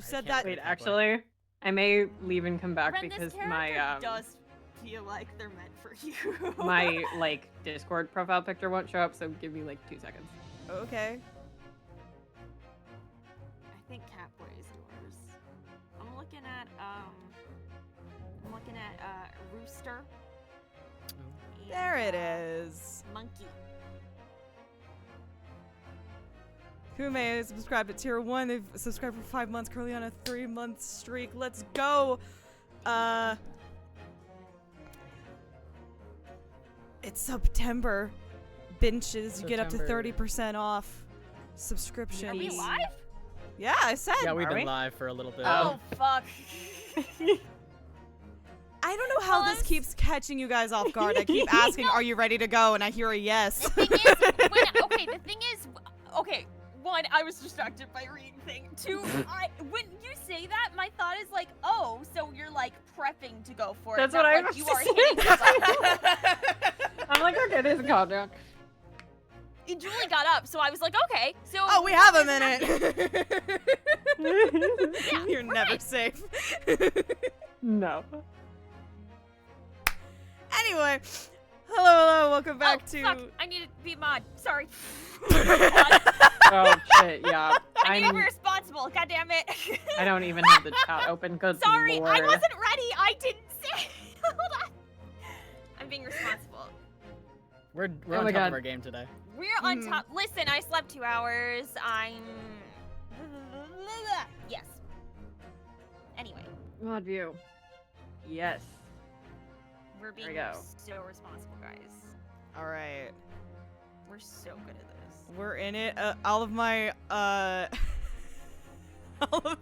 You said can't that. wait. Wait, actually, I may leave and come back Ren, because this my character does feel like they're meant for you. my like Discord profile picture won't show up, so give me like 2 seconds. Okay. I think Catboy is yours. I'm looking at Rooster. There it and, is. Monkey. Kume is subscribed at tier 1. They've subscribed for 5 months, currently on a 3-month streak. Let's go. It's September. Benches, you get up to September. 30% off subscriptions. Are we live? Yeah, I said. Yeah, we've Are been we? live for a little bit. Oh, fuck. I don't know how this Pause. keeps catching you guys off guard. I keep asking, are you ready to go? And I hear a yes. The thing is, one, I was distracted by reading thing. Two, when you say that, my thought is like, oh, so you're like prepping to go for it. That's not what I like was you are saying. hitting the button. I'm like, okay, there's a countdown. And Julie got up, so I was like, okay, so. Oh, we have a minute. Yeah, You're we're never fine. safe. No. Anyway, hello, welcome back Oh, to. fuck, I need to be mod. Sorry. Oh shit, yeah. I need to be responsible. God damn it. I don't even have the chat open because Sorry, Lord. I wasn't ready. I didn't say. Hold on. I'm being responsible. We're Oh on my top God. of our game today. We're on top. Listen, I slept 2 hours. I'm. Yes. Anyway, God view. Yes. we're being we go. so responsible, guys. All right, We're so good at this. we're in it. All of my all of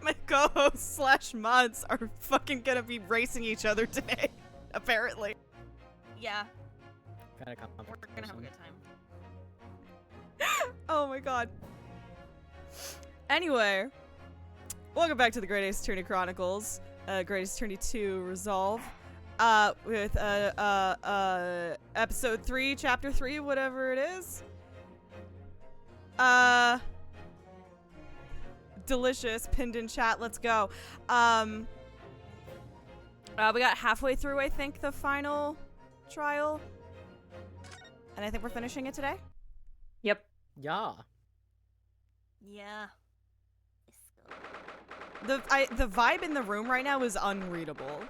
my co-hosts / mods are fucking gonna be racing each other today. Apparently. Yeah, Kind of we're gonna have a good time. Oh my god. Anyway, welcome back to the Great Ace Attorney Chronicles, Great Ace Attorney 2 Resolve, with episode 3, chapter 3, whatever it is. Delicious, pinned in chat. Let's go. We got halfway through, I think, the final trial, and I think we're finishing it today. Yep. Yeah. Yeah. The vibe in the room right now is unreadable.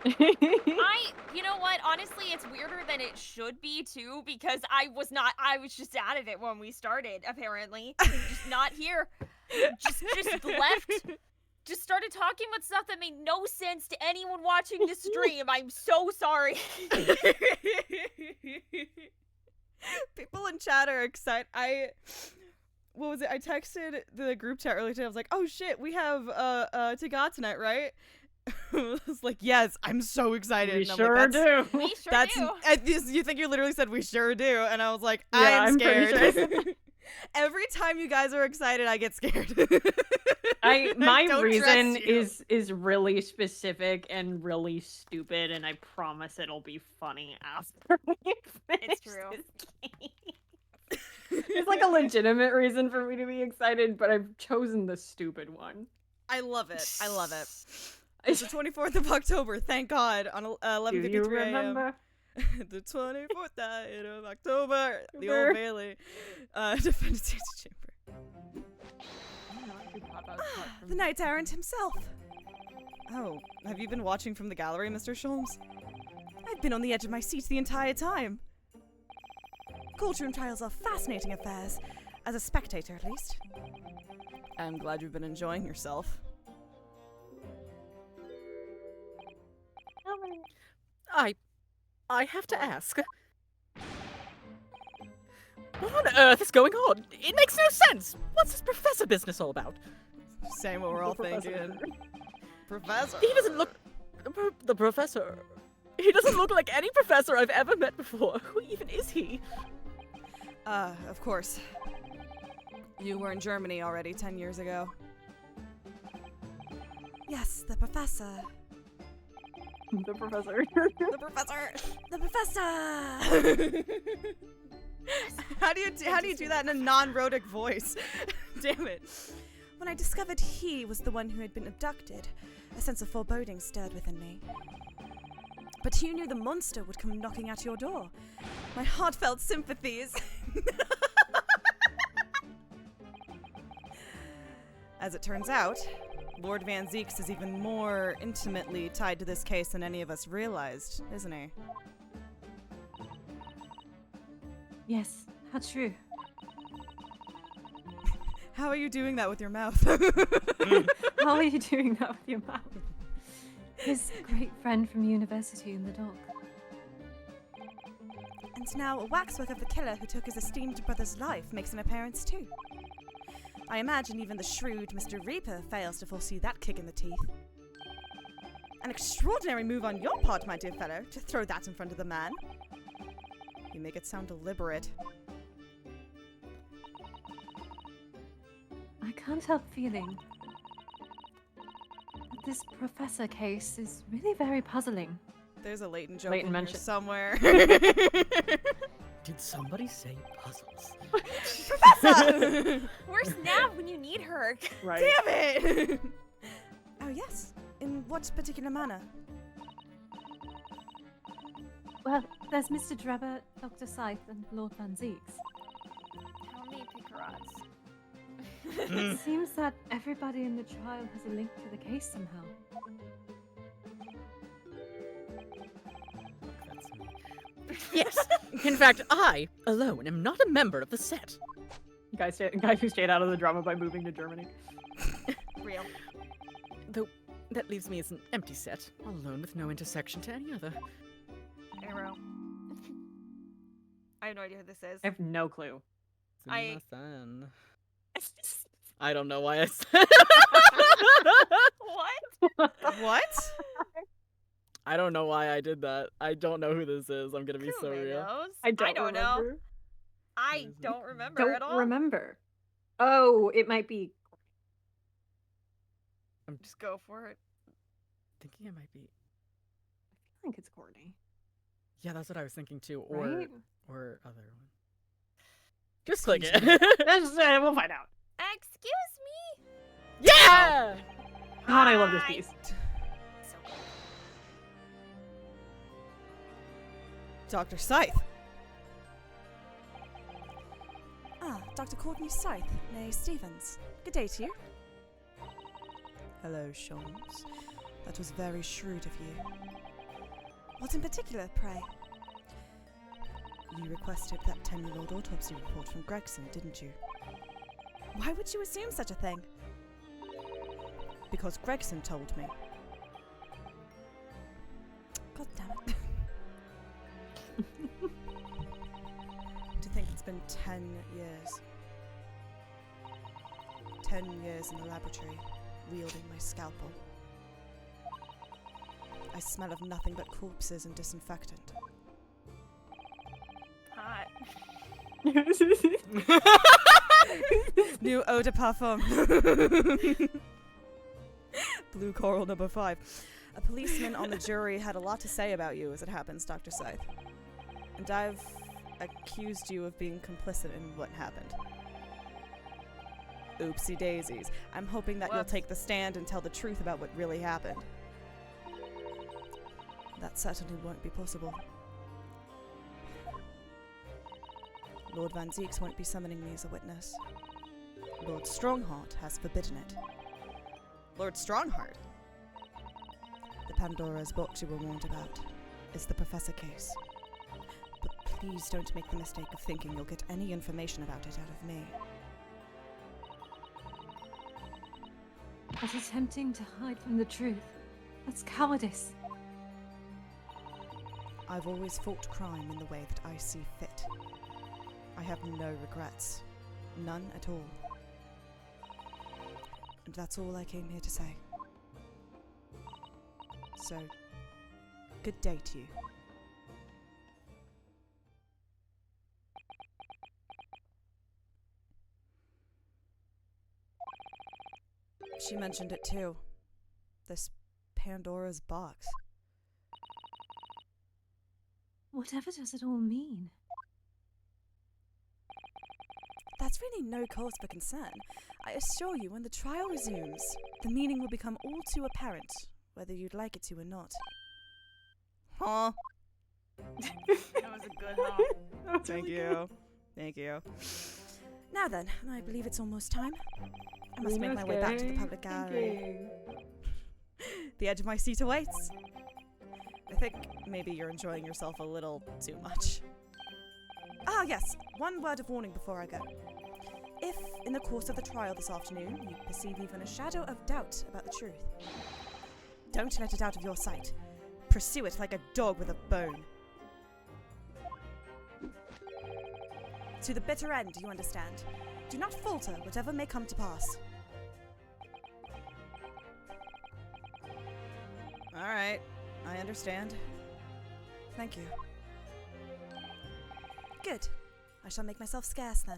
You know what? Honestly, it's weirder than it should be too, because I was just out of it when we started, apparently. Just not here. Just left. Just started talking about stuff that made no sense to anyone watching the stream. I'm so sorry. People in chat are excited. What was it? I texted the group chat earlier today. I was like, "Oh shit, we have Tagat tonight, right?" I was like, "Yes, I'm so excited." We And I'm sure like, do. We sure That's do. you think you literally said we sure do, and I was like, Yeah, I'm I'm pretty scared. Every time you guys are excited, I get scared. My don't reason trust you. is really specific and really stupid, and I promise it'll be funny after we finish It's true. this game. There's like a legitimate reason for me to be excited, but I've chosen the stupid one. I love it. I love it. It's the 24th of October. Thank God on Do you 11:53 a.m. remember? The 24th night of October, the Old Bailey, Defendant State's Chamber. The Knight Errant himself. Oh, have you been watching from the gallery, Mr. Sholmes? I've been on the edge of my seat the entire time. Courtroom trials are fascinating affairs, as a spectator at least. I'm glad you've been enjoying yourself. I have to ask. What on earth is going on? It makes no sense. What's this professor business all about? Same what we're all thinking. Professor. He doesn't look... The professor... He doesn't look like any professor I've ever met before. Who even is he? Of course. You were in Germany already 10 years ago. Yes, the professor. The professor. The professor. The professor. How do you do that in a non-rhotic voice? Damn it. When I discovered he was the one who had been abducted, a sense of foreboding stirred within me. But who knew the monster would come knocking at your door? My heartfelt sympathies. As it turns out, Lord Van Zeeks is even more intimately tied to this case than any of us realized, isn't he? Yes, how true. How are you doing that with your mouth? How are you doing that with your mouth? His great friend from university in the dock. And now a waxwork of the killer who took his esteemed brother's life makes an appearance too. I imagine even the shrewd Mr. Reaper fails to foresee that kick in the teeth. An extraordinary move on your part, my dear fellow, to throw that in front of the man. You make it sound deliberate. I can't help feeling that this professor case is really very puzzling. There's a latent joke Latent in here mention. somewhere. Did somebody say puzzles? Professor! Where's Nav when you need her? Right. Damn it! Oh yes. In what particular manner? Well, there's Mr. Drebber, Dr. Scythe, and Lord Van Zeeks. How many pick odds? It seems that everybody in the trial has a link to the case somehow. Yes. In fact, I, alone, am not a member of the set. Guy who stayed out of the drama by moving to Germany. Real. Though, that leaves me as an empty set, alone with no intersection to any other. Arrow. I have no idea who this is. I have no clue. I don't know why I said What? What? I don't know why I did that. I don't know who this is. I'm gonna be so Who real. knows? I don't know. remember. I don't remember at Don't all. remember. Oh, it might be. I'm just Just go for it. thinking it might be. I think it's Courtney. Yeah, that's what I was thinking too. Right? Or other one. Just click Excuse it. We'll find out. Excuse me? Yeah! God, I love this Hi. piece. So good. Dr. Scythe. Ah, Dr. Courtney Scythe, née Stevens. Good day to you. Hello, Sholmes. That was very shrewd of you. What in particular, pray? You requested that 10-year-old autopsy report from Gregson, didn't you? Why would you assume such a thing? Because Gregson told me. God damn it. To think it's been 10 years. 10 years in the laboratory, wielding my scalpel. I smell of nothing but corpses and disinfectant. Hot. New eau de parfum. Blue coral number 5. A policeman on the jury had a lot to say about you, as it happens, Dr. Scythe. And I've accused you of being complicit in what happened. Oopsie daisies. I'm hoping that you'll Whoops. take the stand and tell the truth about what really happened. That certainly won't be possible. Lord Van Zeeks won't be summoning me as a witness. Lord Strongheart has forbidden it. Lord Strongheart? The Pandora's box you were warned about is the Professor case. But please don't make the mistake of thinking you'll get any information about it out of me. But attempting to hide from the truth, that's cowardice. I've always fought crime in the way that I see fit. I have no regrets. None at all. And that's all I came here to say. So, good day to you. She mentioned it too. This Pandora's box. Whatever does it all mean? That's really no cause for concern. I assure you, when the trial resumes, the meaning will become all too apparent, whether you'd like it to or not. Huh? That was a good haul. Thank you. Thank you. Now then, I believe it's almost time. I must make my way back to the public gallery. The edge of my seat awaits. I think maybe you're enjoying yourself a little too much. Ah, yes. One word of warning before I go. If, in the course of the trial this afternoon, you perceive even a shadow of doubt about the truth, don't let it out of your sight. Pursue it like a dog with a bone. To the bitter end, you understand. Do not falter, whatever may come to pass. Alright, I understand. Thank you. Good. I shall make myself scarce then.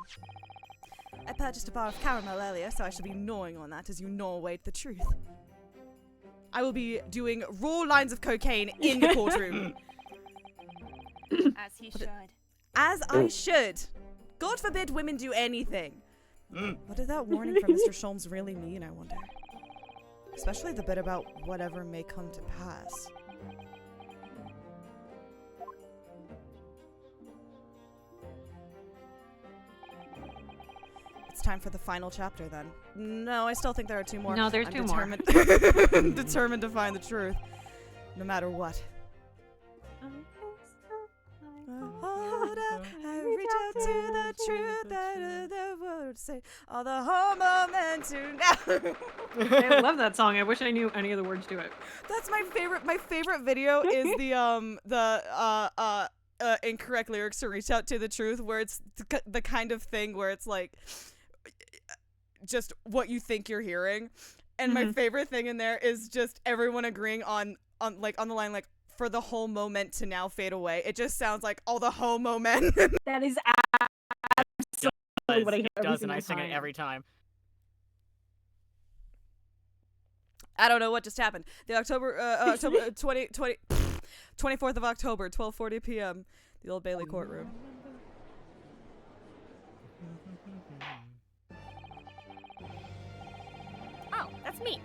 I purchased a bar of caramel earlier, so I shall be gnawing on that as you gnaw away at the truth. I will be doing raw lines of cocaine in the courtroom. As he should. As I should. God forbid women do anything. What did that warning from Mr. Sholmes really mean, I wonder? Especially the bit about whatever may come to pass. It's time for the final chapter then. No, I still think there are two more. No, there's I'm two more. determined to find the truth. No matter what. I reach out to the truth that the world say. All the homo men to now. I love that song. I wish I knew any of the words to it. That's my favorite. My favorite video is the incorrect lyrics to reach out to the truth, where it's the kind of thing where it's like just what you think you're hearing. And my favorite thing in there is just everyone agreeing on the line like, for the whole moment to now fade away. It just sounds like all the homo men. That is absolutely what I hear It every does, and I single sing it time. every time. I don't know what just happened. The October 24th of October, 12:40 p.m. The Old Bailey courtroom. Oh, that's me.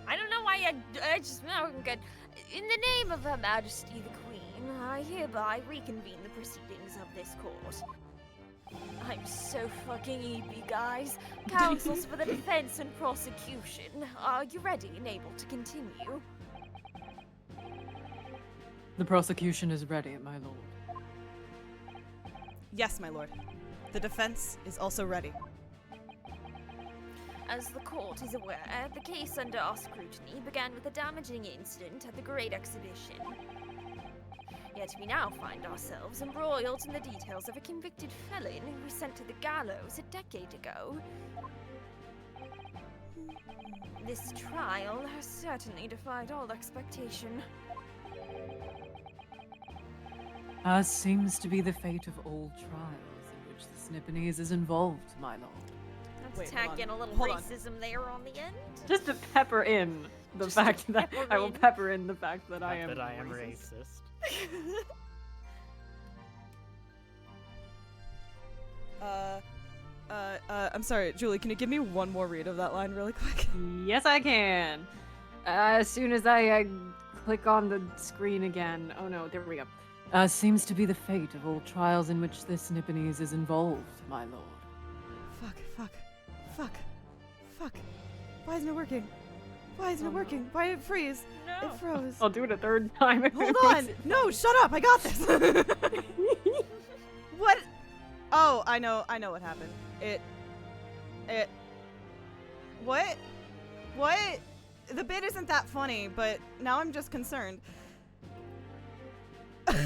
I don't know why I just no, I'm good. In the name of Her Majesty the Queen, I hereby reconvene the proceedings of this court. I'm so fucking eepy, guys. Counsels for the defense and prosecution. Are you ready and able to continue? The prosecution is ready, my lord. Yes, my lord. The defense is also ready. As the court is aware, the case under our scrutiny began with a damaging incident at the Great Exhibition. Yet we now find ourselves embroiled in the details of a convicted felon who was sent to the gallows a decade ago. This trial has certainly defied all expectation. As seems to be the fate of all trials in which the Snippenese is involved, my lord. Let's Wait, hold tack on. in a little Hold on. racism there on the end. Just to pepper in the Just to fact that pepper I will in. pepper in the fact that I am That I am racist. racist. I'm sorry, Julie, can you give me one more read of that line really quick? Yes, I can. As soon as I click on the screen again. Oh no, there we go. Seems to be the fate of all trials in which this Nipponese is involved, my lord. Fuck. Why isn't it working? Why isn't it working? Why did it freeze? No. It froze. I'll do it a third time. if it Hold makes on! it No, shut up! I got this! What? Oh, I know what happened. What? The bit isn't that funny, but now I'm just concerned. What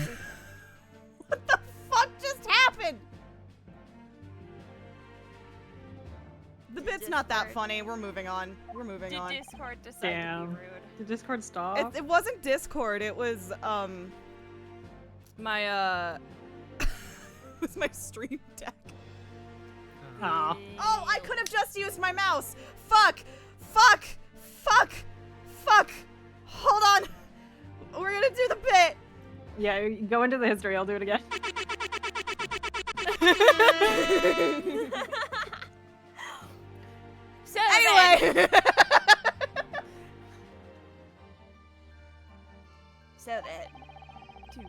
the fuck just happened? The bit's not that Discord. funny. We're moving on. Did Discord decide to Damn. be rude? Did Discord stop? It wasn't Discord. It was my it was my stream deck. Aw. Oh, I could have just used my mouse. Fuck. Hold on. We're gonna do the bit. Yeah, go into the history. I'll do it again. Anyway. So then,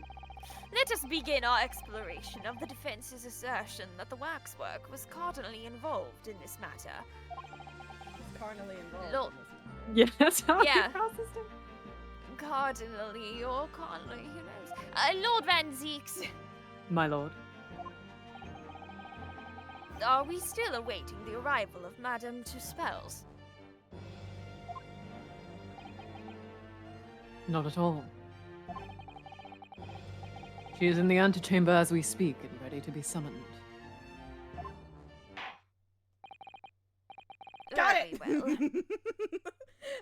let us begin our exploration of the defense's assertion that the waxwork was cardinally involved in this matter. Carnally involved. Lord, Yeah, that's how Yeah. he processed it. cardinally or cardinally, who knows? Lord Van Zeeks, My lord. are we still awaiting the arrival of Madame Tuspels? Not at all. She is in the antechamber as we speak and ready to be summoned. Got Very it. well.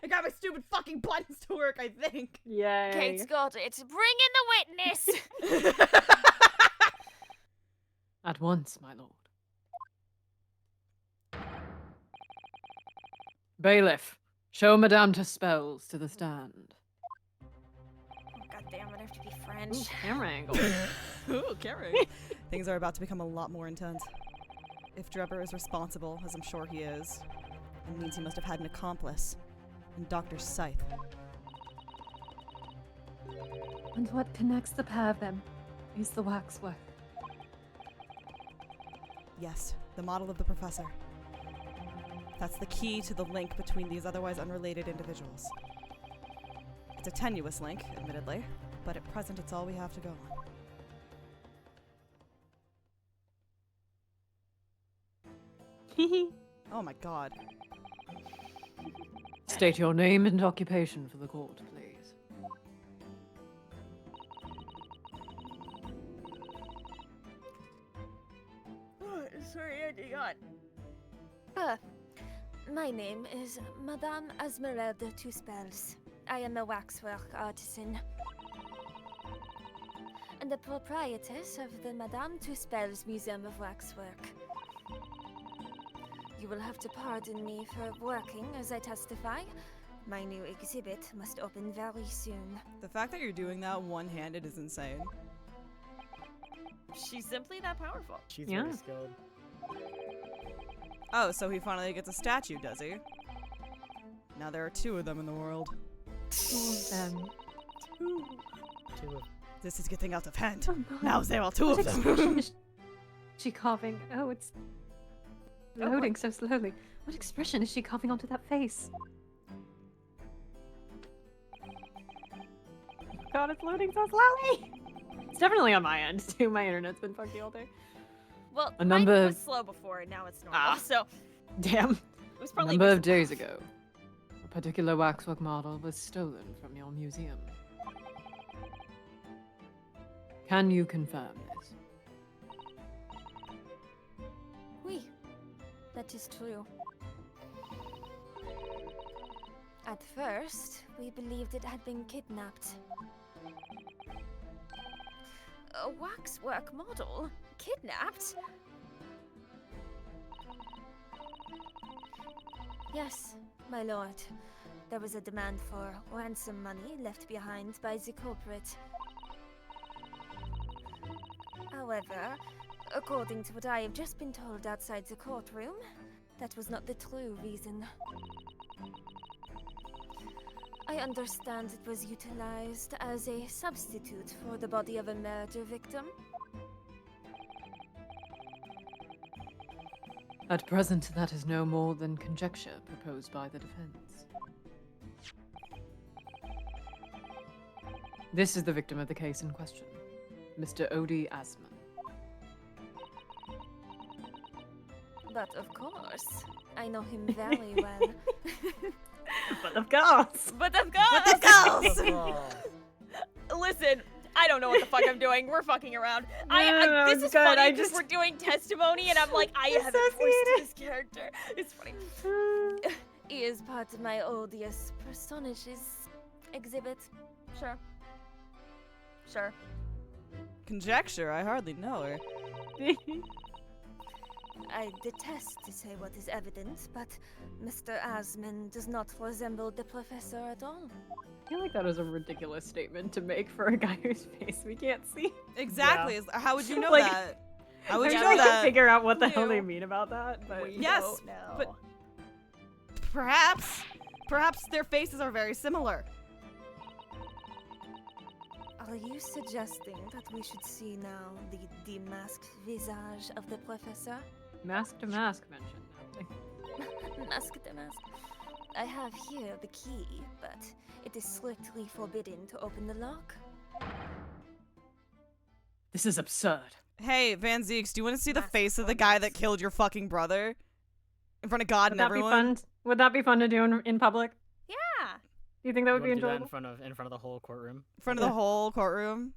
I got my stupid fucking buttons to work, I think. Yay. Kate's got it. Bring in the witness! At once, my lord. Bailiff, show Madame Tuspels to the stand. God damn it, I have to be French. Camera angle. Ooh, Karen. Things are about to become a lot more intense. If Drebber is responsible, as I'm sure he is, it means he must have had an accomplice in Dr. Scythe. And what connects the pair of them is the waxwork. Yes, the model of the professor. That's the key to the link between these otherwise unrelated individuals. It's a tenuous link, admittedly, but at present it's all we have to go on. Oh my god. State your name and occupation for the court, please. Oh, sorry, I forgot. My name is Madame Esmeralda Tuspels. I am a waxwork artisan. And the proprietress of the Madame Tuspels Museum of Waxwork. You will have to pardon me for working as I testify. My new exhibit must open very soon. The fact that you're doing that one-handed is insane. She's simply that powerful. She's Yeah. very skilled. Oh, so he finally gets a statue, does he? Now there are two of them in the world. Them. Two of This is getting out of hand. Oh God. Now there are two What of expression them. is she carving? Oh, it's loading so slowly. What expression is she carving onto that face? God, it's loading so slowly. It's definitely on my end too. My internet's been funky all day. Well, A mine number was of- slow before, and now it's normal. Ah. So Damn. it was A probably number of recent. days ago, a particular waxwork model was stolen from your museum. Can you confirm this? Oui, that is true. At first, we believed it had been kidnapped. A waxwork model? Kidnapped? Yes, my lord. There was a demand for ransom money left behind by the culprit. However, according to what I have just been told outside the courtroom, that was not the true reason. I understand it was utilized as a substitute for the body of a murder victim. At present, that is no more than conjecture proposed by the defense. This is the victim of the case in question, Mr. Odie Asman. But of course, I know him very well. But of course! But of course! The girls! Oh. Listen, I don't know what the fuck I'm doing. We're fucking around. No, This it's is good. funny I because just- we're doing testimony, and I'm like, I haven't voiced this character. It's funny. He is part of my odious personages exhibit. Sure. Sure. Conjecture, I hardly know her. I detest to say what is evident, but Mr. Asman does not resemble the professor at all. I feel like that was a ridiculous statement to make for a guy whose face we can't see. Exactly. How would you know Like- that? How would I'm you trying know to that? figure out what the hell You- they mean about that, but Yes, don't know. but Perhaps. Perhaps their faces are very similar. Are you suggesting that we should see now the demasked visage of the professor? Mask to mask mentioned. Mask to mask. I have here the key, but it is strictly forbidden to open the lock. This is absurd. Hey, Van Zeeks, do you want to see the Mask face of the for guy mask. that killed your fucking brother? In front of God Would and that be everyone? fun? Would that be fun to do in public? Yeah. Do you think that would be You wanna do that enjoyable? in front of the whole courtroom. In front of the whole courtroom?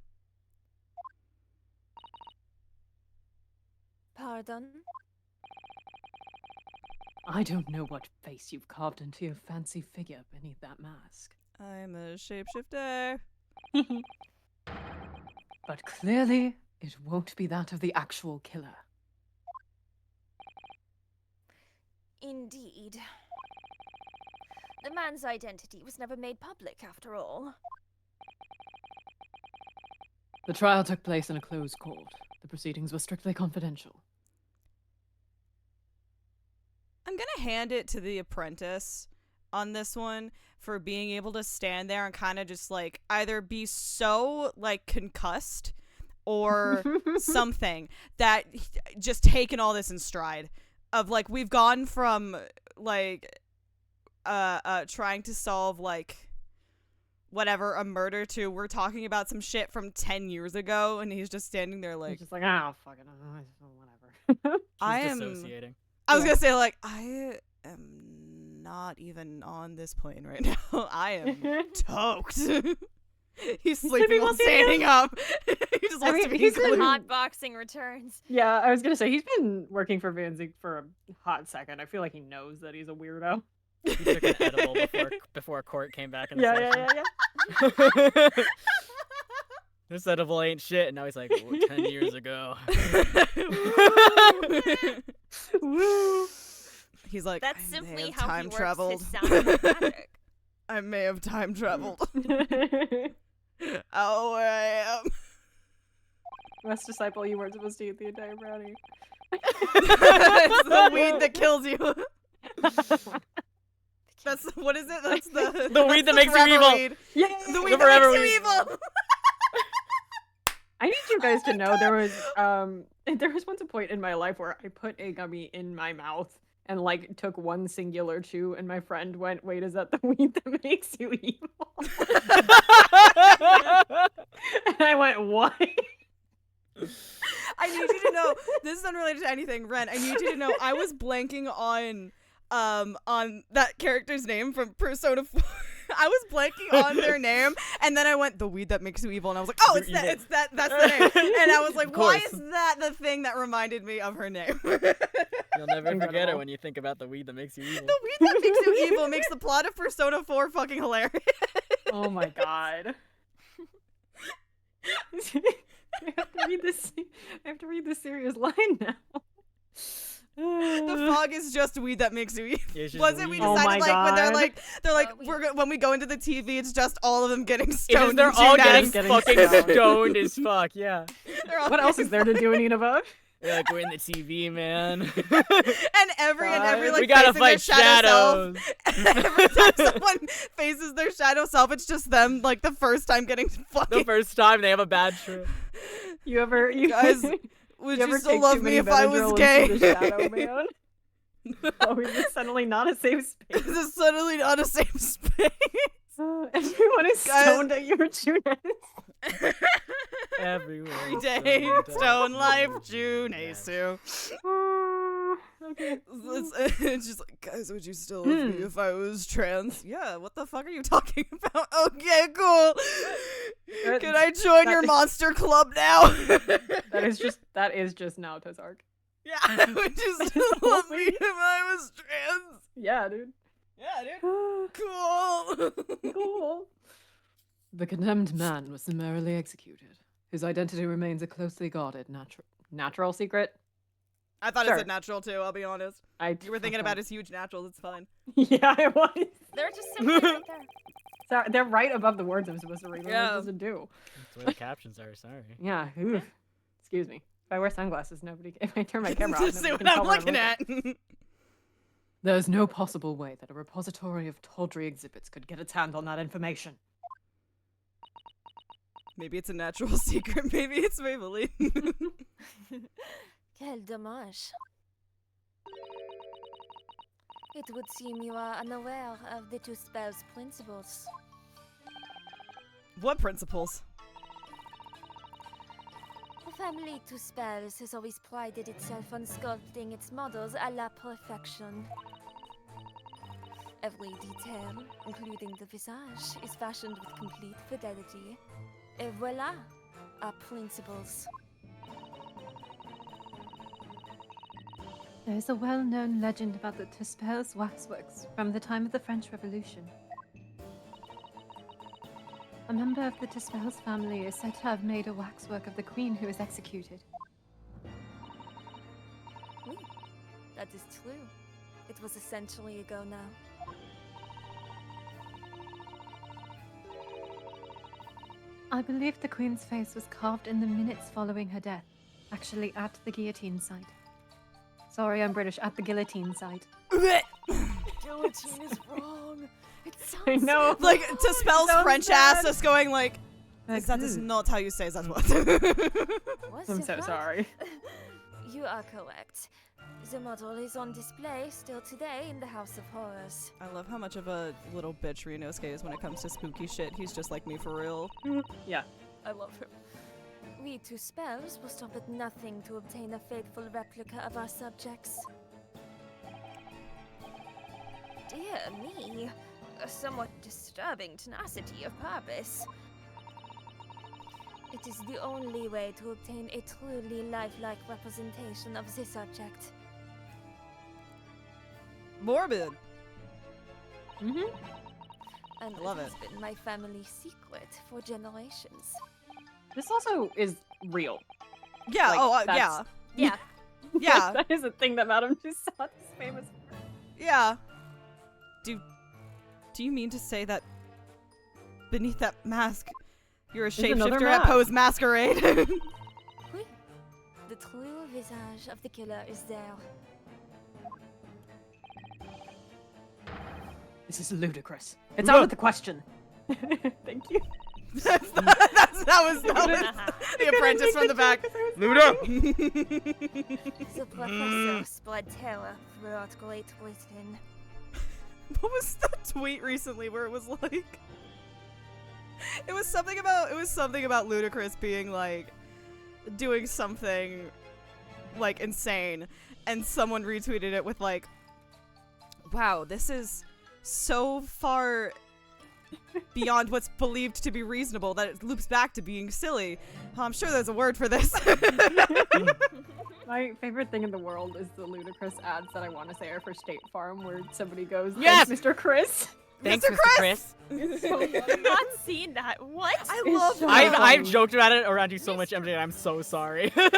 Pardon? I don't know what face you've carved into your fancy figure beneath that mask. I'm a shapeshifter. But clearly, it won't be that of the actual killer. Indeed. The man's identity was never made public, after all. The trial took place in a closed court. The proceedings were strictly confidential. I'm gonna hand it to the apprentice on this one for being able to stand there and kind of just like either be so like concussed or something that just taking all this in stride of like we've gone from like trying to solve like whatever a murder to we're talking about some shit from 10 years ago and he's just standing there He's like just like, oh, fucking whatever. I She's am dissociating. I was Yeah. gonna say like I am not even on this plane right now. I am toked. He's sleeping while while standing up. He just wants to be he's been included. Hot boxing returns. Yeah, I was gonna say, he's been working for Van Zig for a hot second. I feel like he knows that he's a weirdo. He took an edible before court came back in the Yeah. session. This edible ain't shit. And now he's like, 10 years ago. Woo! He's like, That's I may simply have how time he works traveled. his sound magic. I may have time traveled. Oh, where I am. Best disciple, you weren't supposed to eat the entire brownie. It's the weed that kills you. That's what is it? That's the The weed that that's makes you forever evil. weed. Yeah, The weed The that forever makes you weed. evil. I need you guys to know there was once a point in my life where I put a gummy in my mouth and like took one singular chew, and my friend went, "Wait, is that the weed that makes you evil?" And I went, "What?" I need you to know this is unrelated to anything, Ren. I need you to know I was blanking on that character's name from Persona 4. I was blanking on their name, and then I went the weed that makes you evil, and I was like, oh, You're it's that, evil. it's that, that's the name. And I was like, Of why course. is that the thing that reminded me of her name? You'll never forget it Incredible. when you think about the weed that makes you evil. The weed that makes you evil makes the plot of Persona 4 fucking hilarious. Oh my god. I have to read this serious line now. The fog is just weed that makes you evil. Yeah, it's just Was it? We weed. Oh decided my like when they're God. like we- when we go into the TV, it's just all of them getting It's stoned. just they're and all Judas. getting Getting fucking stoned. stoned as fuck, yeah. They're all What else is there to do in Unova? They're like, we're in the TV, man. And every like we gotta facing their fight shadow shadows. self. Every time someone faces their shadow self, it's just them like the first time getting The fucking. first time they have a bad trip. You ever Guys, Would you you ever still take love too me many if I was Benadryl gay? into the shadow, man? Oh, is this suddenly not a safe space? This is suddenly not a safe space. Everyone is Guys- stoned at your Judas. Everywhere. Every day, stone life, June, Yes. Asu. Okay. It's just like, guys, would you still love me if I was trans? Yeah, what the fuck are you talking about? Okay, cool. Can I join your monster club now? That is just Naoto's arc. Yeah, would you still love me if I was trans? Yeah, dude. Yeah, dude. Cool. Cool. The condemned man was summarily executed. His identity remains a closely guarded natural secret. I thought Sure. it said natural too, I'll be honest. You were thinking about his huge naturals, it's fine. Yeah, I was. They're just simply right there. Sorry, they're right above the words I'm supposed to read. What am I Yeah. supposed to do? That's where the captions are, sorry. Yeah. Oof. Excuse me. If I wear sunglasses, nobody. If I turn my camera off, See nobody what can tell I'm where looking at. There's no possible way that a repository of tawdry exhibits could get its hand on that information. Maybe it's a natural secret. Maybe it's Maybelline. Quel dommage. It would seem you are unaware of the two spells' principles. What principles? The family Two Spells has always prided itself on sculpting its models à la perfection. Every detail, including the visage, is fashioned with complete fidelity. Et voila, our principles. There is a well-known legend about the Tuspel's waxworks from the time of the French Revolution. A member of the Tuspel's family is said to have made a waxwork of the queen who was executed. Oui, that is true. It was a century ago now. I believe the queen's face was carved in the minutes following her death, actually at the guillotine site. Sorry, I'm British, at the guillotine site. Guillotine is wrong. It sounds I know. Like, to spell's So French sad. ass is going like, that is not how you say that word. Was I'm it so right? sorry. You are correct. The model is on display still today in the House of Horrors. I love how much of a little bitch Rinosuke is when it comes to spooky shit. He's just like me for real. Yeah. I love him. We Two Spells will stop at nothing to obtain a faithful replica of our subjects. Dear me, a somewhat disturbing tenacity of purpose. It is the only way to obtain a truly lifelike representation of the subject. Morbid. Mm-hmm. And I love it has been my family secret for generations. This also is real. Yeah, Like, yeah. that's- Yeah. Yeah. That is a thing that Madame Tussauds is famous for. Yeah. Do you mean to say that beneath that mask, you're a There's another shapeshifter at mask. Poe's masquerade? Oui, the true visage of the killer is there. This is ludicrous. It's out of the question. Thank you. that was the apprentice from the back. Luda! The professor spread terror throughout Great Britain. What was the tweet recently where it was like it was something about Ludacris being like doing something like insane, and someone retweeted it with like, wow, this is so far beyond what's believed to be reasonable that it loops back to being silly. I'm sure there's a word for this. My favorite thing in the world is the ludicrous ads that I want to say are for State Farm, where somebody goes, Yes! "Thanks, Mr. Chris." Thanks, Mr. Mr. Chris. I've not seen that. What? I It's love so that. I've joked about it around you so much, MJ, and I'm so sorry. Thanks,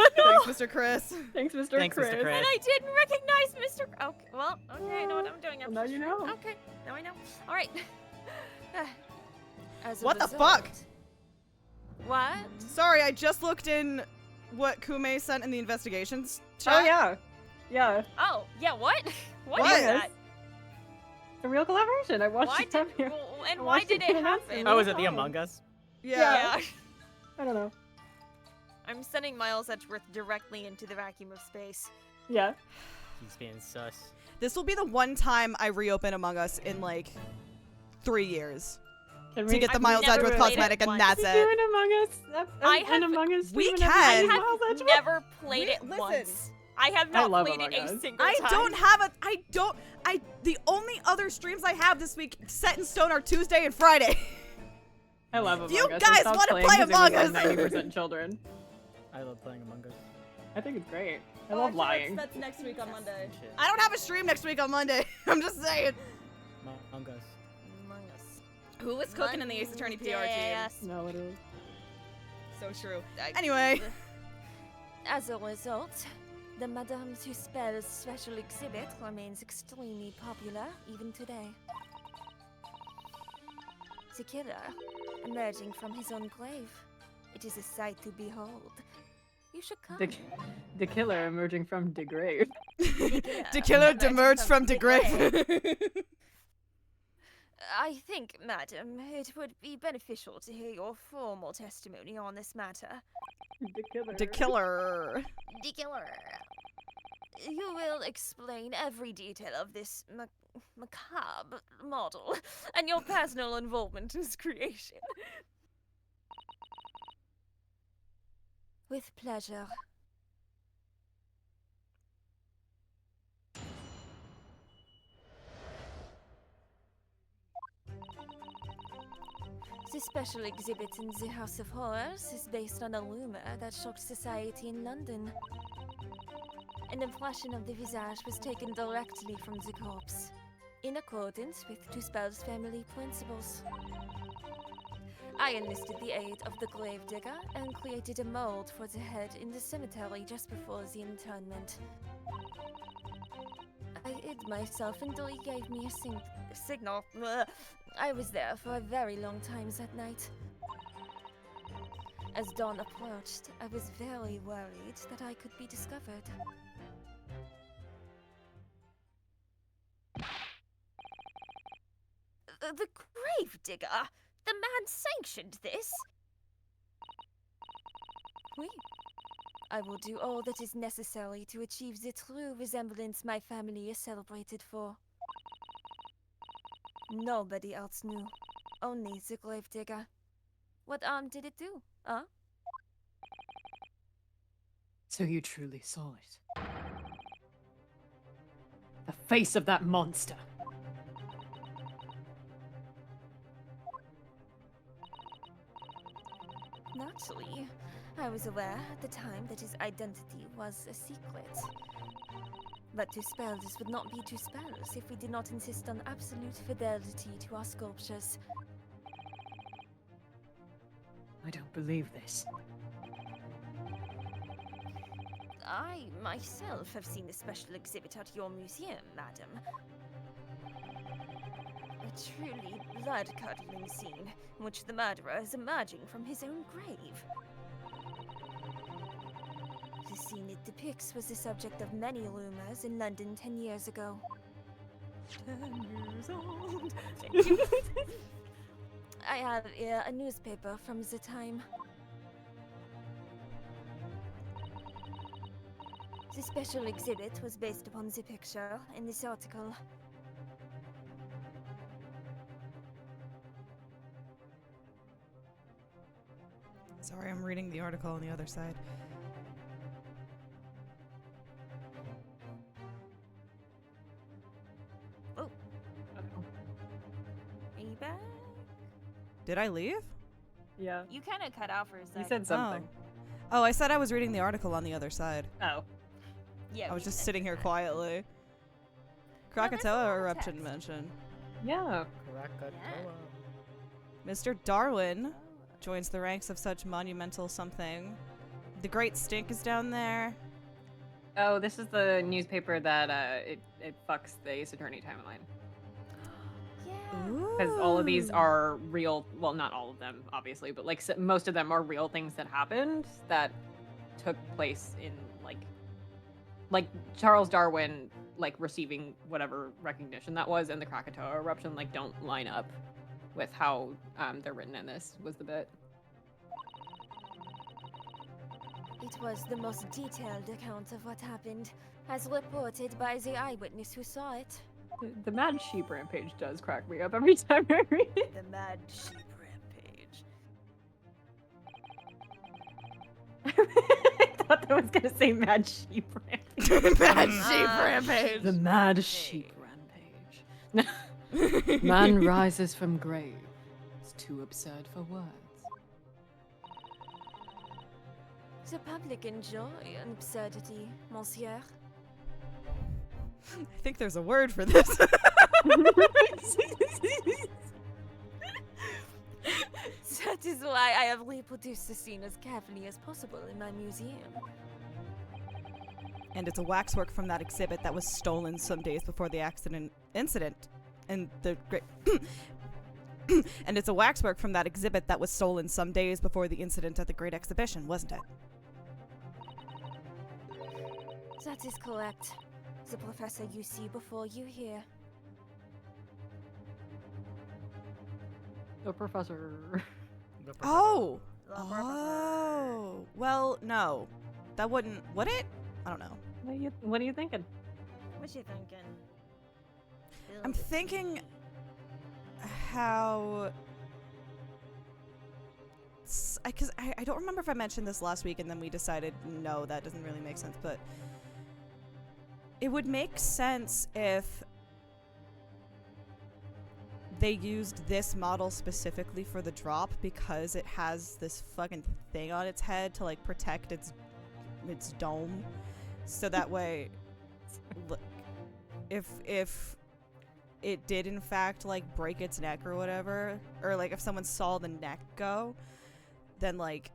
Mr. Chris. Thanks, Mr. Thanks, Chris. Mr. Chris. And I didn't recognize Mr. Okay, well, okay, I know what I'm doing. Well, now you know. Okay, now I know. All right. As a What the result- fuck? What? Sorry, I just looked in what Kume sent in the investigations chat. Oh yeah, yeah. Oh, yeah, what? What What? is that? It's a real collaboration. I watched Why it come did, here. well, and I why watched did it it come out happen? Oh, is it the Oh. Among Us? Yeah. I don't know. I'm sending Miles Edgeworth directly into the vacuum of space. Yeah. He's being sus. This will be the one time I reopen Among Us in like 3 years Can to get the I've Miles never Edgeworth played it cosmetic, and once. that's do it. an Among Us? I an have- Among Us we stream and can. everything I with have Miles Edgeworth? never played it Listen. once. I have I not love played it Among a Us. single I time. don't have a. I don't. I. The only other streams I have this week set in stone are Tuesday and Friday. I love Among You Us. guys I stopped wanna playing play 'cause it Among was, like, Us? 90% children. I love playing Among Us. I think it's great. I love lying. That's next week on Monday. Shit. I don't have a stream next week on Monday. I'm just saying. Among Us. Among Us. Who was cooking in the Ace Attorney PR team? Yes. No, literally. So true. Anyway, As a result, the Madame Tuspel's special exhibit remains extremely popular even today. The killer, emerging from his own grave. It is a sight to behold. You should come. The killer emerging from the grave. The killer demerged from the grave. I think, madam, it would be beneficial to hear your formal testimony on this matter. The killer. The killer. The killer. You will explain every detail of this macabre model and your personal involvement in its creation. With pleasure. The special exhibit in the House of Horrors is based on a rumor that shocked society in London. An impression of the visage was taken directly from the corpse, in accordance with Tuspel's family principles. I enlisted the aid of the gravedigger and created a mold for the head in the cemetery just before the interment. I hid myself until he gave me a signal. I was there for a very long time that night. As dawn approached, I was very worried that I could be discovered. The gravedigger? The man sanctioned this? Oui. I will do all that is necessary to achieve the true resemblance my family is celebrated for. Nobody else knew. Only the gravedigger. What harm did it do, huh? So you truly saw it. The face of that monster. Naturally. I was aware at the time that his identity was a secret. But Tuspel's would not be Tuspel's if we did not insist on absolute fidelity to our sculptures. I don't believe this. I myself have seen the special exhibit at your museum, madam. A truly blood-curdling scene in which the murderer is emerging from his own grave. The scene it depicts was the subject of many rumors in London 10 years ago. 10 years old. Thank you. I have here a newspaper from the time. The special exhibit was based upon the picture in this article. Sorry, I'm reading the article on the other side. Oh. Are you back? Did I leave? Yeah. You kind of cut out for a second. You said something. Oh, I said I was reading the article on the other side. Oh. Yeah, I was we just said sitting here that. quietly. Well, that's a Krakatoa lot of eruption text. mentioned. Yeah. Krakatoa. Mr. Darwin joins the ranks of such monumental something. The Great Stink is down there. Oh, this is the newspaper that it fucks the Ace Attorney timeline. Yeah. Because all of these are real. Well, not all of them, obviously, but like most of them are real things that happened that took place in like Charles Darwin like receiving whatever recognition that was, and the Krakatoa eruption like don't line up with how they're written in this. Was the bit. It was the most detailed account of what happened, as reported by the eyewitness who saw it. The Mad Sheep Rampage does crack me up every time I read it. The Mad Sheep Rampage. I thought that was gonna say Mad Sheep Rampage. Mad Sheep Rampage. The Mad Sheep Rampage. Man rises from grave. It's too absurd for words. The public enjoy an absurdity, monsieur. I think there's a word for this. That is why I have reproduced the scene as carefully as possible in my museum. And it's a waxwork from that exhibit that was stolen some days before the incident. And the great and it's a waxwork from that exhibit that was stolen some days before the incident at the Great Exhibition, wasn't it? That is correct. The professor you see before you here. The professor. The professor. Oh! The professor. Oh! Well, no. That wouldn't... Would it? I don't know. What are you thinking? What you thinking? I'm thinking how... Because I don't remember if I mentioned this last week and then we decided, no, that doesn't really make sense, but... It would make sense if they used this model specifically for the drop because it has this fucking thing on its head to like protect its dome. So that way look, if it did in fact like break its neck or whatever, or like if someone saw the neck go, then like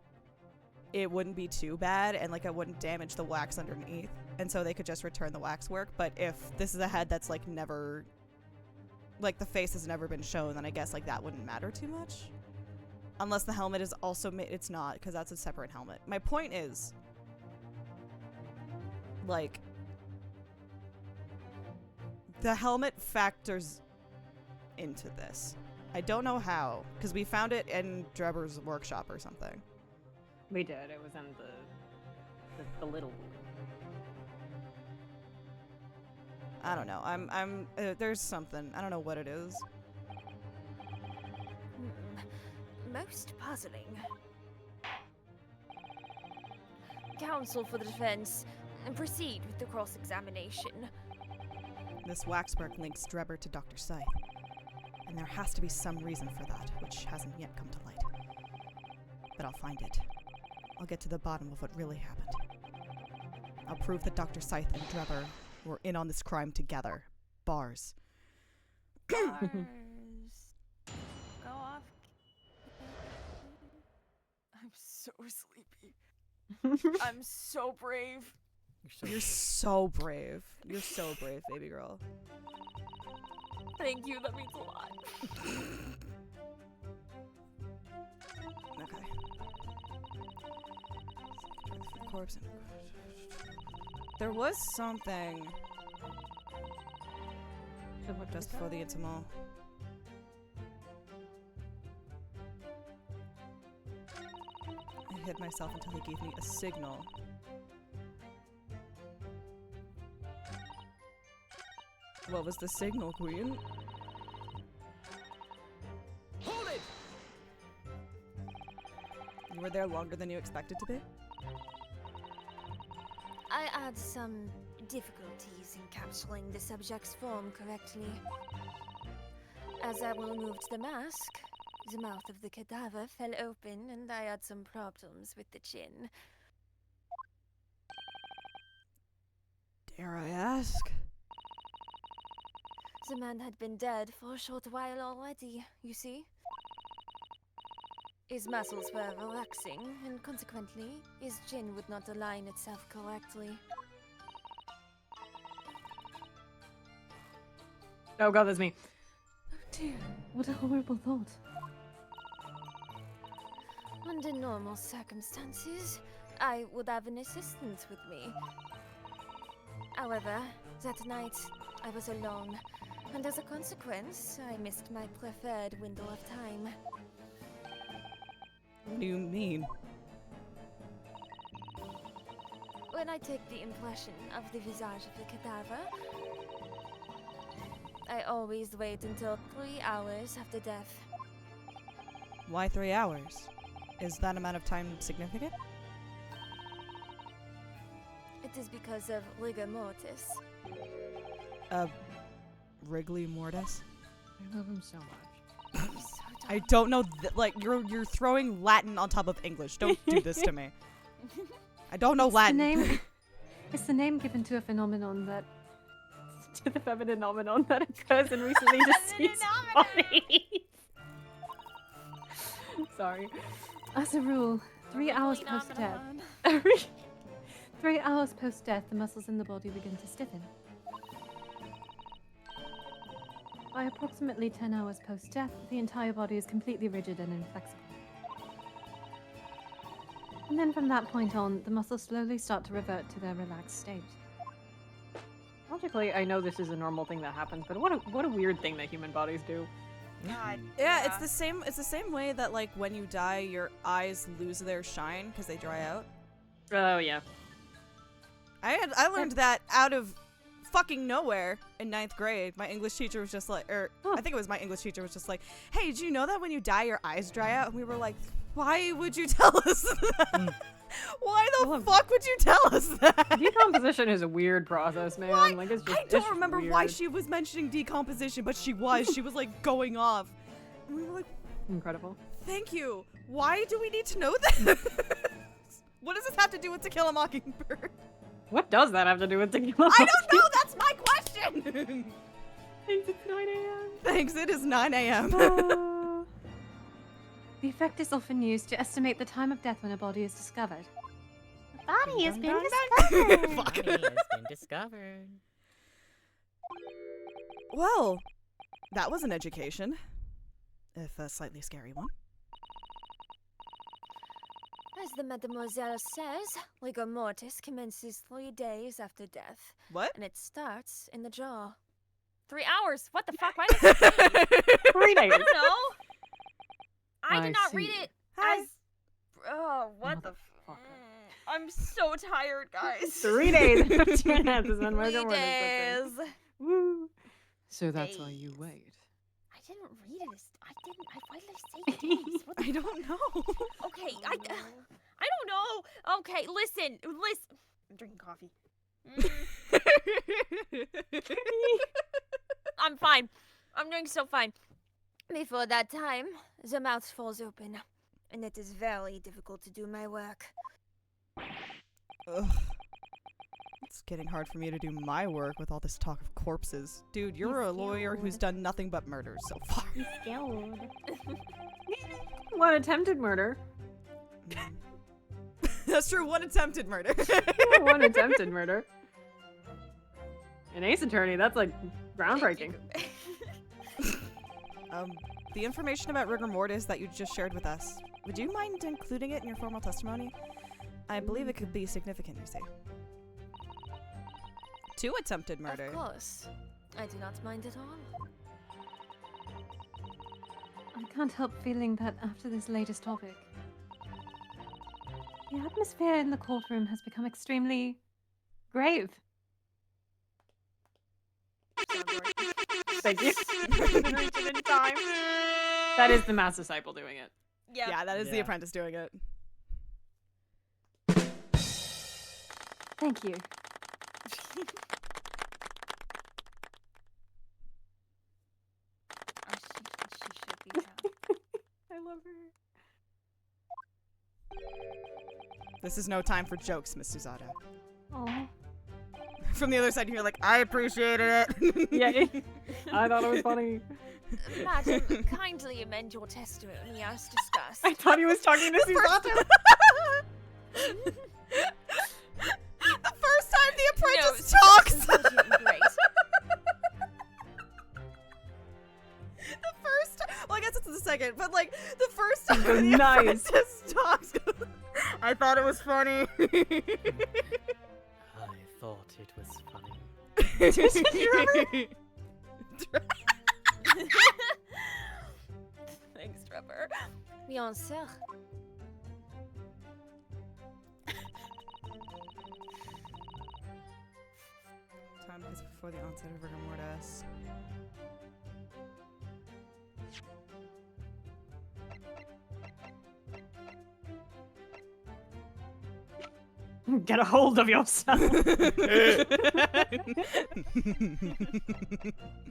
it wouldn't be too bad and like it wouldn't damage the wax underneath. And so they could just return the wax work. But if this is a head that's like never, like the face has never been shown, then I guess like that wouldn't matter too much. Unless the helmet is also made, it's not, because that's a separate helmet. My point is, like, the helmet factors into this. I don't know how, because we found it in Drebber's workshop or something. We did. It was in the little. I don't know. I'm there's something. I don't know what it is. Most puzzling. Counsel for the defense, proceed with the cross-examination. This waxwork links Drebber to Dr. Scythe. And there has to be some reason for that, which hasn't yet come to light. But I'll find it. I'll get to the bottom of what really happened. I'll prove that Dr. Scythe and Drebber were in on this crime together. Bars. Bars. Go off. I'm so sleepy. I'm so brave. You're so brave. You're so brave, baby girl. Thank you, that means a lot. Okay. Corpse. There was something just before the intimal. I hid myself until he gave me a signal. What was the signal, Queen? Hold it! You were there longer than you expected to be? I had some difficulties encapsulating the subject's form correctly. As I removed the mask, the mouth of the cadaver fell open and I had some problems with the chin. Dare I ask? The man had been dead for a short while already, you see. His muscles were relaxing, and consequently, his chin would not align itself correctly. Oh god, that's me. Oh dear, what a horrible thought. Under normal circumstances, I would have an assistant with me. However, that night, I was alone, and as a consequence, I missed my preferred window of time. What do you mean? When I take the impression of the visage of the cadaver, I always wait until 3 hours after death. Why 3 hours? Is that amount of time significant? It is because of rigor mortis. Wrigley Mortis? I love him so much. I'm so I don't know, like, you're throwing Latin on top of English. Don't do this to me. I don't know Latin. It's the name given to a phenomenon that To the feminine phenomenon that occurs in recently deceased bodies. Sorry. as a rule, 3 hours post-death. 3 hours post-death, the muscles in the body begin to stiffen. By approximately 10 hours post-death, the entire body is completely rigid and inflexible. And then from that point on, the muscles slowly start to revert to their relaxed state. Logically, I know this is a normal thing that happens, but what a weird thing that human bodies do. God. Yeah, it's the same way that like when you die, your eyes lose their shine because they dry out. Oh yeah. I learned that out of fucking nowhere in 9th grade. My English teacher was just like, I think it was my English teacher was just like, hey, did you know that when you die, your eyes dry out? And we were like, why would you tell us that? Why the fuck would you tell us that? Decomposition is a weird process, man. Why? Like it's just. I don't remember why she was mentioning decomposition, but she was like going off. And we were like, Incredible. thank you. Why do we need to know this? What does this have to do with To Kill a Mockingbird? What does that have to do with the I don't know. That's my question. Thanks, it's 9 a.m. Thanks. It is 9 a.m. The effect is often used to estimate the time of death when a body is discovered. The body has been discovered. discovered. Fuck. Body has been discovered. Well, that was an education, if a slightly scary one. As the Mademoiselle says, rigor mortis commences 3 days after death, What? and it starts in the jaw. 3 hours. What the fuck? Why does it say? 3 days. I don't know. I I did not see. read it Hi. as. Oh, what the fuck? I'm so tired, guys. 3 days and 15 minutes is when 3 days. Woo. So that's why you wait. I didn't read it. Why did I say days? What the I don't know. Okay, I don't know. Okay, listen. I'm drinking coffee. I'm fine. I'm doing so fine. Before that time, the mouth falls open, and it is very difficult to do my work. Ugh. It's getting hard for me to do my work with all this talk of corpses. Dude, you're a lawyer who's done nothing but murders so far. He's skilled. One attempted murder. That's true, one attempted murder. One attempted murder. An ace attorney, that's like groundbreaking. The information about rigor mortis that you just shared with us, would you mind including it in your formal testimony? I believe it could be significant, you see. 2 attempted murder. Of course. I do not mind at all. I can't help feeling that after this latest topic, the atmosphere in the courtroom has become extremely grave. Thank you. In time. That is the mass disciple doing it. Yeah, that is the Yeah. apprentice doing it. Thank you. She should be proud. I love her. This is no time for jokes, Miss Suzada. Oh, From the other side, you're like, I appreciated it. Yeah, I thought it was funny. Madam, kindly amend your testimony as discussed. I thought he was talking to Susato. The first time the apprentice No, talks. Great. The first, well, I guess it's the second, but like the first time the Nice. apprentice talks. I thought it was funny. I thought it was funny. Thanks, Trevor. Bien sûr. Time is before the onset of rigor mortis. Get a hold of yourself.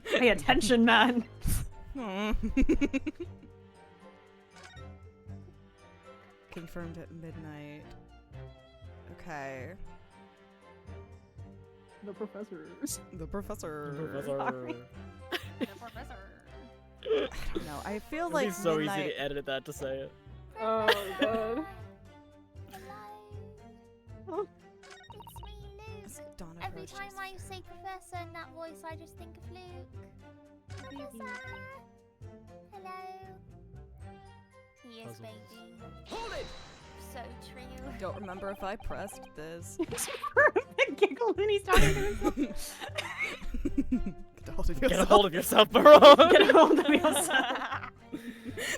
Pay attention, man. Confirmed at midnight. Okay. The professors. The professor. Sorry. The professor. I don't know. I feel It'd like be so midnight. easy to edit that to say it. Oh god. Hello. It's me, It's Luke. Donna Every Roach. time I say professor in that voice, I just think of Luke. Professor. Hello. He is, Puzzles. baby. Hold it! So true. Don't remember if I pressed this. Giggle and he's talking to himself. hold of yourself. Get a hold of yourself, Baron. Get a hold of yourself.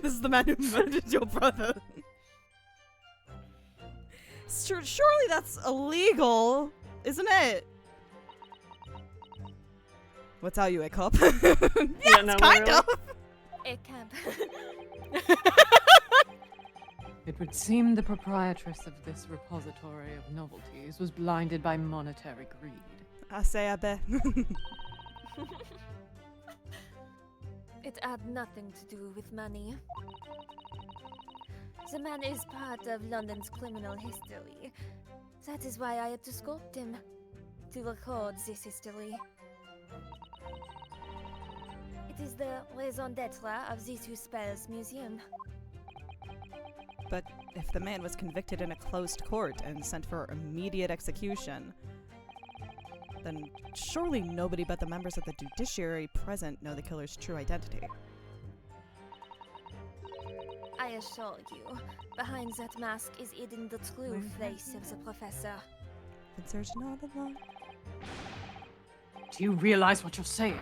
This is the man who murdered your brother. Surely that's illegal, isn't it? What tell you, a cop? Yes, no, kind really? of. It can't. It would seem the proprietress of this repository of novelties was blinded by monetary greed. I say I bet. It had nothing to do with money. The man is part of London's criminal history. That is why I had to sculpt him. To record this history. It is the raison d'etre of the Two Spells Museum. But if the man was convicted in a closed court and sent for immediate execution, then surely nobody but the members of the judiciary present know the killer's true identity. I assure you, behind that mask is hidden the true face of the professor. Been searching all along. Do you realize what you're saying?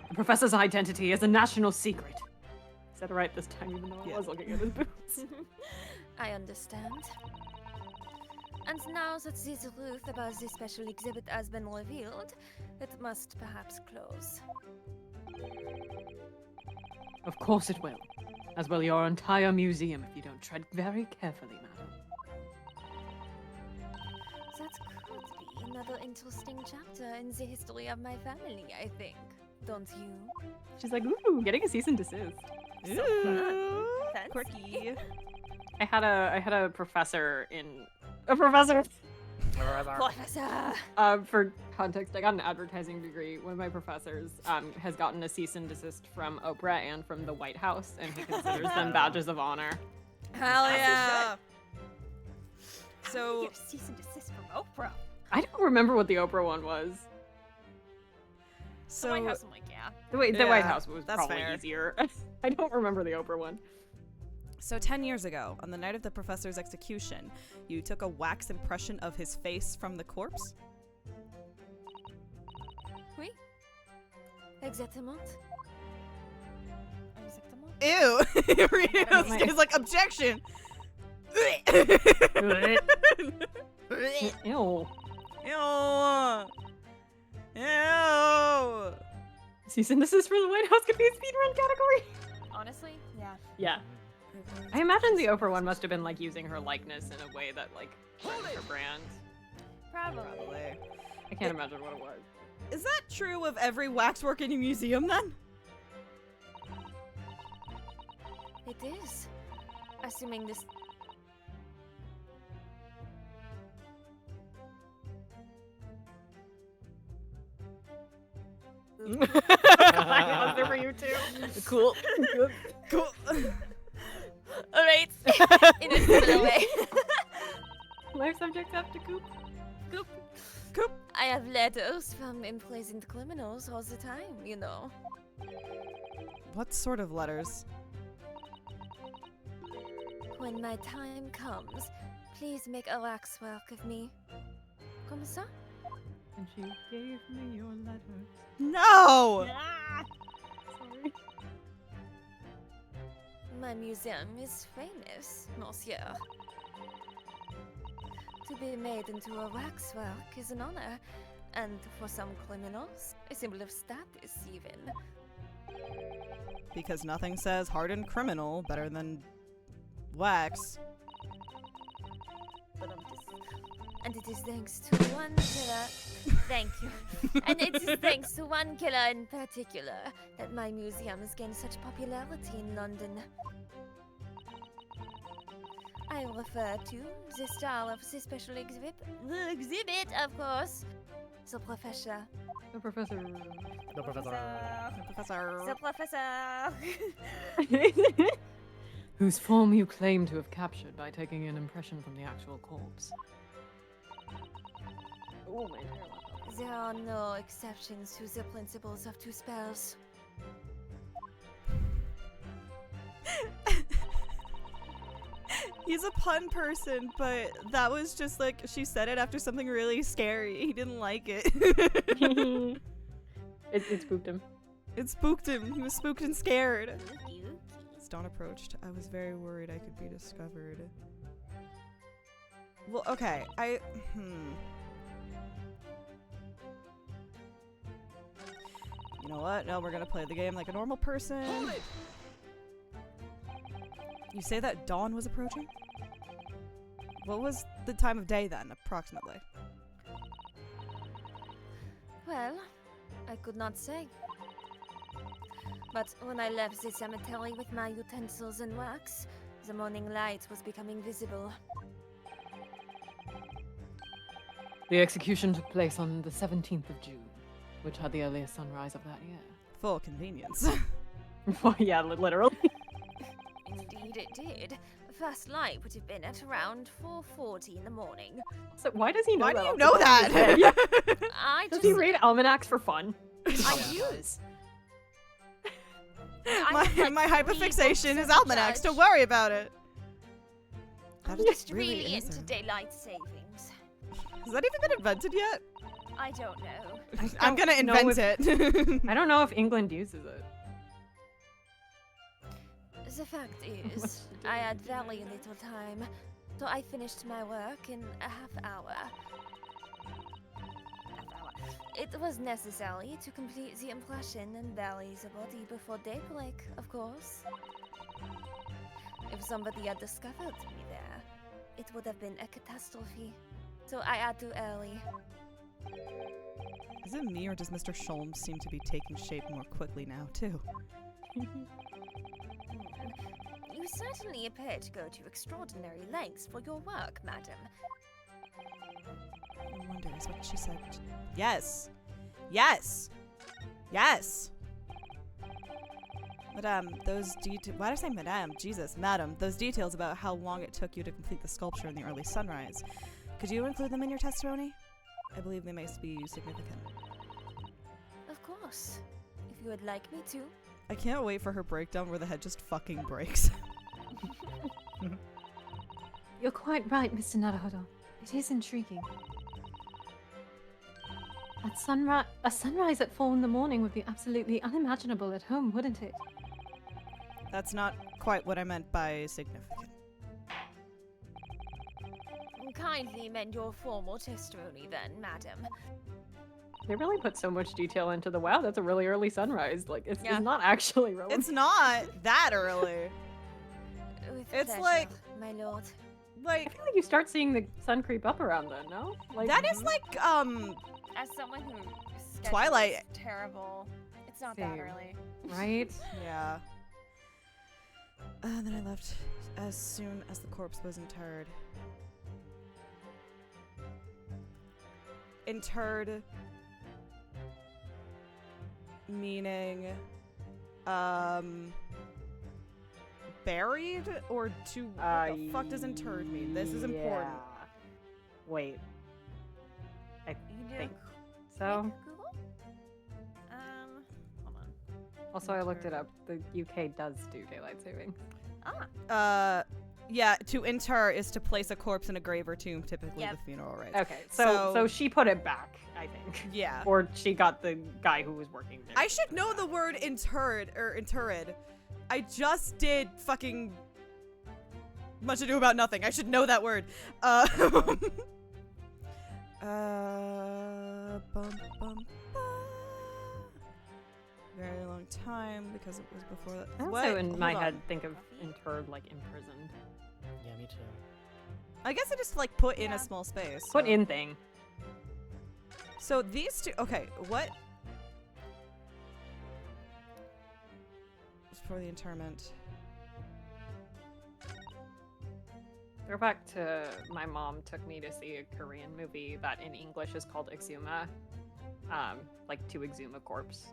The professor's identity is a national secret. Is that right this time, even though I was looking at his boots? I understand. And now that the truth about this special exhibit has been revealed, it must perhaps close. Of course it will. As will your entire museum if you don't tread very carefully, madam. That could be another interesting chapter in the history of my family, I think. Don't you? She's like, ooh, getting a cease and desist. Ooh, Fancy. quirky. I had a professor in a professor. Professor! For context, I got an advertising degree. One of my professors has gotten a cease and desist from Oprah and from the White House, and he considers them badges of honor. Hell As he yeah. So So, get a cease and desist from Oprah. I don't remember what the Oprah one was. The White so House, I'm like, yeah. The White Yeah, House was that's probably fair. easier. I don't remember the Oprah one. So 10 years ago, on the night of the professor's execution, you took a wax impression of his face from the corpse? Oui? Exactement. Ew! It's like, objection! Ew. Ew! Ew! Cease and desist for the White House could be a speedrun category. Honestly, yeah. Yeah. I imagine the Oprah one must have been like using her likeness in a way that like her brand. Probably. I can't imagine what it was. Is that true of every waxwork in your museum then? It is. Assuming this. I was there for you too. Cool. Cool. Alright. In a similar way. Life subjects have to coop. Coop. I have letters from imprisoned criminals all the time, you know. What sort of letters? When my time comes, please make a waxwork of me. Comme ça? And she gave me your letters. No! Sorry. My museum is famous, monsieur. To be made into a waxwork is an honor, and for some criminals, a symbol of status even. Because nothing says hardened criminal better than wax. But and it is thanks to one killer. Thank you. And it is thanks to one killer in particular that my museum has gained such popularity in London. I refer to the star of the special exhibit. The exhibit, of course. The professor. The professor. The professor. Professor. The professor. Whose form you claim to have captured by taking an impression from the actual corpse. Oh, my hair. There are no exceptions to the principles of two spells. He's a pun person, but that was just like, she said it after something really scary. He didn't like it. It spooked him. It spooked him. He was spooked and scared. Ookie, ookie. As dawn approached, I was very worried I could be discovered. Well, okay, You know what? No, we're gonna play the game like a normal person. You say that dawn was approaching? What was the time of day then, approximately? Well, I could not say. But when I left the cemetery with my utensils and wax, the morning light was becoming visible. The execution took place on the 17th of June, which had the earliest sunrise of that year. For convenience. Well, yeah, literally. Indeed it did. The first light would have been at around 4:40 in the morning. So why does he know Why that? do you off know the top of his head? that? I Does just... he read almanacs for fun? I Yeah. use. I my have, like, my 3 hyperfixation books is of almanacs. Don't judge. worry about it. I'm That just really really is into a- daylight savings. Has that even been invented yet? I don't know. I'm gonna know invent if- it. I don't know if England uses it. The fact is, I had very little time, so I finished my work in a half hour. It was necessary to complete the impression and bury the body before daybreak, of course. If somebody had discovered me there, it would have been a catastrophe. So I had to early. Is it me or does Mr. Sholmes seem to be taking shape more quickly now, too? You certainly appear to go to extraordinary lengths for your work, madam. I wonder, is what she said. Yes! Yes! Yes! Madame, those details. Why did I say madame? Jesus, madam, those details about how long it took you to complete the sculpture in the early sunrise. Could you include them in your testimony? I believe they may be significant. Of course. If you would like me to. I can't wait for her breakdown where the head just fucking breaks. You're quite right, Mr. Naruhodo. It is intriguing. A sunrise at 4 in the morning would be absolutely unimaginable at home, wouldn't it? That's not quite what I meant by significant. Kindly amend your formal testimony then, madam. They really put so much detail into the wow, that's a really early sunrise. Like, it's Yeah. not actually relevant. It's not that early. With It's pleasure, like- my lord. I Like, feel like you start seeing the sun creep up around then, no? Like, that is like, As someone who schedules Twilight. terrible, it's not that Same. early. right? yeah. Then I left as soon as the corpse was interred. Interred meaning buried or to what the fuck does interred mean? This is important. Yeah. Wait. I You can do think a so. quick Google. Hold on. Also, I looked it up. The UK does do daylight savings. Yeah, to inter is to place a corpse in a grave or tomb, typically Yep. with funeral rites. Okay, so she put it back, I think. Yeah. Or she got the guy who was working there. I should know the word interred or interred. I just did fucking much ado about nothing. I should know that word. Bum, bum, bum. Very long time because it was before that. I also What? in Hold my on. head think of interred like imprisoned. Yeah, me too. I guess I just like put in Yeah. a small space. Put so- in thing. So these two. Okay, what? Just for the interment. Throwback to my mom took me to see a Korean movie that in English is called Exuma. Like to exhume a corpse.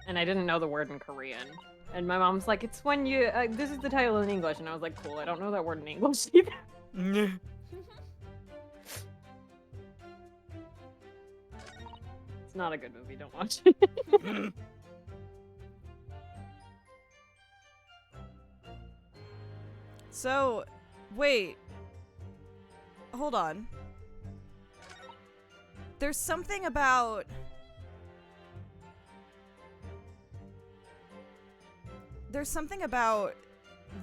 And I didn't know the word in Korean. And my mom's like, it's when you, this is the title in English. And I was like, cool, I don't know that word in English either. It's not a good movie, don't watch it. So, wait. Hold on. There's something about there's something about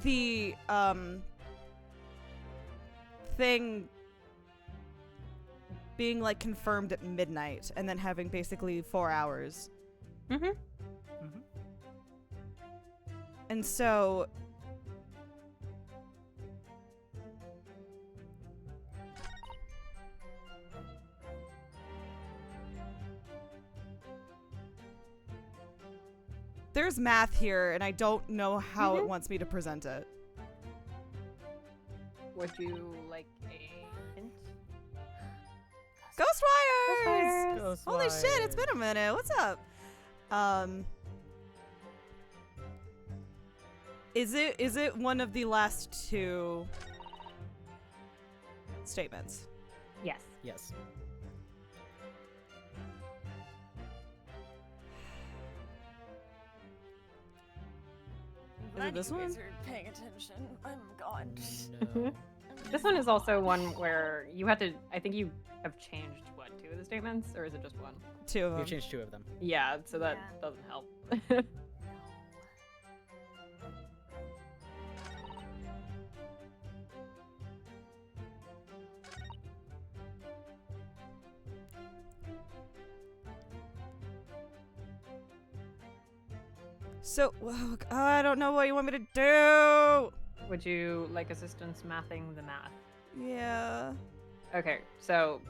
the thing being like confirmed at midnight and then having basically 4 hours. Mm-hmm. And so there's math here and I don't know how it wants me to present it. Would you like a hint? Ghostwires! Ghostwires. Holy shit, it's been a minute. What's up? Is it one of the last two statements? Yes. Yes. Is it this one? Paying attention. I'm gone. No. This one is also one where you had to. I think you have changed what, 2 of the statements, or is it just one? 2 of them. We've changed 2 of them. Yeah, so that Yeah. doesn't help. So, I don't know what you want me to do. Would you like assistance mathing the math? Yeah. Okay, so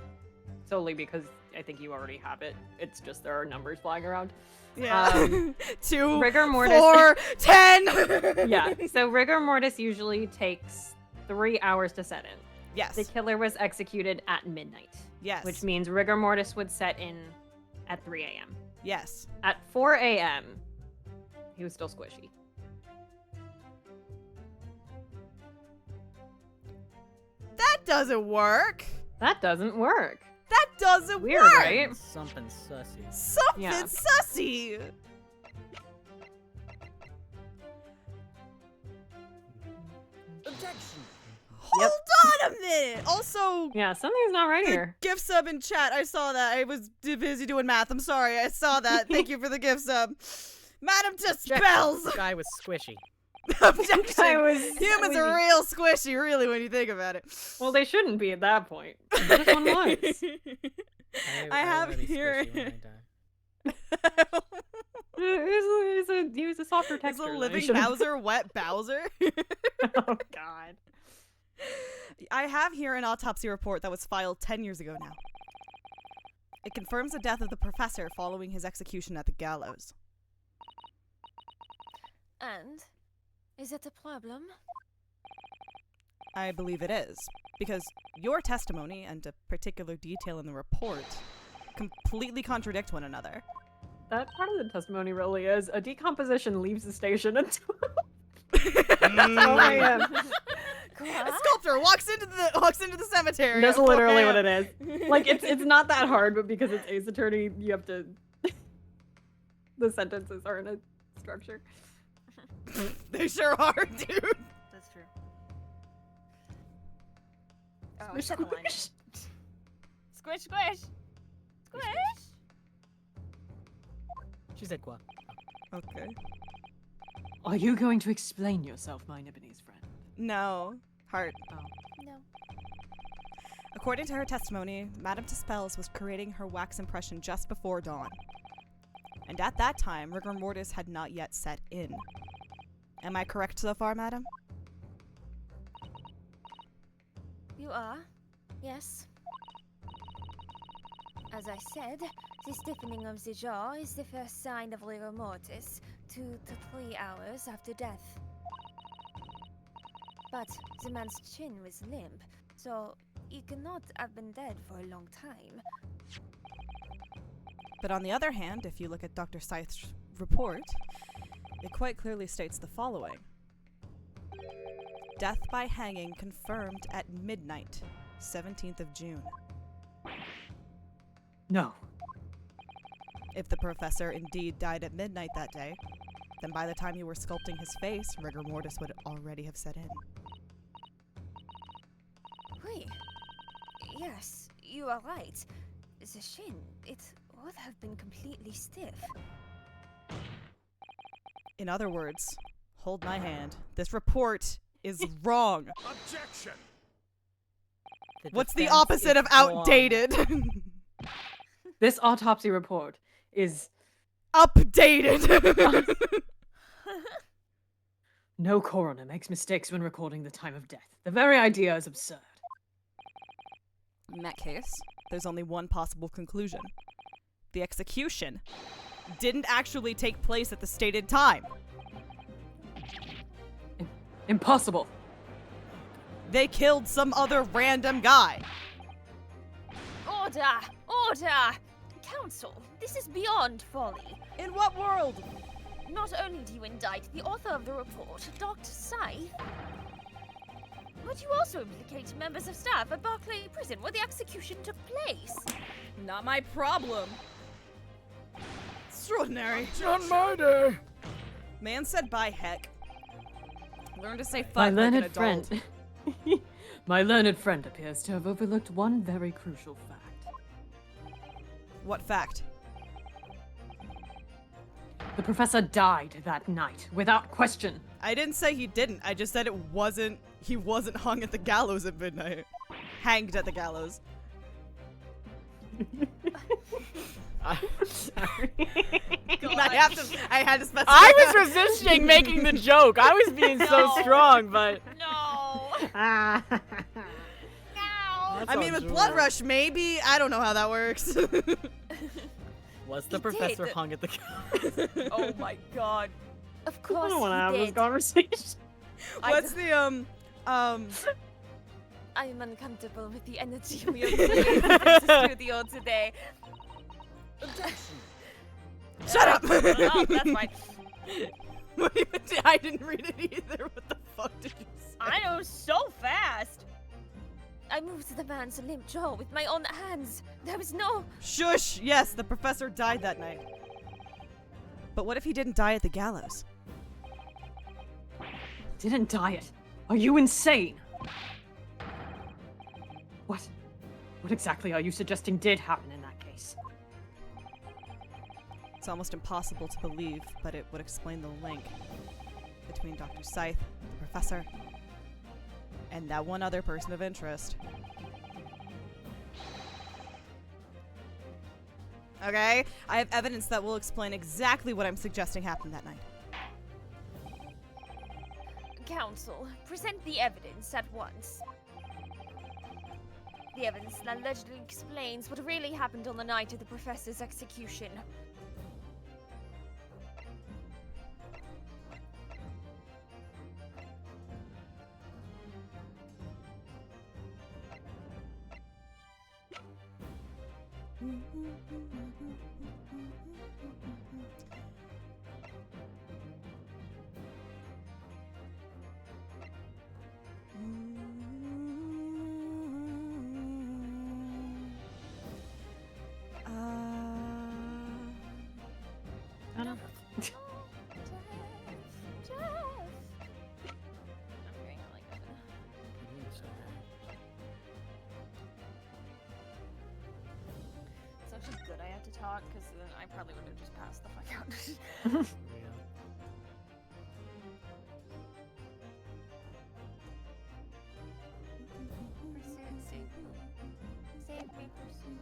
solely because I think you already have it. It's just there are numbers flying around. Yeah. 2, Rigor mortis. 4, 10. Yeah. So rigor mortis usually takes 3 hours to set in. Yes. The killer was executed at midnight, Yes. which means rigor mortis would set in at 3 a.m. Yes. At 4 a.m., he was still squishy. That doesn't work. That doesn't work. That doesn't Weird, work. right? Something sussy. Something Yeah. sussy. Objection. Hold on a minute. Also, Yeah, something's not right the here. gift sub in chat. I saw that. I was busy doing math. I'm sorry. I saw that. Thank you for the gift sub. Madam to spells. This guy was squishy. Objection. I was Humans are real squishy, really, when you think about it. Well, they shouldn't be at that point. This one was. I have wanna be here. squishy when I die. He was a softer It's texture. a than I living should've- Bowser, wet Bowser. Oh God. I have here an autopsy report that was filed 10 years ago now. It confirms the death of the professor following his execution at the gallows. And? Is it a problem? I believe it is, because your testimony and a particular detail in the report completely contradict one another. That part of the testimony really is a decomposition leaves the station until. Oh, I am. A sculptor walks into the cemetery. That's at 4 literally what a.m. it is. Like it's not that hard, but because it's Ace Attorney, you have to. The sentences are in a structure. They sure are, dude. That's true. Oh, I said the line. Squish, squish. Squish. She said quoi? Okay. Are you going to explain yourself, my Nibonese friend? No. Heart. No. According to her testimony, Madame Tispels was creating her wax impression just before dawn. And at that time, rigor mortis had not yet set in. Am I correct so far, madam? You are? Yes. As I said, the stiffening of the jaw is the first sign of rigor mortis, 2 to 3 hours after death. But the man's chin was limp, so he cannot have been dead for a long time. But on the other hand, if you look at Dr. Scythe's report, it quite clearly states the following. Death by hanging confirmed at midnight, 17th of June. No. If the professor indeed died at midnight that day, then by the time you were sculpting his face, rigor mortis would already have set in. Oui. Yes, you are right. The shin, it would have been completely stiff. In other words, Hold my hand. This report is wrong. Objection! What's the defense opposite is of wrong. outdated? This autopsy report is Updated. no coroner makes mistakes when recording the time of death. The very idea is absurd. In that case, there's only one possible conclusion. The execution didn't actually take place at the stated time. Impossible. They killed some other random guy. Order! Order! Council, this is beyond folly. In what world? Not only do you indict the author of the report, Dr. Scythe, but you also implicate members of staff at Barclay Prison where the execution took place. Not my problem. Extraordinary. Not my day! Man said by heck. Learn to say fuck My like an learned adult. friend. My learned friend appears to have overlooked one very crucial fact. What fact? The professor died that night, without question. I didn't say he didn't. I just said he wasn't hung at the gallows at midnight. Hanged at the gallows. Sorry. I had to specify. I was resisting making the joke. I was being so No. strong, but No! Ah. Ow! I mean, with sounds blood wrong. rush, maybe. I don't know how that works. Was the He professor did. hung at the Oh my god. Of I course don't want to have he this did. conversation. What's the I am uncomfortable with the energy we are bringing into the studio today. Shut up! Oh, that's fine. I didn't read it either. What the fuck did you say? I know so fast. I moved the man's limp jaw with my own hands. There was no. Shush! Yes, the professor died that night. But what if he didn't die at the gallows? Didn't die it. Are you insane? What? What exactly are you suggesting did happen in that case? It's almost impossible to believe, but it would explain the link between Dr. Scythe, the professor, and that one other person of interest. Okay? I have evidence that will explain exactly what I'm suggesting happened that night. Council, present the evidence at once. The evidence that allegedly explains what really happened on the night of the professor's execution. I don't know. It's actually good I have to talk, because then I probably would have just passed the fuck out. Pursuit, save me. Save me, pursuit.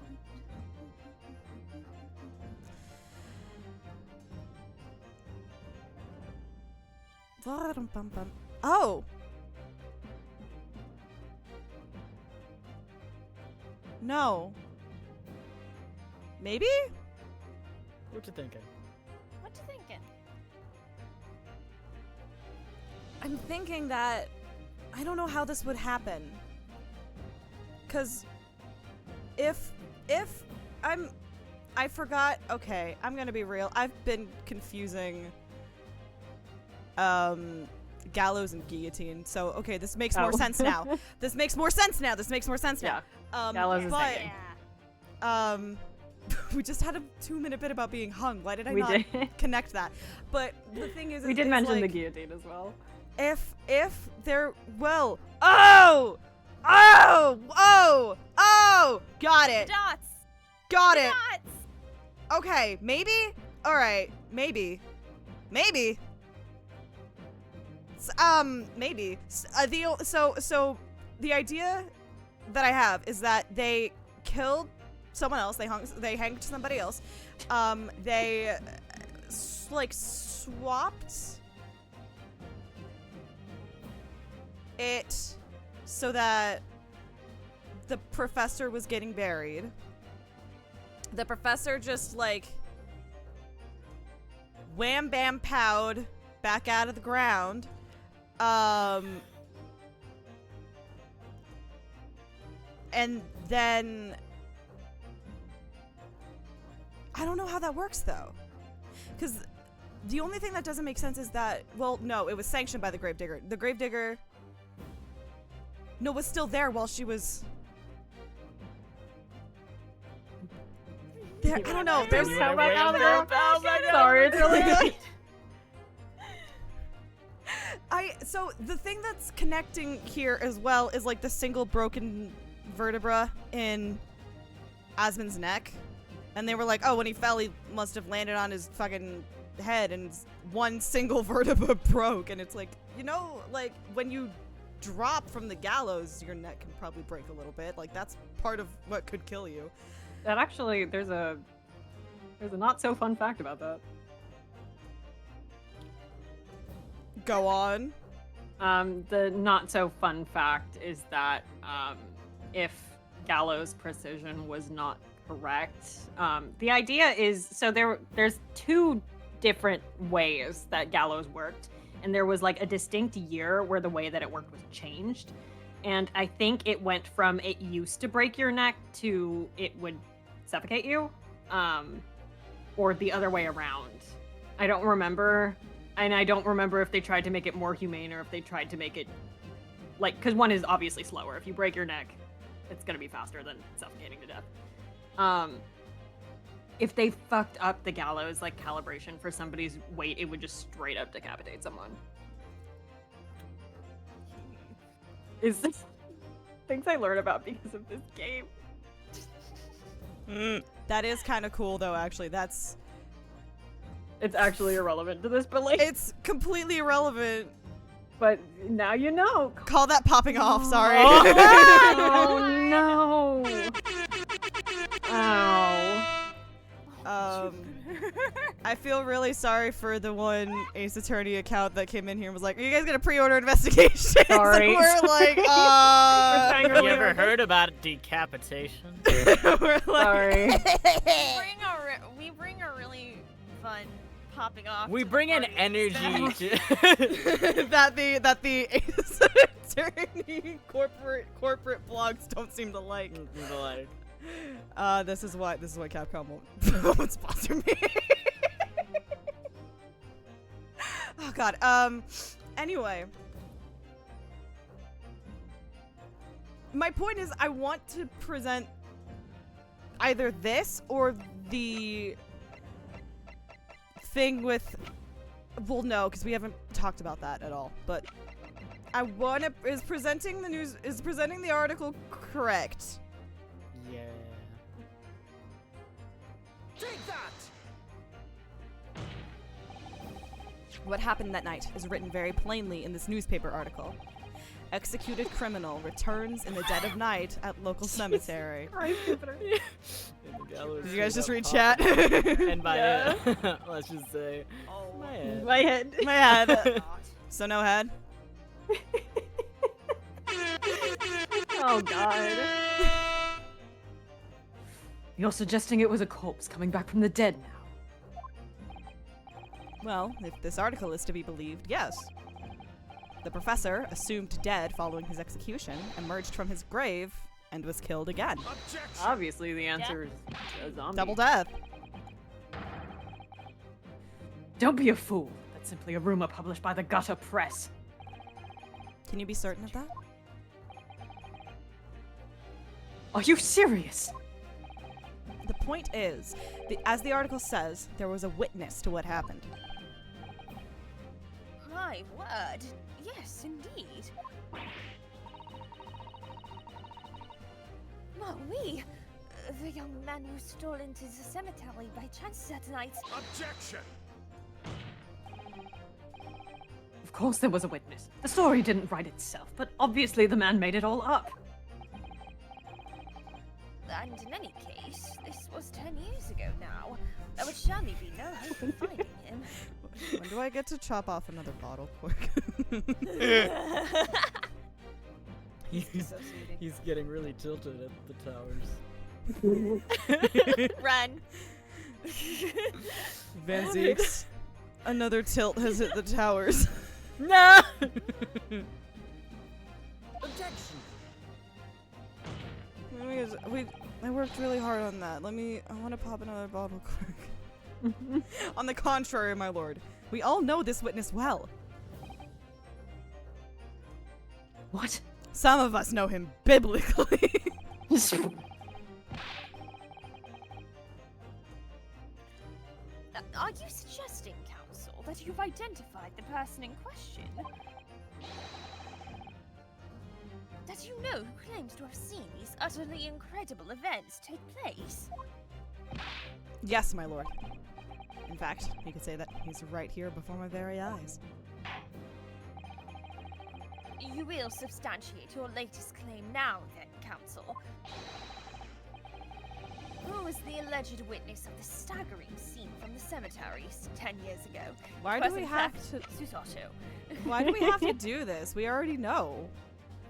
Oh! No. Maybe? What you thinking? What you thinking? I'm thinking that I don't know how this would happen. Cause if I forgot, okay, I'm gonna be real. I've been confusing gallows and guillotine. So okay, this makes more sense now. This makes more sense now. Yeah. Um Gallows is but Yeah. we just had a 2-minute bit about being hung. Why did I We not did. connect that? But the thing is, We did it's mention the like, guillotine as well. if there got it, Dots! got it. Dots! Okay, maybe. All right, maybe. Maybe. So the idea that I have is that they killed someone else. They hanged somebody else. They like swapped it so that the professor was getting buried. The professor just like wham bam powed back out of the ground. And then I don't know how that works though. Because the only thing that doesn't make sense is that, well, no, it was sanctioned by the Gravedigger. The Gravedigger, no, was still there while she was there. I don't know. There's How about out of the ground? Sorry, it's really good. So the thing that's connecting here as well is like the single broken vertebra in Asmon's neck. And they were like, oh, when he fell, he must have landed on his fucking head and one single vertebra broke. And it's like, you know, like when you drop from the gallows, your neck can probably break a little bit. Like that's part of what could kill you. That actually, there's a not so fun fact about that. Go on. The not so fun fact is that if gallows precision was not correct, the idea is so there's two different ways that gallows worked, and there was like a distinct year where the way that it worked was changed, and I think it went from it used to break your neck to it would suffocate you, or the other way around. I don't remember. And I don't remember if they tried to make it more humane or if they tried to make it, like, because one is obviously slower. If you break your neck, it's going to be faster than suffocating to death. If they fucked up the gallows, like, calibration for somebody's weight, it would just straight up decapitate someone. Is this things I learned about because of this game? That is kind of cool, though, actually. It's actually irrelevant to this, but like... It's completely irrelevant. But now you know. Call that popping off, sorry. Oh, no. Ow. I feel really sorry for the one Ace Attorney account that came in here and was like, are you guys gonna pre-order investigation? Sorry. And we're like, You ever heard about decapitation? we're like, Sorry. We bring a really fun popping off. We to the bring in party energy instead. to... that the Ace Attorney corporate blogs don't seem to like. This is why Capcom won't sponsor me. Oh god. Anyway. My point is I want to present either this or the thing with, well, no, because we haven't talked about that at all, but I want to, is presenting the article correct? Yeah. Take that! What happened that night is written very plainly in this newspaper article. Executed criminal returns in the dead of night at local cemetery. Did you guys just read chat? And by it, let's just say, My head. My head. So no head? Oh god. You're suggesting it was a corpse coming back from the dead now? Well, if this article is to be believed, yes. The professor, assumed dead following his execution, emerged from his grave and was killed again. Objection! Obviously the answer is a zombie. Double death. Don't be a fool. That's simply a rumor published by the gutter press. Can you be certain of that? Are you serious? The point is, as the article says, there was a witness to what happened. My word. Yes, indeed. Oh, oui. The young man who stole into the cemetery by chance that night. Objection! Of course there was a witness. The story didn't write itself, but obviously the man made it all up. And in any case, this was 10 years ago now. There would surely be no hope in finding him. When do I get to chop off another bottle quick? He's getting really tilted at the towers. Run. Van Zeeks, another tilt has hit the towers. No! I worked really hard on that. I want to pop another bottle quick. On the contrary, my lord, we all know this witness well. What? Some of us know him biblically. Are you suggesting, Counsel, that you've identified the person in question? That you know who claims to have seen these utterly incredible events take place? Yes, my lord. In fact, you could say that he's right here before my very eyes. You will substantiate your latest claim now, then, Counsel. Who was the alleged witness of the staggering scene from the cemeteries 10 years ago? Why It do was, we in have fact, to? Susato. Why do we have to do this? We already know.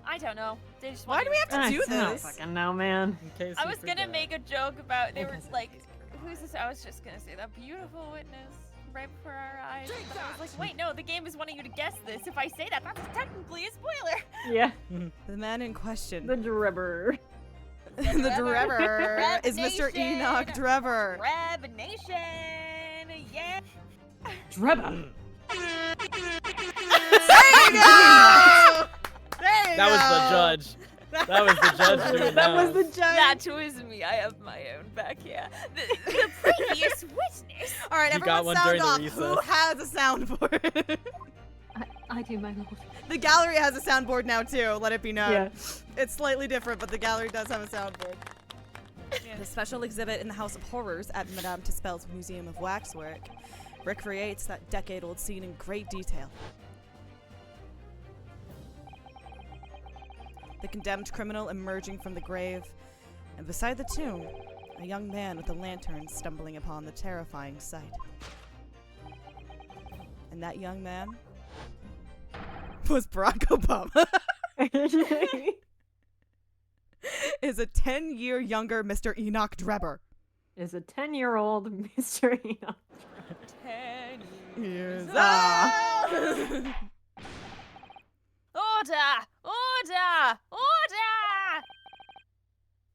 I don't know. They just Why do we have to I do don't this? fucking know, man. In case I you was gonna forgot. make a joke about they were Okay. like, who's this? I was just gonna say that beautiful witness right before our eyes. But I was like, wait, no, the game is wanting you to guess this. If I say that, that's technically a spoiler. Yeah. The man in question, The Drebber. the Drever, Reb is Mr. Nation. Enoch Drever. Reb Nation, yeah. Drebber. That was the judge. That was the judge doing That was the judge. That was me. I have my own back here. The previous witness. All right, You got everyone one sound during the off. recess. Who has a soundboard? I do, my lord. The gallery has a soundboard now too. Let it be known. Yeah. It's slightly different, but the gallery does have a soundboard. The special exhibit in the House of Horrors at Madame Tuspel's Museum of Waxwork recreates that decade-old scene in great detail. The condemned criminal emerging from the grave, and beside the tomb, a young man with a lantern stumbling upon the terrifying sight. And that young man was Barack Obama. Is a 10-year younger Mr. Enoch Dreber. Is a 10-year-old Mr. Enoch. 10 Years Ah. old. Order! Order! Order!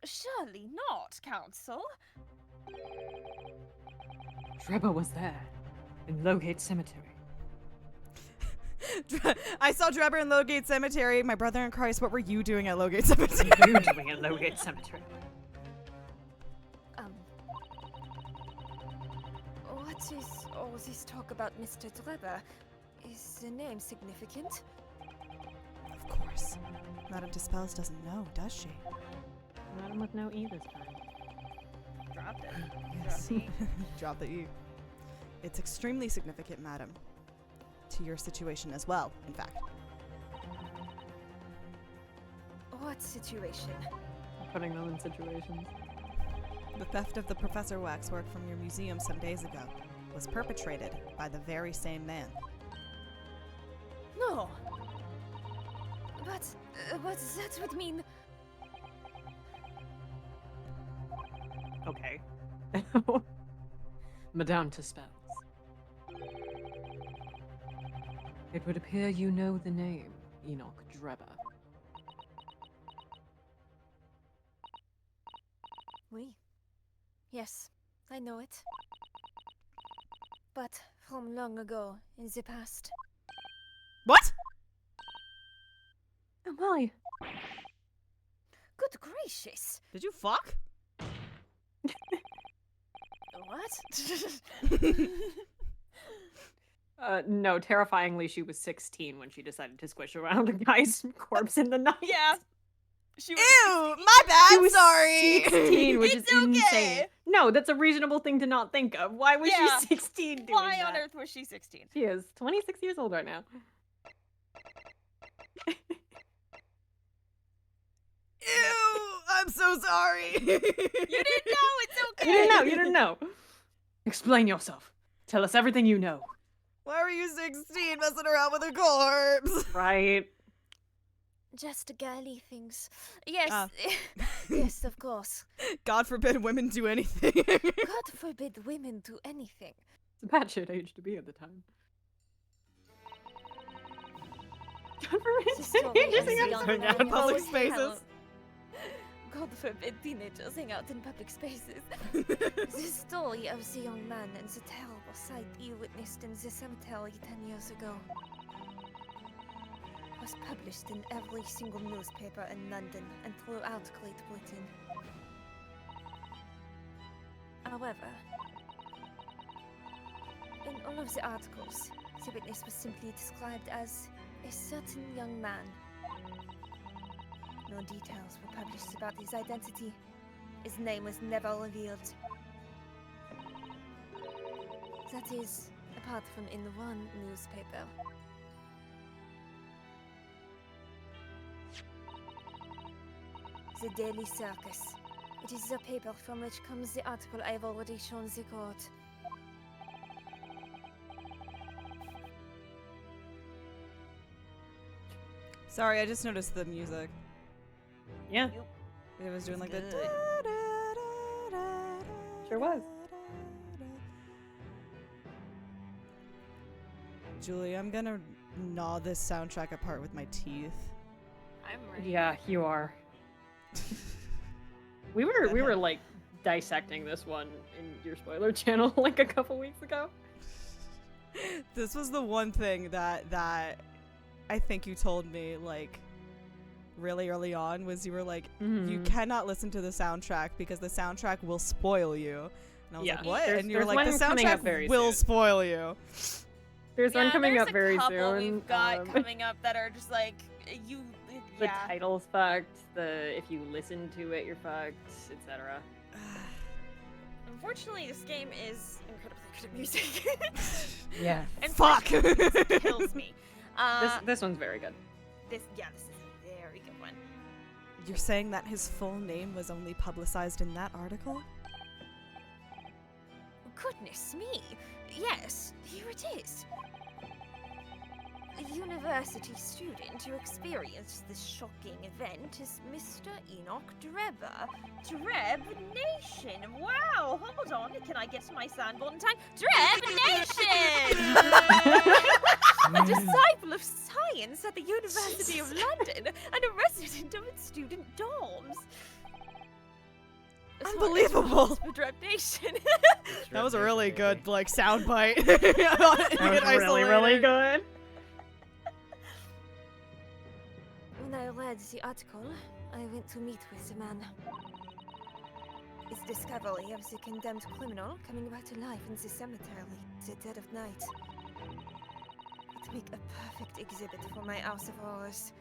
Surely not, Counsel. Drebber was there, in Lowgate Cemetery. I saw Dreber in Lowgate Cemetery. My brother in Christ, what were you doing at Lowgate Cemetery? What are you doing in Lowgate Cemetery? What is all this talk about Mr. Drebber? Is the name significant? Of course. Madame Tuspels doesn't know, does she? Madam with no E this time. Dropped it. Yes. Drop the E. It's extremely significant, madam. To your situation as well, in fact. What situation? Putting them in situations. The theft of the Professor waxwork from your museum some days ago was perpetrated by the very same man. No. But that would mean... Okay. Madame Tuspels. It would appear you know the name, Enoch Drebber. Oui. Yes, I know it. But from long ago, in the past. What? Oh my! Good gracious! Did you fuck? What? No, terrifyingly, she was 16 when she decided to squish around a guy's corpse in the night. Yeah. She was Ew! My bad, She was sorry! 16, which It's is okay. insane. No, that's a reasonable thing to not think of. Why was Yeah. she 16 doing Why that? on earth was she 16? She is 26 years old right now. Ew! I'm so sorry. You didn't know. It's okay. You didn't know. Explain yourself. Tell us everything you know. Why were you 16 messing around with a corpse? Right. Just girly things. Yes. Ah. Yes, of course. God forbid women do anything. God forbid women do anything. It's a bad shit age to be at the time. God forbid The story teenagers of hang the out young Hang man out in who public was spaces. held- God forbid teenagers hang out in public spaces. The story of the young man and the terrible sight he witnessed in the cemetery 10 years ago was published in every single newspaper in London and throughout Great Britain. However, in all of the articles, the witness was simply described as a certain young man. No details were published about his identity. His name was never revealed. That is, apart from in one newspaper. The Daily Circus. It is the paper from which comes the article I have already shown the court. Sorry, I just noticed the music. Yeah, It was doing like Good. the. sure was. Julie, I'm gonna gnaw this soundtrack apart with my teeth. I'm ready. Yeah, you are. We were like dissecting this one in your spoiler channel like a couple weeks ago. This was the one thing that I think you told me like really early on was you were like you Mhm. cannot listen to the soundtrack because the soundtrack will spoil you. And I was Yeah. like, what? There's- And you were there's like, the one coming up soundtrack very will soon. spoil you. There's one coming there's up a very couple soon. we've got coming up that are just like you. The Yeah. title's fucked. The if you listen to it, you're fucked, etc. Unfortunately, this game is incredibly good at music. Yeah. And Fuck! it kills me. This one's very good. This is a very good one. You're saying that his full name was only publicized in that article? Goodness me! Yes, here it is. A university student who experienced this shocking event is Mr. Enoch Drebber. Dreb Nation. Wow. Hold on. Can I get to my sandboard in time? Dreb Nation. A disciple of science at the University of London and a resident of its student dorms. As far as Unbelievable. for Dreb Nation. That was a really good like soundbite. That was really good. When I read the article, I went to meet with the man. His discovery of the condemned criminal coming back to life in the cemetery at the dead of night would make a perfect exhibit for my House of Horrors,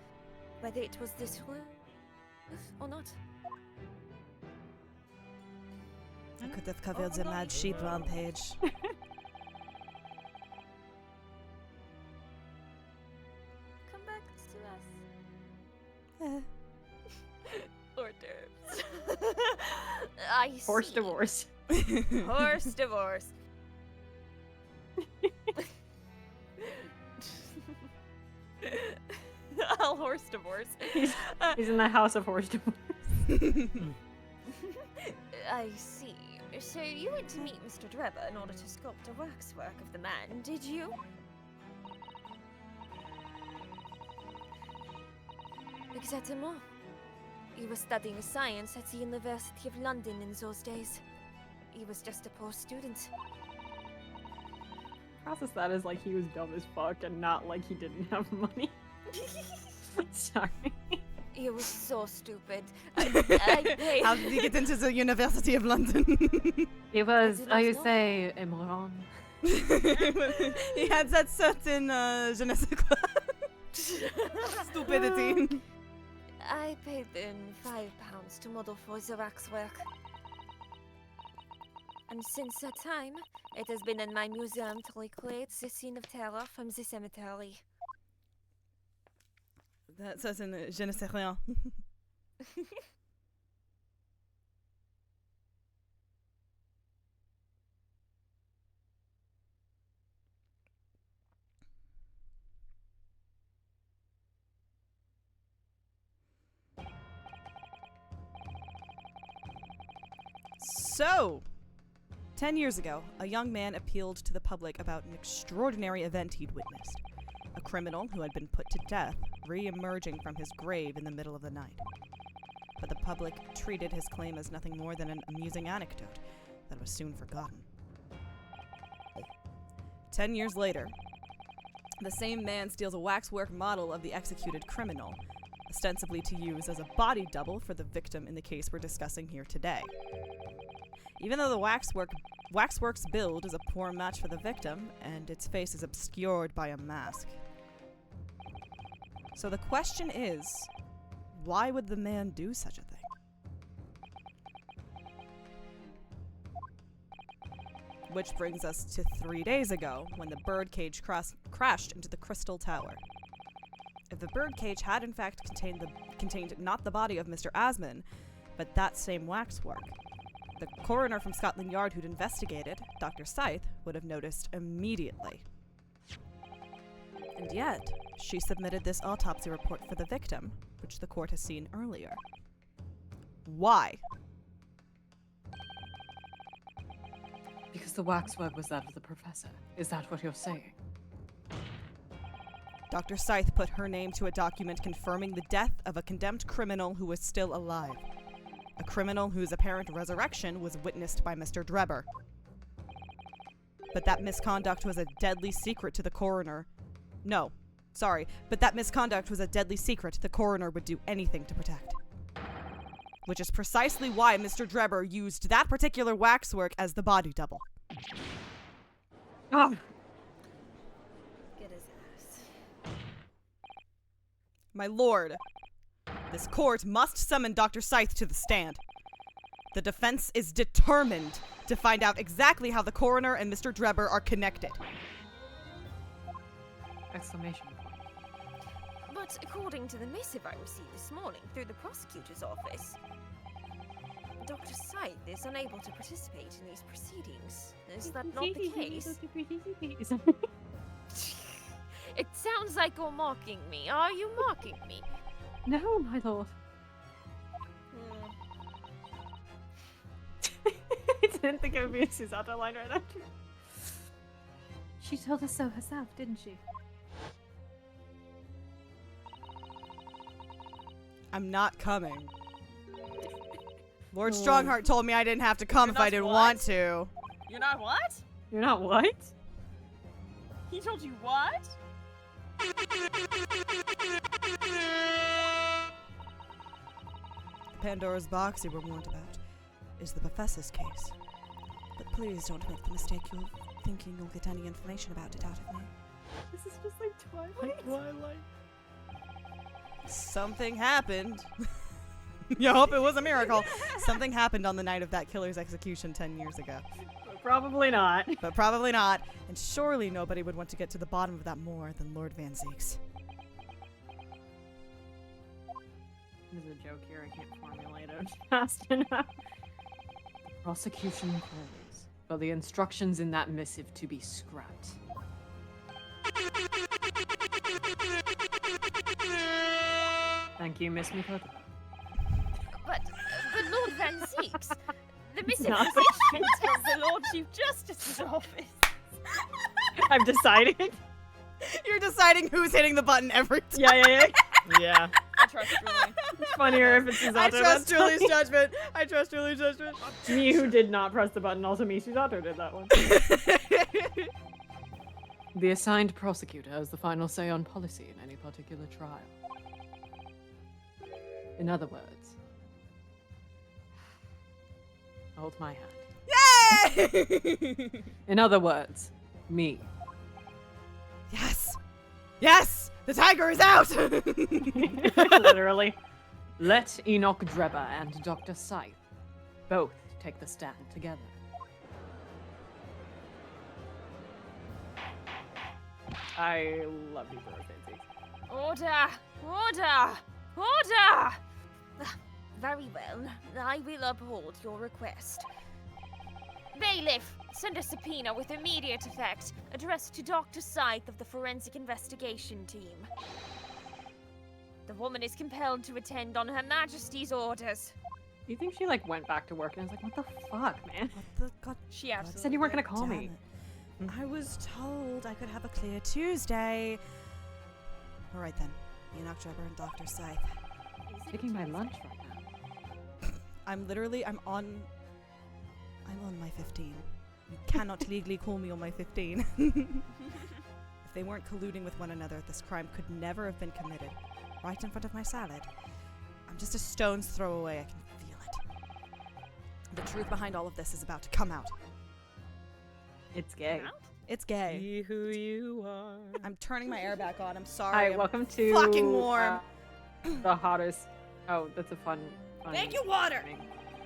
whether it was this truth or not. I could have covered the mad sheep rampage. Come back to us. Hors d'oeuvres. I Forced see. divorce. Horse divorce. I'll horse divorce. He's in the house of horse divorce. I see. So you went to meet Mr. Drebber in order to sculpt a waxwork of the man, did you? Exactement. He was studying science at the University of London in those days. He was just a poor student. Process that as like he was dumb as fuck and not like he didn't have money. Sorry. He was so stupid. I paid. How did he get into the University of London? It was, did how not you know. say, a moron. He had that certain je ne sais quoi. Stupidity. I paid them £5 to model for the waxwork. And since that time, it has been in my museum to recreate the scene of terror from the cemetery. That says in je ne sais rien. So, 10 years ago, a young man appealed to the public about an extraordinary event he'd witnessed. A criminal who had been put to death re-emerging from his grave in the middle of the night. But the public treated his claim as nothing more than an amusing anecdote that was soon forgotten. 10 years later, the same man steals a waxwork model of the executed criminal, ostensibly to use as a body double for the victim in the case we're discussing here today. Even though the waxwork's build is a poor match for the victim, and its face is obscured by a mask. So the question is, why would the man do such a thing? Which brings us to 3 days ago, when the birdcage crashed into the Crystal Tower. If the birdcage had in fact contained not the body of Mr. Asman, but that same waxwork, the coroner from Scotland Yard who'd investigated, Dr. Scythe, would have noticed immediately. And yet, she submitted this autopsy report for the victim, which the court has seen earlier. Why? Because the waxwork was that of the professor. Is that what you're saying? Dr. Scythe put her name to a document confirming the death of a condemned criminal who was still alive. A criminal whose apparent resurrection was witnessed by Mr. Drebber. But that misconduct was a deadly secret to the coroner. No, sorry, but that misconduct was a deadly secret the coroner would do anything to protect. Which is precisely why Mr. Drebber used that particular waxwork as the body double. Oh, Get his ass. My lord, this court must summon Dr. Scythe to the stand. The defense is determined to find out exactly how the coroner and Mr. Drebber are connected. exclamation point. But according to the missive I received this morning through the prosecutor's office, Dr. Scythe is unable to participate in these proceedings. Is that not the case? It sounds like you're mocking me. Are you mocking me? No, my lord. I didn't think it would be a Susato line right after. She told us so herself, didn't she? I'm not coming. Lord Strongheart told me I didn't have to come if I didn't want to. You're not what? You're not what? He told you what? Pandora's box you were warned about is the professor's case. But please don't make the mistake you're thinking you'll get any information about it out of me. This is just like Twilight. Something happened. You hope it was a miracle. Something happened on the night of that killer's execution 10 years ago. Probably not. But probably not. And surely nobody would want to get to the bottom of that more than Lord Van Zeeks. There's a joke here, I can't formulate it fast enough. The prosecution calls for the instructions in that missive to be scrapped. Thank you, Miss Mikoto. But Lord Van Zeeks, the missive not was the issued Tell the Lord Chief Justice's office. I've decided. You're deciding who's hitting the button every time. Yeah. Yeah. I trust Julie. It's funnier if it's Susato. I trust that's Julie's funny. judgment. I trust Julie's judgment. Me who did not press the button, also me, Susato did that one. The assigned prosecutor has the final say on policy in any particular trial. In other words, hold my hand. Yay! In other words, me. Yes! Yes! The tiger is out! Literally. Let Enoch Drebber and Dr. Scythe both take the stand together. I love you, Fancy. Order! Order! Order! Very well. I will uphold your request. Bailiff, send a subpoena with immediate effect, addressed to Dr. Scythe of the Forensic Investigation Team. The woman is compelled to attend on Her Majesty's orders. You think she like went back to work and I was like, what the fuck, man? What the god? She absolutely Said you weren't gonna did. call me. Damn it. I was told I could have a clear Tuesday. All right then, Enoch Drebber and Dr. Scythe. Taking my lunch right now. I'm on my 15. You cannot legally call me on my 15. If they weren't colluding with one another, this crime could never have been committed. Right in front of my salad. I'm just a stone's throw away. I can feel it. The truth behind all of this is about to come out. It's gay. It's gay. Be who you are. I'm turning my air back on. I'm sorry. Hi, I'm welcome to fucking warm. The hottest. Oh, that's a fun. Thank you, water. thing.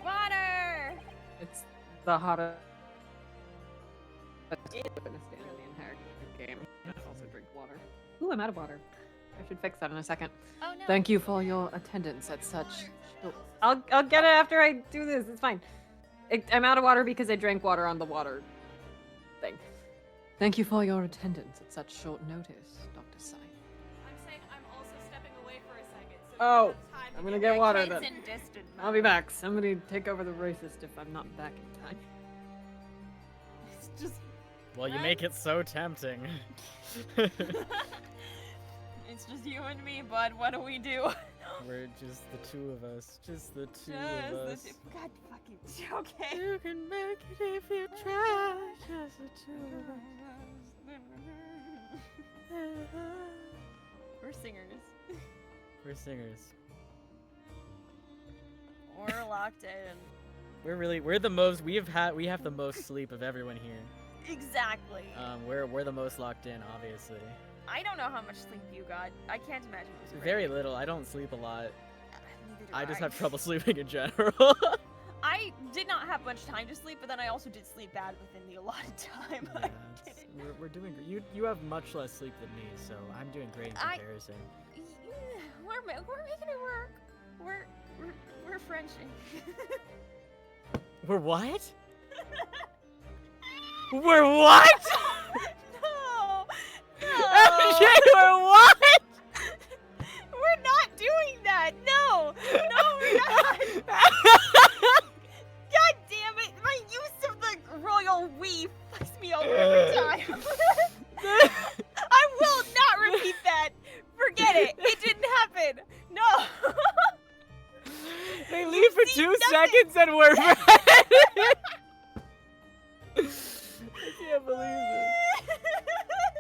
Water! It's the hottest. I'm gonna stand in the entire game. I also drink water. Ooh, I'm out of water. I should fix that in a second. Oh no. Thank you for your attendance at such. I'll get it after I do this. It's fine. I'm out of water because I drank water on the water thing. Thank you for your attendance at such short notice, Dr. Scythe. I'm saying I'm also stepping away for a second. So Oh, we have time to I'm gonna get get water kids then. and distant I'll be back. Somebody take over the racist if I'm not back in time. It's just Well, you make it so tempting. it's just you and me, bud. What do we do? We're just the two of us. Just the two Just of the us. God fucking okay. You can make it if you try. Just the two of us. We're singers. We're singers. We're locked in. We're the most. We have the most sleep of everyone here. Exactly. We're the most locked in, obviously. I don't know how much sleep you got. I can't imagine it was Very little. I don't sleep a lot. Neither do I just have trouble sleeping in general. I did not have much time to sleep, but then I also did sleep bad within the allotted time. Yeah, we're doing. You have much less sleep than me, so I'm doing great in comparison. We're making it work. We're Frenching. We're what? We're what? No. MJ, we're what? We're not doing that. No, we're not. God damn it! My use of the royal we fucks me over every time. I will not repeat that. Forget it. It didn't happen. No. They leave for 2 nothing. seconds and we're friends. I can't believe this.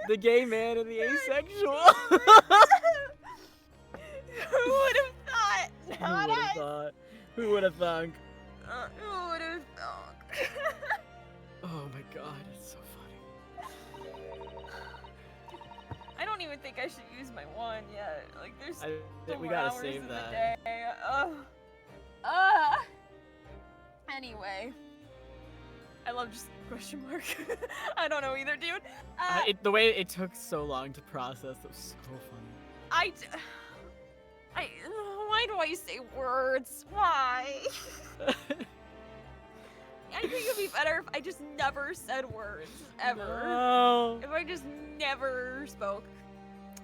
The gay man and the asexual. Who would have thought? Not us. Who would have thunk? Who would have thought? Oh my god, it's so funny. I don't even think I should use my one yet. Like, there's I think we 4 gotta hours save in that. the day. Anyway. I love just question mark. I don't know either, dude. The way it took so long to process, it was so funny. Why do I say words? Why? I think it'd be better if I just never said words, ever. No. If I just never spoke.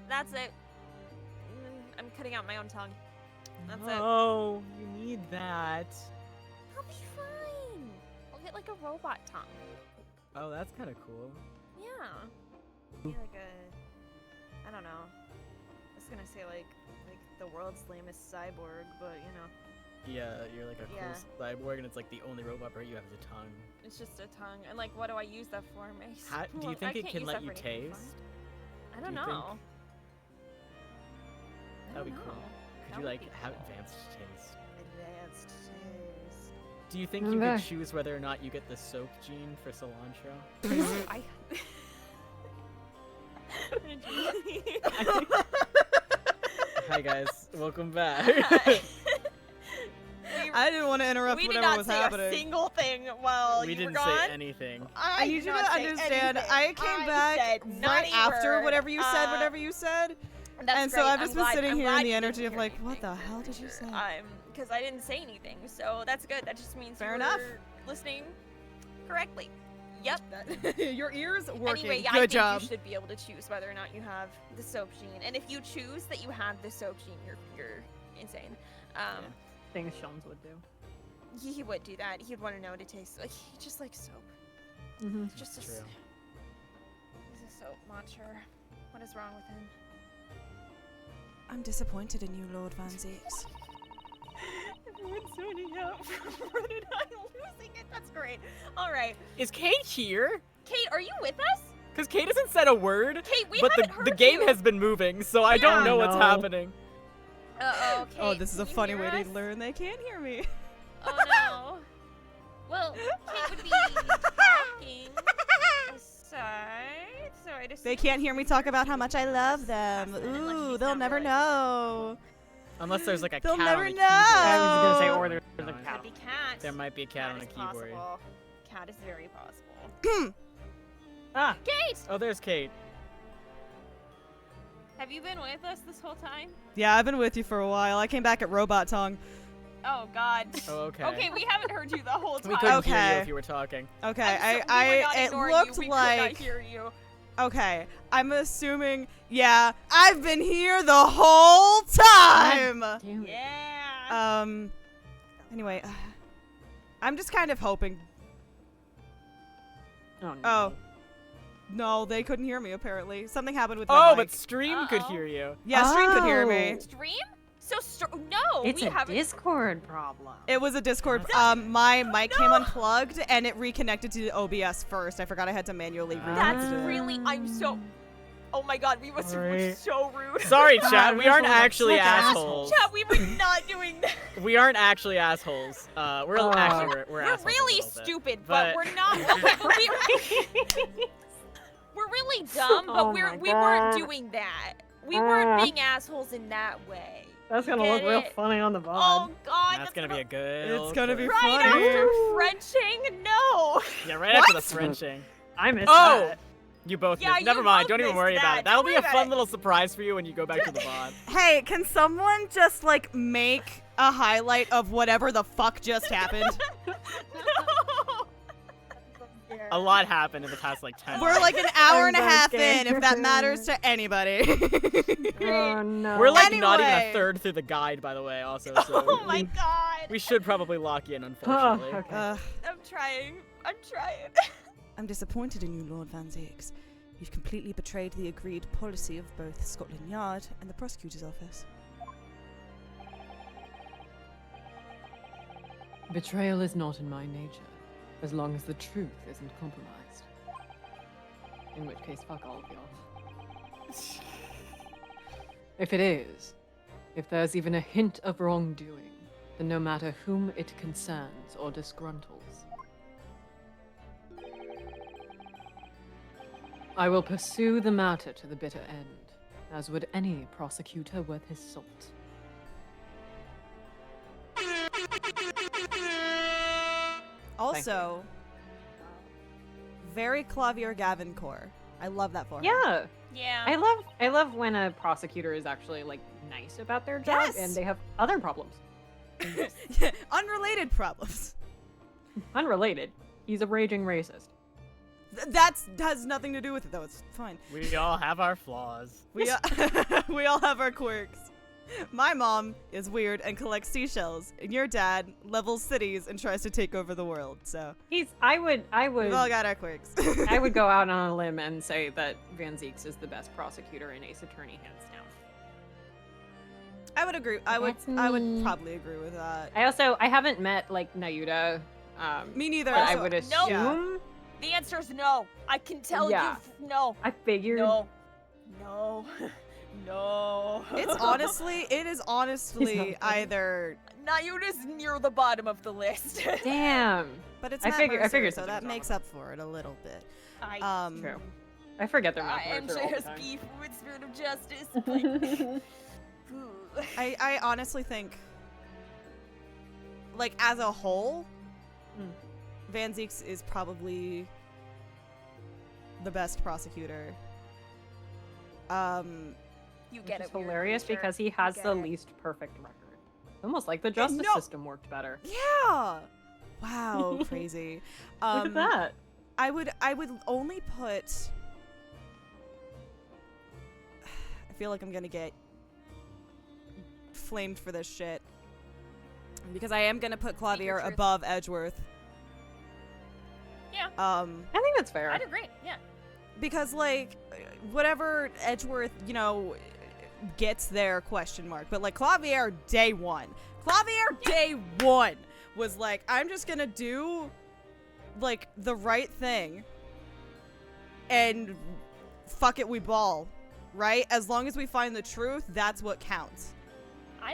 That's it. I'm cutting out my own tongue. That's it. No, you need that. I'll be fine. I'll get like a robot tongue. Oh, that's kind of cool. Yeah. Be like a, I don't know. I was gonna say like the world's lamest cyborg, but you know, Yeah, you're like a Yeah. cool cyborg, and it's like the only robot part you have is a tongue. it's just a tongue. And like, what do I use that for? How, do you think it can let you taste? I don't Do you think- know. I That'd be don't cool. know. Could That you would like be have cool. advanced taste? Advanced taste. Do you think I'm you back. could choose whether or not you get the soap gene for cilantro? I. Hi guys, welcome back. I didn't want to interrupt we did whatever not was say happening. a single thing while We you didn't were gone. say anything. I need did you not to say understand. anything. I came back said not right a after word. whatever you said, That's and so great. I've just I'm been glad- sitting I'm here in glad the you didn't energy of hear like, anything what the for hell did you sure. say? I'm because I didn't say anything, so that's good. That just means Fair you enough. were listening correctly. Yep. Your ears working. Anyway, I Good think job. you should be able to choose whether or not you have the soap gene, and if you choose that you have the soap gene, you're insane. Things Shelms would do. He would do that. He'd want to know what it tastes like. He just likes soap. Mm-hmm. He's just a, True. he's a soap monster. What is wrong with him? I'm disappointed in you, Lord Van Zeeks. Everyone's zoning out from Red and I'm losing it. That's great. All right. Is Kate here? Kate, are you with us? Because Kate hasn't said a word, Kate, we but haven't the heard game you. has been moving, so I don't Yeah. know what's No. happening. Uh-oh, Kate. Oh, this is a can you funny hear way us? to learn they can't hear me. Oh, no. Well, Kate would be talking aside, so I just... They can't hear me talk about how much I love them. Unless Ooh, he's they'll not never realizing know. Unless there's like a They'll cat never on a know. I was just gonna say, Oh. or there's a No, cat. Could be cat. There might be a cat on a is keyboard. possible. Cat is very possible. Ah! Kate! Oh, there's Kate. Have you been with us this whole time? Yeah, I've been with you for a while. I came back at Robot Tongue. Oh, God. Oh, okay. Okay, we haven't heard you the whole time. We couldn't hear Okay. you if you were talking. Okay, We were not it ignoring looked you. We like. could not hear you. Okay, I'm assuming. Yeah, I've been here the whole time. Damn it. Yeah. Anyway, I'm just kind of hoping. Oh, no. Oh. No, they couldn't hear me apparently. Something happened with my Oh, mic. but Stream could Uh-oh. hear you. Yeah, Stream could hear me. Oh. Stream? So, no, It's we a haven't. Discord problem. It was a Discord. My mic came unplugged and it reconnected to OBS first. I forgot I had to manually That's reconnect it. really. I'm so. Oh my God, we were Sorry. so rude. Sorry, chat. We this aren't was a actually sick assholes. Chat, we were not doing that. We aren't actually assholes. We're actually we're We're assholes a really little bit. stupid, but- but we're not. We're really dumb, but Oh we my weren't God. doing that. We weren't being assholes in that way. That's gonna Get look real it? funny on the Oh VOD. God, That's gonna be a good. It's old gonna be clip. right funny. after Frenching. No. Yeah, right after the Frenching. I missed Oh, that. you both Yeah, missed. Never you mind. both Don't even missed worry about that. it. That'll Don't be worry a about fun it. little surprise for you when you go back to the VOD. Hey, can someone just like make a highlight of whatever the fuck just happened? No. A lot happened in the past like 10 We're like an hour and a I'm so half in, if that scared. matters to anybody. Oh no. We're like not even Anyway. a third through the guide, by the way. Also, so Oh my God. we should probably lock you in, Oh, unfortunately. okay. I'm trying. I'm trying. I'm disappointed in you, Lord Van Zeeks. You've completely betrayed the agreed policy of both Scotland Yard and the prosecutor's office. Betrayal is not in my nature, as long as the truth isn't compromised. In which case, fuck all of y'all. If it is, if there's even a hint of wrongdoing, then no matter whom it concerns or disgruntles, I will pursue the matter to the bitter end, as would any prosecutor worth his salt. Also, very Clavier Gavincore. I love that for her. Yeah, Yeah. I love when a prosecutor is actually like nice about their job Yes. and they have other problems. Unrelated problems. Unrelated. He's a raging racist. That has nothing to do with it, though. It's fine. We all have our flaws. We we all have our quirks. My mom is weird and collects seashells, and your dad levels cities and tries to take over the world. So I would we've all got our quirks. I would go out on a limb and say that Van Zeeks is the best prosecutor in Ace Attorney, hands down. I would agree. I would me. probably agree with that. I haven't met like Nayuta. Me neither. But I so- would no. assume. Yeah. The answer is no. I can tell Yeah. you. No. I figured. No. No. No. It is honestly He's not either, Nayuta's near the bottom of the list. Damn. but it's I Matt figured Mercer, so something that was makes wrong. up for it a little bit. I True. I forget they're not am Mercer all the just time. beef with Spirit of Justice. Like, ooh. I honestly think, like, as a whole, Van Zeeks is probably the best prosecutor. You Which get is it. weird hilarious creature. because he You has get the it. least perfect record. Almost like the justice no. system worked better. Yeah. Wow, crazy. Look at that. I would only put. I feel like I'm gonna get flamed for this shit because I am gonna put Clavier truth. above Edgeworth. Yeah. I think that's fair. I'd agree. Yeah. Because like whatever Edgeworth, you know, gets there question mark, but like Clavier day one was like, I'm just gonna do like the right thing and fuck it, we ball, right? As long as we find the truth, that's what counts.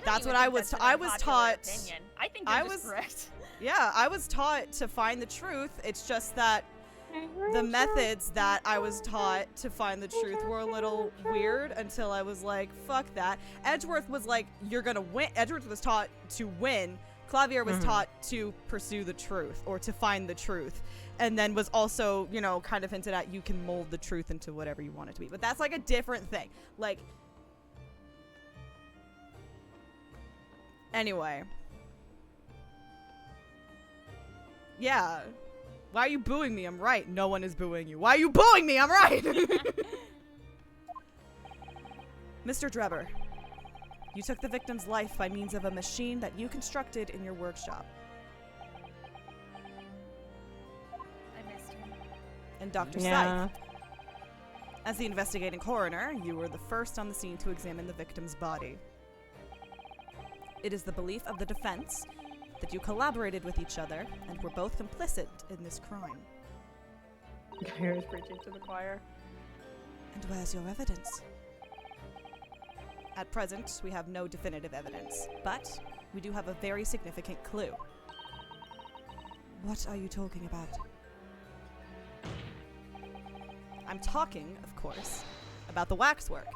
That's what I was taught. Opinion. I think you're just correct. Yeah, I was taught to find the truth. It's just that the methods that I was taught to find the truth were a little weird until I was like, fuck that. Edgeworth was like, you're gonna win. Edgeworth was taught to win. Clavier was taught to pursue the truth or to find the truth. And then was also, you know, kind of hinted at you can mold the truth into whatever you want it to be. But that's like a different thing. Like, anyway. Yeah. Why are you booing me? I'm right. No one is booing you. Why are you booing me? I'm right. Mr. Drebber, you took the victim's life by means of a machine that you constructed in your workshop. I missed him. And Dr. Yeah. Scythe, as the investigating coroner, you were the first on the scene to examine the victim's body. It is the belief of the defense that you collaborated with each other and were both complicit in this crime. Kyra's preaching to the choir. And where's your evidence? At present, we have no definitive evidence, but we do have a very significant clue. What are you talking about? I'm talking, of course, about the waxwork.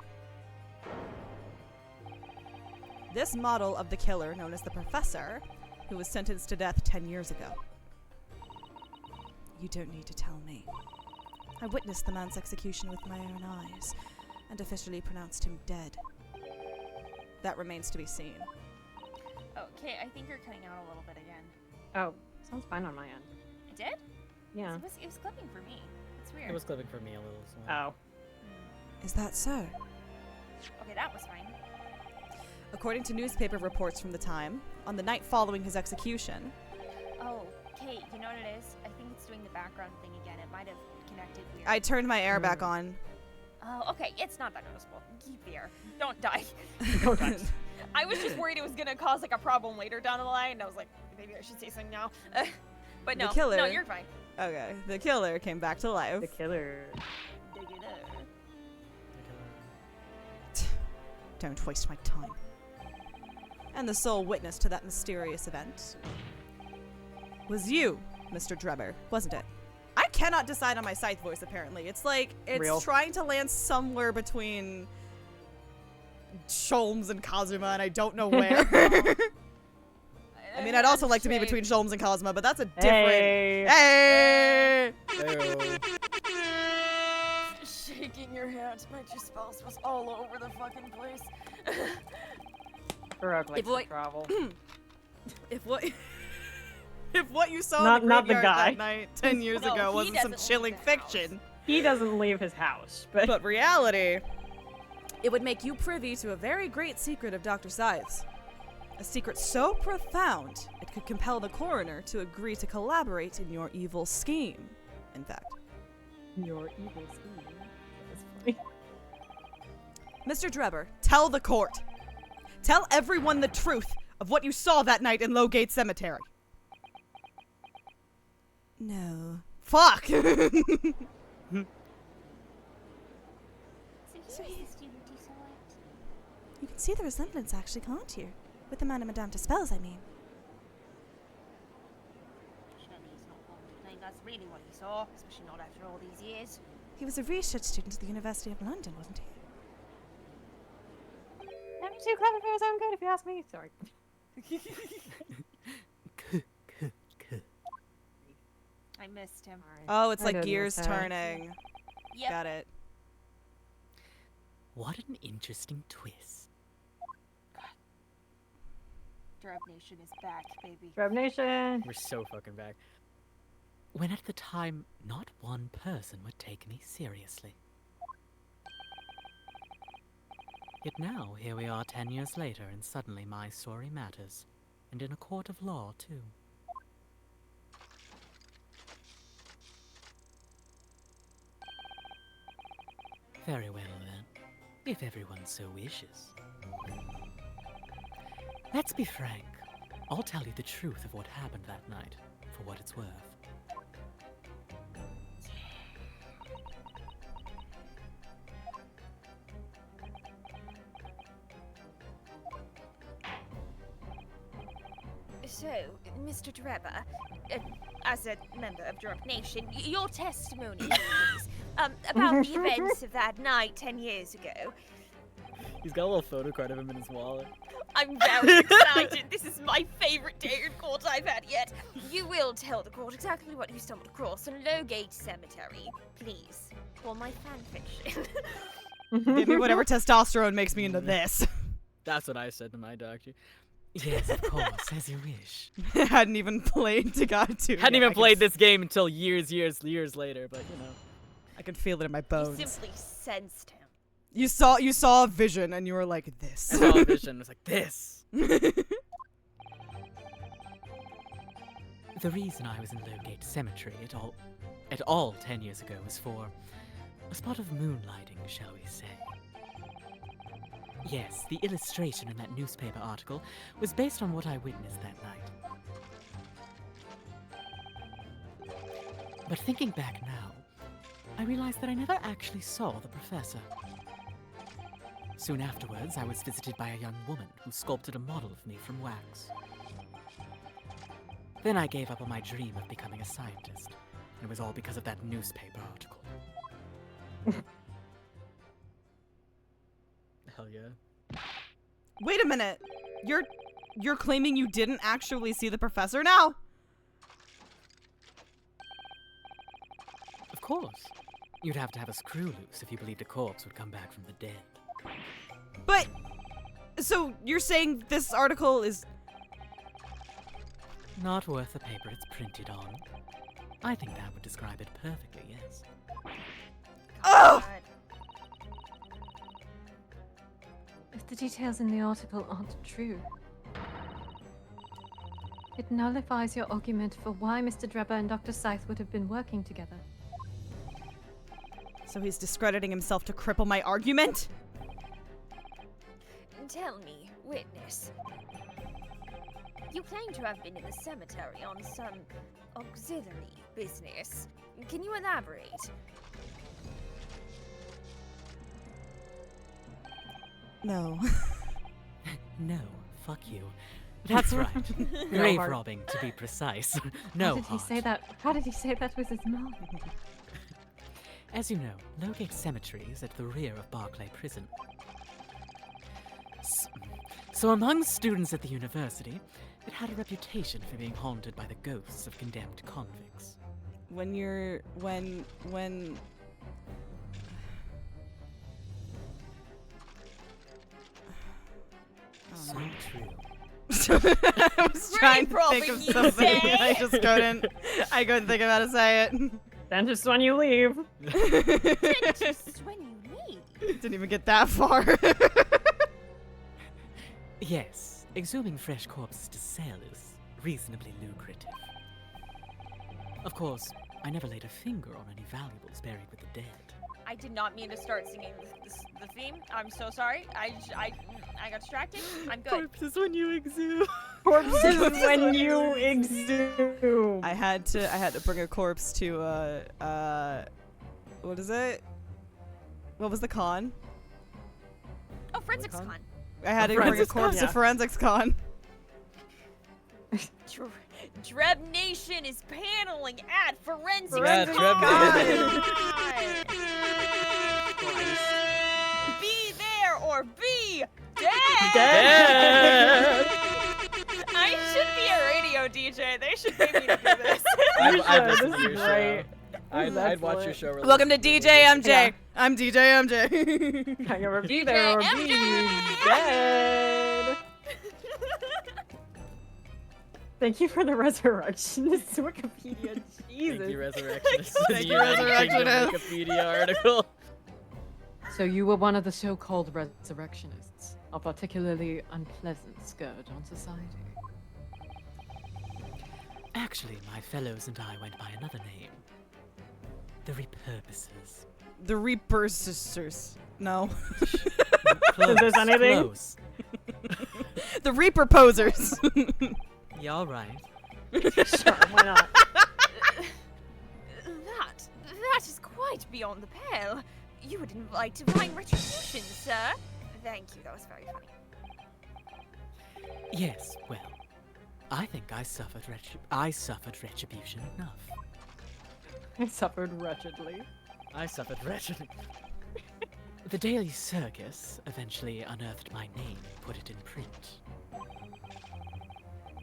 This model of the killer, known as the Professor, who was sentenced to death 10 years ago. You don't need to tell me. I witnessed the man's execution with my own eyes, and officially pronounced him dead. That remains to be seen. Okay, I think you're cutting out a little bit again. Oh, sounds fine on my end. It did? Yeah. It was clipping for me. It's weird. It was clipping for me a little. So. Oh. Is that so? Okay, that was fine. According to newspaper reports from the time, on the night following his execution... Oh, Kate, you know what it is? I think it's doing the background thing again. It might have connected weird. I turned my air back on. Oh, okay. It's not that noticeable. Keep the air. Don't die. Don't die. I was just worried it was gonna cause like a problem later down the line, and I was like, maybe I should say something now. But no, The killer. no, you're fine. Okay, the killer came back to life. The killer. Dig it up. Don't waste my time. And the sole witness to that mysterious event was you, Mr. Drebber, wasn't it? I cannot decide on my Scythe voice, apparently. It's like, it's Real. trying to land somewhere between Sholmes and Kazuma, and I don't know where. I mean, I'd also like to be between Sholmes and Kazuma, but that's a different... Hey! Hey! Shaking your hand, my spouse was all over the fucking place. Baroque likes If what- to travel. If what... If what you saw Not- in the not the graveyard guy. that night 10 years No, ago he wasn't some doesn't chilling leave the house. fiction, He doesn't leave his house, but but reality, it would make you privy to a very great secret of Dr. Scythe's. A secret so profound, it could compel the coroner to agree to collaborate in your evil scheme, in fact. your evil scheme. That's funny. Mr. Drebber, tell the court. Tell everyone the truth of what you saw that night in Lowgate Cemetery. No. Fuck! So who is the student you select? You can see the resemblance, actually, can't you? With the man and Madame Dispels, I mean. Surely he's not going to think that's really what he saw, especially not after all these years. He was a research student at the University of London, wasn't he? I'm too clever for his own good, if you ask me. Sorry. I missed him. Oh, it's I like did gears miss that. turning. Yep. Got it. What an interesting twist. Drab Nation is back, baby. Rev Nation. We're so fucking back. When at the time, not one person would take me seriously. Yet now, here we are 10 years later, and suddenly my story matters. And in a court of law, too. Very well, then. If everyone so wishes. Let's be frank. I'll tell you the truth of what happened that night, for what it's worth. So, Mr. Drebber, as a member of Drab Nation, your testimony, please, about the events of that night 10 years ago. He's got a little photo card of him in his wallet. I'm very excited. This is my favorite day in court I've had yet. You will tell the court exactly what you stumbled across in Lowgate Cemetery, please, for my fanfiction. Give me whatever testosterone makes me into this. That's what I said to my doctor. Yes, of course, as you wish. Hadn't even played to God 2. Hadn't yet. even played this game until years later, but you know. I could feel it in my You bones. simply sensed him. You saw a vision and you were like, this. I saw a vision, it was like, this! The reason I was in Lowgate Cemetery at all 10 years ago was for a spot of moonlighting, shall we say. Yes, the illustration in that newspaper article was based on what I witnessed that night. But thinking back now, I realized that I never actually saw the professor. Soon afterwards, I was visited by a young woman who sculpted a model of me from wax. Then I gave up on my dream of becoming a scientist, and it was all because of that newspaper article. Hell yeah. Wait a minute. You're claiming you didn't actually see the professor now? Of course. You'd have to have a screw loose if you believed a corpse would come back from the dead. But so you're saying this article is Not worth the paper it's printed on. I think that would describe it perfectly, yes. Ugh! If the details in the article aren't true, it nullifies your argument for why Mr. Drebber and Dr. Scythe would have been working together. So he's discrediting himself to cripple my argument? Tell me, witness. You claim to have been in the cemetery on some auxiliary business. Can you elaborate? No. No, fuck you. That's right. Grave robbing, to be precise. No How did he say that? How did he say that with his mouth? As you know, Lowgate Cemetery is at the rear of Barclay Prison. So among students at the university, it had a reputation for being haunted by the ghosts of condemned convicts. So true. I was trying to think of robbing, you something. say? I just couldn't. I couldn't think of how to say it. Then just when you leave. Just when you leave. Didn't even get that far. Yes, exhuming fresh corpses to sell is reasonably lucrative. Of course, I never laid a finger on any valuables buried with the dead. I did not mean to start singing the theme. I'm so sorry. I got distracted. I'm good. Corpses when you exhume. Corpses when you exhume. I had to bring a corpse to what is it? What was the con? Oh, Forensics Con? Con. I had to bring a Forensics corpse Con, to Forensics Con. Dreb Nation is paneling at Forensics Yeah, Con. Dreb Be there or be dead. Dead! I should be a radio DJ. They should pay me to do this. I'd This listen to is your great. show. I'd watch your show. Welcome to DJ MJ. Yeah. I'm DJ MJ. Can you ever be DJ there or be MJ? dead? Thank you for the resurrectionist Wikipedia. Jesus. Thank you, Resurrectionist. Thank you, Resurrectionist. Wikipedia article. So you were one of the so-called resurrectionists, a particularly unpleasant scourge on society. Actually, my fellows and I went by another name. The Repurposers. The Reaper Sisters. No. Close, there's anything? Close. The Reaper Posers. Yeah, all right. Sure, why not? That is quite beyond the pale. You would invite divine retribution, sir. Thank you, that was very funny. Yes, well, I think I suffered retribution enough. I suffered wretchedly. I suffered wretchedly. The Daily Circus eventually unearthed my name and put it in print.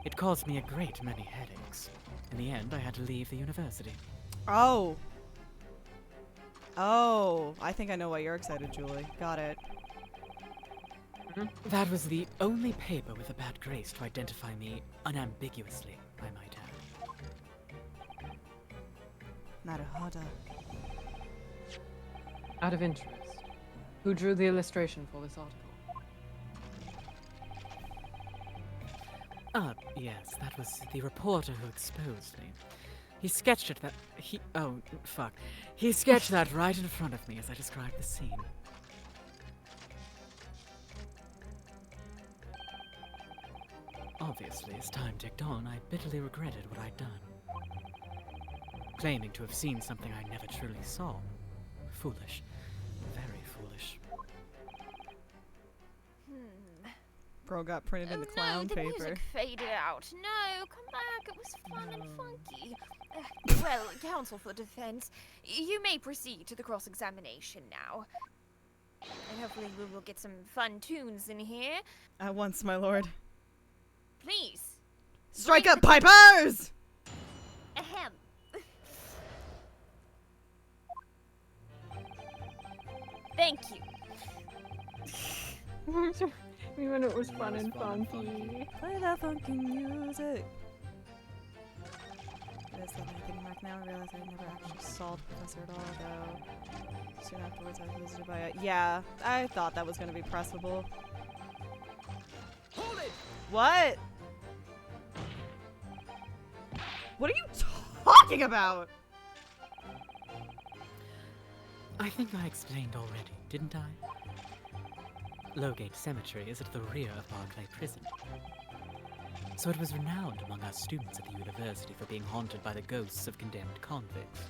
It caused me a great many headaches. In the end, I had to leave the university. Oh. Oh. I think I know why you're excited, Julie. Got it. That was the only paper with a bad grace to identify me unambiguously, I might add. Naruhodo. Out of interest, who drew the illustration for this article? Yes, that was the reporter who exposed me. He sketched it He sketched that right in front of me as I described the scene. Obviously, as time ticked on, I bitterly regretted what I'd done. Claiming to have seen something I never truly saw. Foolish. Very foolish. Bro got printed in the Oh, clown no, the paper. music faded out. No, come back. It was fun and funky. Well, counsel for defense, you may proceed to the cross-examination now. And hopefully we will get some fun tunes in here. At once, my lord. Please. Strike up, pipers! Ahem. Thank you. Even it was fun and funky. Play that funky music. That's the only thing right now. I realize I never actually saw the professor at all, though. Soon afterwards, I was visited by a... Yeah, I thought that was going to be pressable. Hold it! What? What are you talking about? I think I explained already, didn't I? Lowgate Cemetery is at the rear of Barclay Prison. So it was renowned among us students at the university for being haunted by the ghosts of condemned convicts.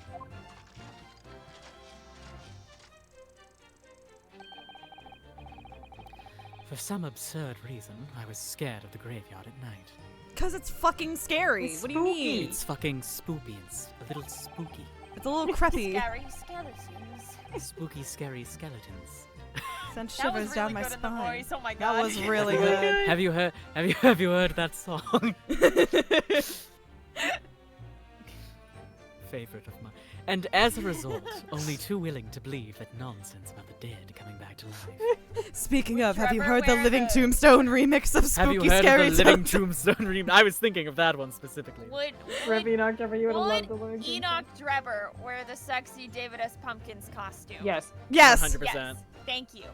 For some absurd reason, I was scared of the graveyard at night. Because it's fucking scary. It's What do you mean? It's fucking spoopy and a little spooky. It's a little creepy. Scary skeletons. Spooky, scary skeletons. Sent That was shivers down really my good in the spine. voice. Oh my god. That was really good. Have you heard that song? Favorite of mine. And as a result, only too willing to believe that nonsense about the dead coming back to life. Speaking of, have you Trevor, heard the where Living the- Tombstone remix of Have you Spooky heard Scary of the Living Tombstone? Tombstone remake? I was thinking of that one specifically. Would Rip Enoch, Trevor, you would have loved the would lyrics. Enoch Drebber wear the sexy David S. Pumpkins costume? Yes. Yes. 100%. Yes. Thank you.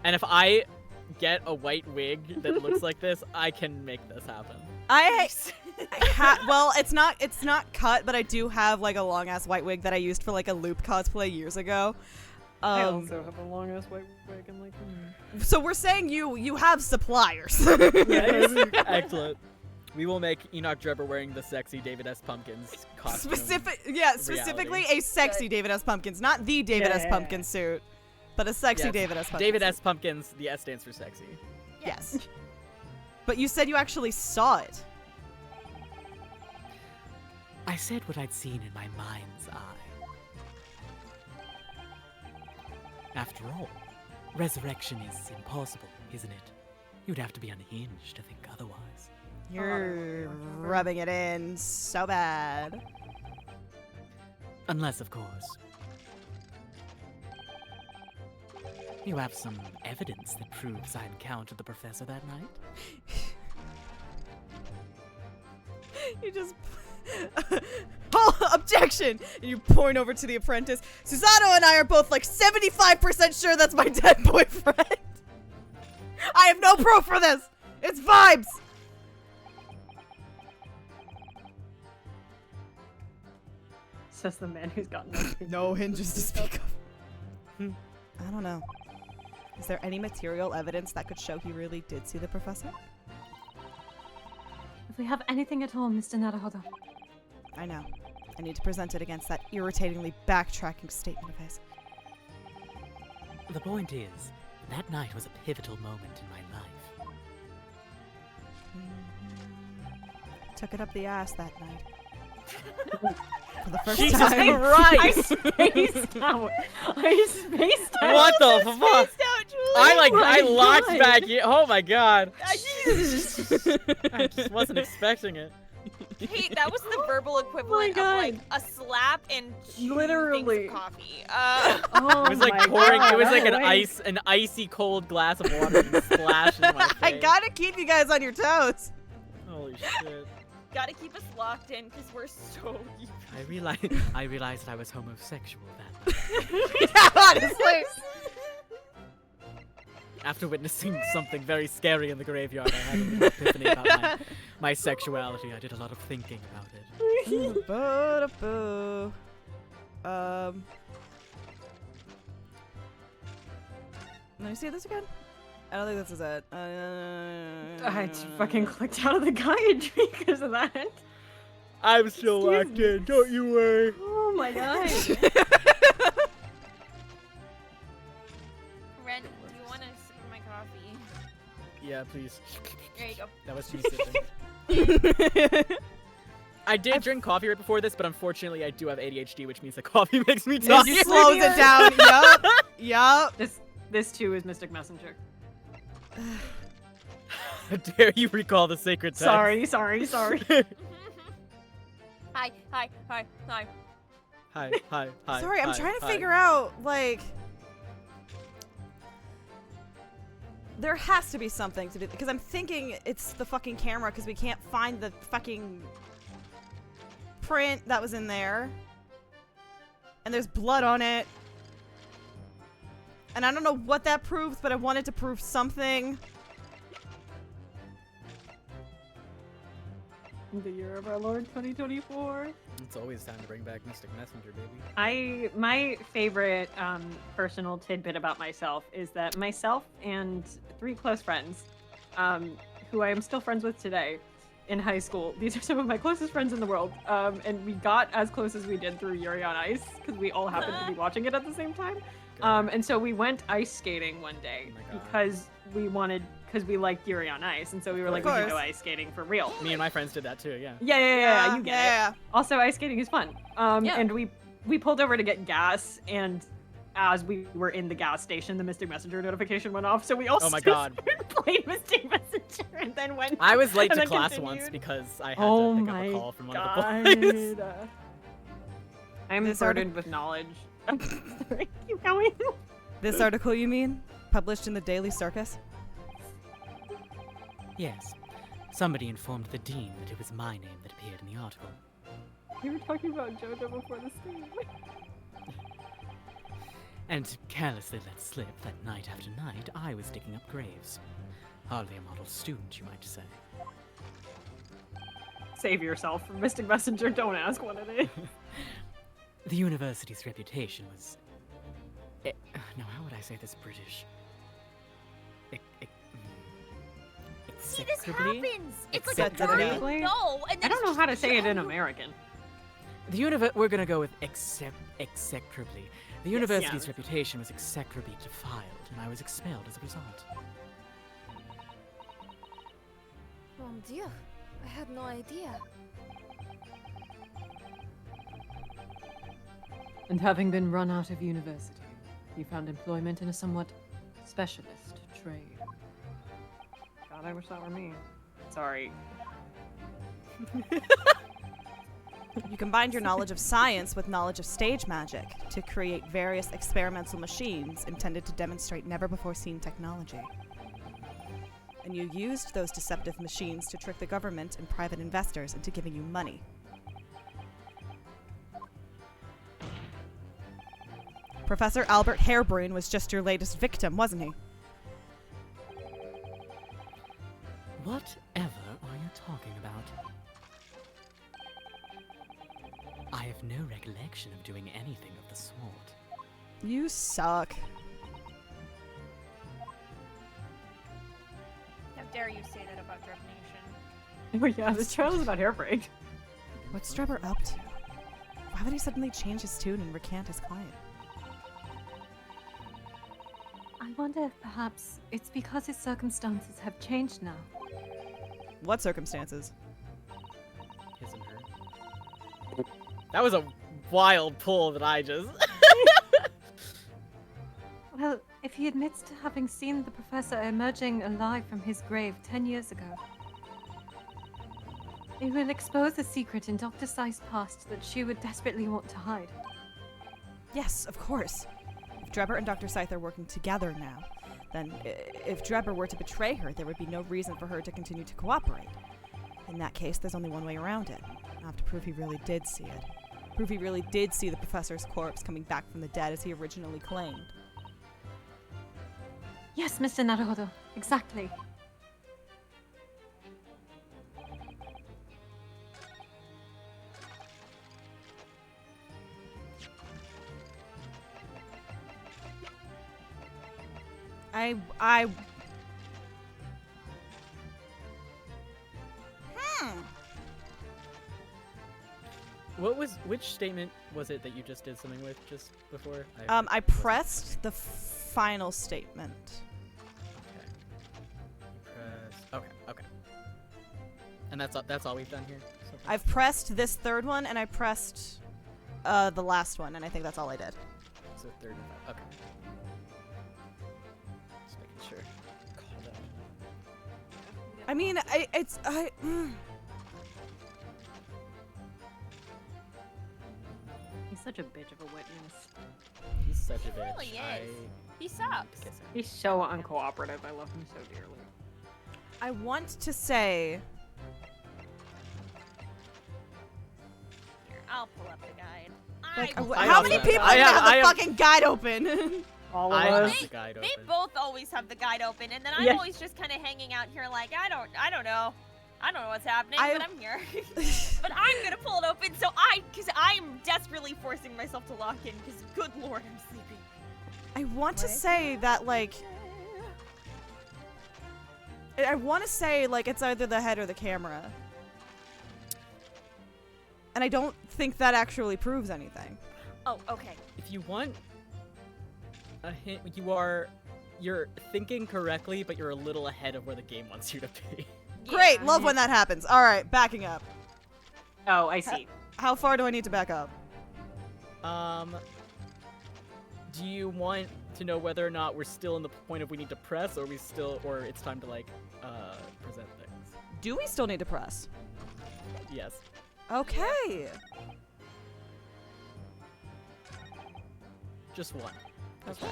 And if I get a white wig that looks like this, I can make this happen. Well, it's not cut, but I do have like a long ass white wig that I used for like a Loop cosplay years ago. I also have a long ass white wig and like. So we're saying you have suppliers. Excellent. We will make Enoch Drebber wearing the sexy David S. Pumpkins costume. Specifically a sexy David S. Pumpkins, not the David S. Pumpkins suit, but a sexy Yes. David S. Pumpkins. David S. Pumpkins, the S stands for sexy. Yes. But you said you actually saw it. I said what I'd seen in my mind's eye. After all, resurrection is impossible, isn't it? You'd have to be unhinged to think otherwise. You're rubbing it in so bad. Unless, of course, you have some evidence that proves I encountered the professor that night. You just oh, objection! And you point over to the apprentice. Susanoo and I are both like 75% sure that's my dead boyfriend. I have no proof for this. It's vibes. Says the man who's got nothing. No hinges to speak of. I don't know. Is there any material evidence that could show he really did see the professor? If we have anything at all, Mr. Naruhodo. I know. I need to present it against that irritatingly backtracking statement of his. The point is, that night was a pivotal moment in my life. Took it up the ass that night. For the first Jesus time. Christ! Spaced out. I spaced out. What the fuck? I my locked God. back in. Oh my god. I just wasn't expecting it. Kate, that was the verbal equivalent of God. like a slap and 2 Literally. things of coffee. Oh It was like my pouring. God, It was like that an icy cold glass of water and splashed in my face. I gotta keep you guys on your toes. Holy shit! Gotta keep us locked in because we're so. I realized I was homosexual that night. Honestly. After witnessing something very scary in the graveyard, I had an epiphany about my sexuality. I did a lot of thinking about it. Ba-da-boo. Let me see this again. I don't think this is it. I just fucking clicked out of the gayatry because of that. I'm still locked in. Don't you worry. Oh my god. Ren, do you want to sip of my coffee? Yeah, please. There you go. That was me sipping. I did drink coffee right before this, but unfortunately I do have ADHD, which means that coffee makes me talk. It slows it down. Yup. This too is Mystic Messenger. How dare you recall the sacred text? Sorry. Hi. Hi. Sorry, I'm trying to figure out, like... There has to be something to do, because I'm thinking it's the fucking camera, because we can't find the fucking print that was in there. And there's blood on it. And I don't know what that proves, but I wanted to prove something. The year of our Lord 2024. It's always time to bring back Mystic Messenger, baby. My favorite personal tidbit about myself is that myself and 3 close friends, who I am still friends with today in high school. These are some of my closest friends in the world, and we got as close as we did through Yuri on Ice because we all happened to be watching it at the same time. And so we went ice skating one day because we liked Yuri on Ice, and so we were like, we can go ice skating for real. Me and my friends did that too, yeah. Yeah, you get it. Yeah. Also, ice skating is fun. And we pulled over to get gas, and as we were in the gas station, the Mystic Messenger notification went off, so we all played Mystic Messenger and then went. I was late and to then class continued. once because I had to pick up a call from one of the boys. I'm burdened with knowledge. Sorry, keep going. This article, you mean? Published in the Daily Circus? Yes. Somebody informed the dean that it was my name that appeared in the article. We were talking about JoJo before the stream. And carelessly let slip that night after night, I was digging up graves. Hardly a model student, you might say. Save yourself from Mystic Messenger, don't ask what it is. The university's reputation was... no, how would I say this British? See, this Execrably? happens. It's like a Acceptably? word. No, and I then don't it's know just how to say it in no. American. We're gonna go with execrably. The university's yes. reputation was execrably defiled, and I was expelled as a result. Mon Dieu, I had no idea. And having been run out of university, you found employment in a somewhat specialist trade. God, I wish that were me. Sorry. You combined your knowledge of science with knowledge of stage magic to create various experimental machines intended to demonstrate never-before-seen technology. and you used those deceptive machines to trick the government and private investors into giving you money. Professor Albert Hairbrain was just your latest victim, wasn't he? Whatever are you talking about? I have no recollection of doing anything of the sort. You suck. How dare you say that about Drip Nation? Oh yeah, this trial is about Hairbrain. What's Drebber up to? Why would he suddenly change his tune and recant his client? I wonder if perhaps it's because his circumstances have changed now. What circumstances? His and her. That was a wild pull that I just. Well, if he admits to having seen the professor emerging alive from his grave 10 years ago, it will expose a secret in Dr. Sai's past that she would desperately want to hide. Yes, of course. If Drebber and Dr. Scythe are working together now, then if Drebber were to betray her, there would be no reason for her to continue to cooperate. In that case, there's only one way around it. I'll have to prove he really did see it. Prove he really did see the professor's corpse coming back from the dead as he originally claimed. Yes, Mr. Naruhodo, exactly. Which statement was it that you just did something with just before? I pressed the final statement. Okay. You press. Okay. And that's all we've done here. So far? I've pressed this third one, and I pressed the last one, and I think that's all I did. So third and five. Okay. Just making sure. Called out. I mean, He's such a bitch of a witness. He's such a bitch. really is. He sucks. Kiss him. He's so uncooperative. I love him so dearly. I want to say Here, I'll pull up the guide. like, I how also many have people that. have I the have- fucking guide open? All I of have us. the guide They open. both always have the guide open, and then I'm Yeah. always just kind of hanging out here like, I don't know. I don't know what's happening, I- but I'm here. But I'm gonna pull it open, because I'm desperately forcing myself to lock in, because good lord, I'm sleepy. I want to say that, like, it's either the head or the camera. And I don't think that actually proves anything. Oh, okay. If you want a hint, you're thinking correctly, but you're a little ahead of where the game wants you to be. Great, Yeah. love when that happens. All right, backing up. Oh, I see. How far do I need to back up? Do you want to know whether or not we're still in the point of we need to press, or it's time to present things? Do we still need to press? Yes. Okay. Just one. Okay.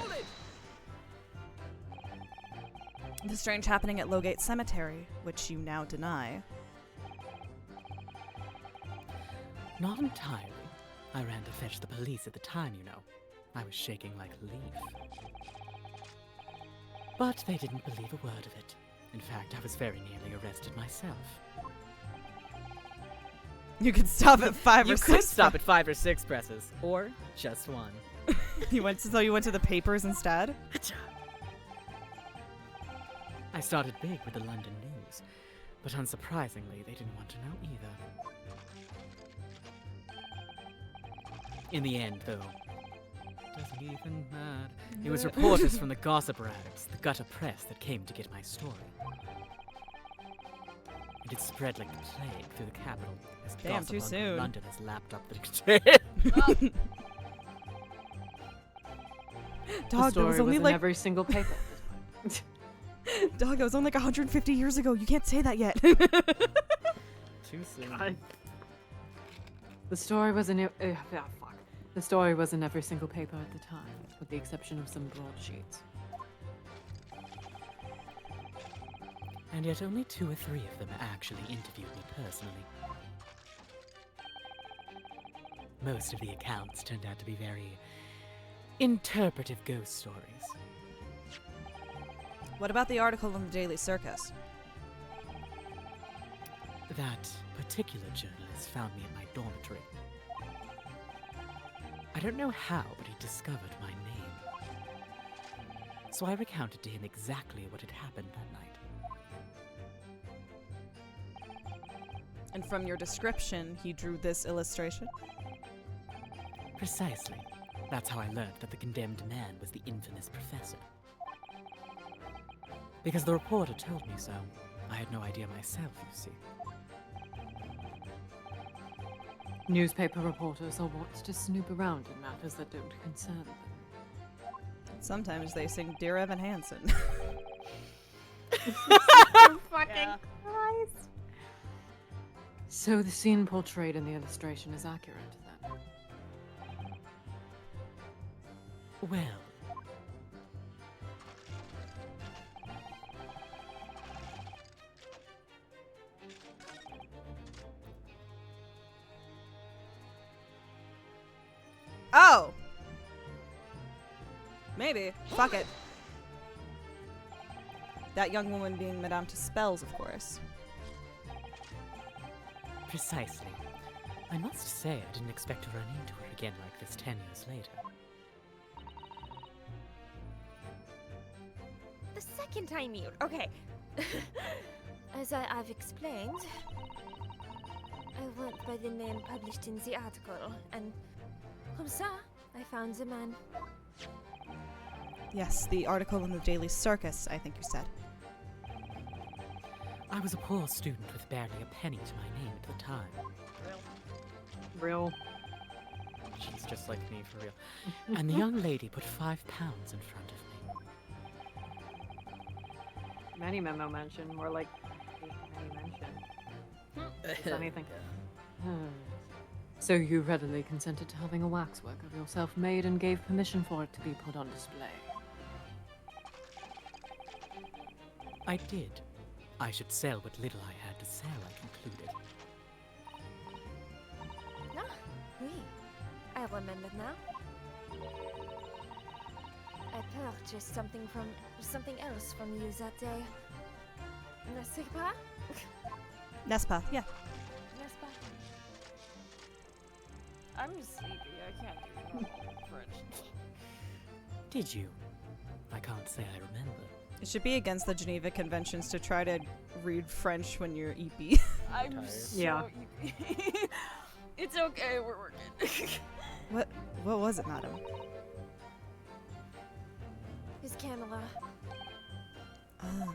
The strange happening at Lowgate Cemetery, which you now deny. Not entirely. I ran to fetch the police at the time, you know. I was shaking like a leaf. But they didn't believe a word of it. In fact, I was very nearly arrested myself. You could stop at 5 You or 6. could stop at 5 or 6 presses, or just one. You went to the papers instead? I started big with the London News, but unsurprisingly, they didn't want to know either. In the end, though, doesn't even matter. It was reporters from the gossip rags, the gutter press, that came to get my story. And it spread like the plague through the capital as Damn, gossip too on soon. London has lapped up the The Dog, that story was only in like every single paper. Dog, that was only like 150 years ago. You can't say that yet. Too soon. God. The story was in fuck. The story was in every single paper at the time, with the exception of some broadsheets. And yet only 2 or 3 of them actually interviewed me personally. Most of the accounts turned out to be very interpretive ghost stories. What about the article in the Daily Circus? That particular journalist found me at my dormitory. I don't know how, but he discovered my name. So I recounted to him exactly what had happened that night. And from your description, he drew this illustration? Precisely. That's how I learned that the condemned man was the infamous professor. Because the reporter told me so. I had no idea myself, you see. Newspaper reporters are wont to snoop around in matters that don't concern them. Sometimes they sing Dear Evan Hansen. Fucking Christ. So the scene portrayed in the illustration is accurate, then? Well, Oh! Maybe. Fuck it. That young woman being Madame Tuspel's, of course. precisely. I must say I didn't expect to run into her again like this 10 years later. The second time you... Okay. As I've explained, I went by the name published in the article, and comme ça, I found the man. Yes, the article in the Daily Circus, I think you said. I was a poor student with barely a penny to my name at the time. Real. She's just like me, for real. And the young lady put £5 in front of me. Many memo mention, more like many mention. Is anything? So you readily consented to having a waxwork of yourself made and gave permission for it to be put on display. I did. I should sell what little I had to sell, I concluded. Ah, oui. I remember now. I purchased something else from you that day. N'est-ce pas? Nespa, yeah. N'est-ce pas? I'm sleepy. I can't do normal French. Did you? I can't say I remember. It should be against the Geneva Conventions to try to read French when you're EP. I'm Tired. so Yeah. It's okay. We're working. What was it, madam? His camera. Ah.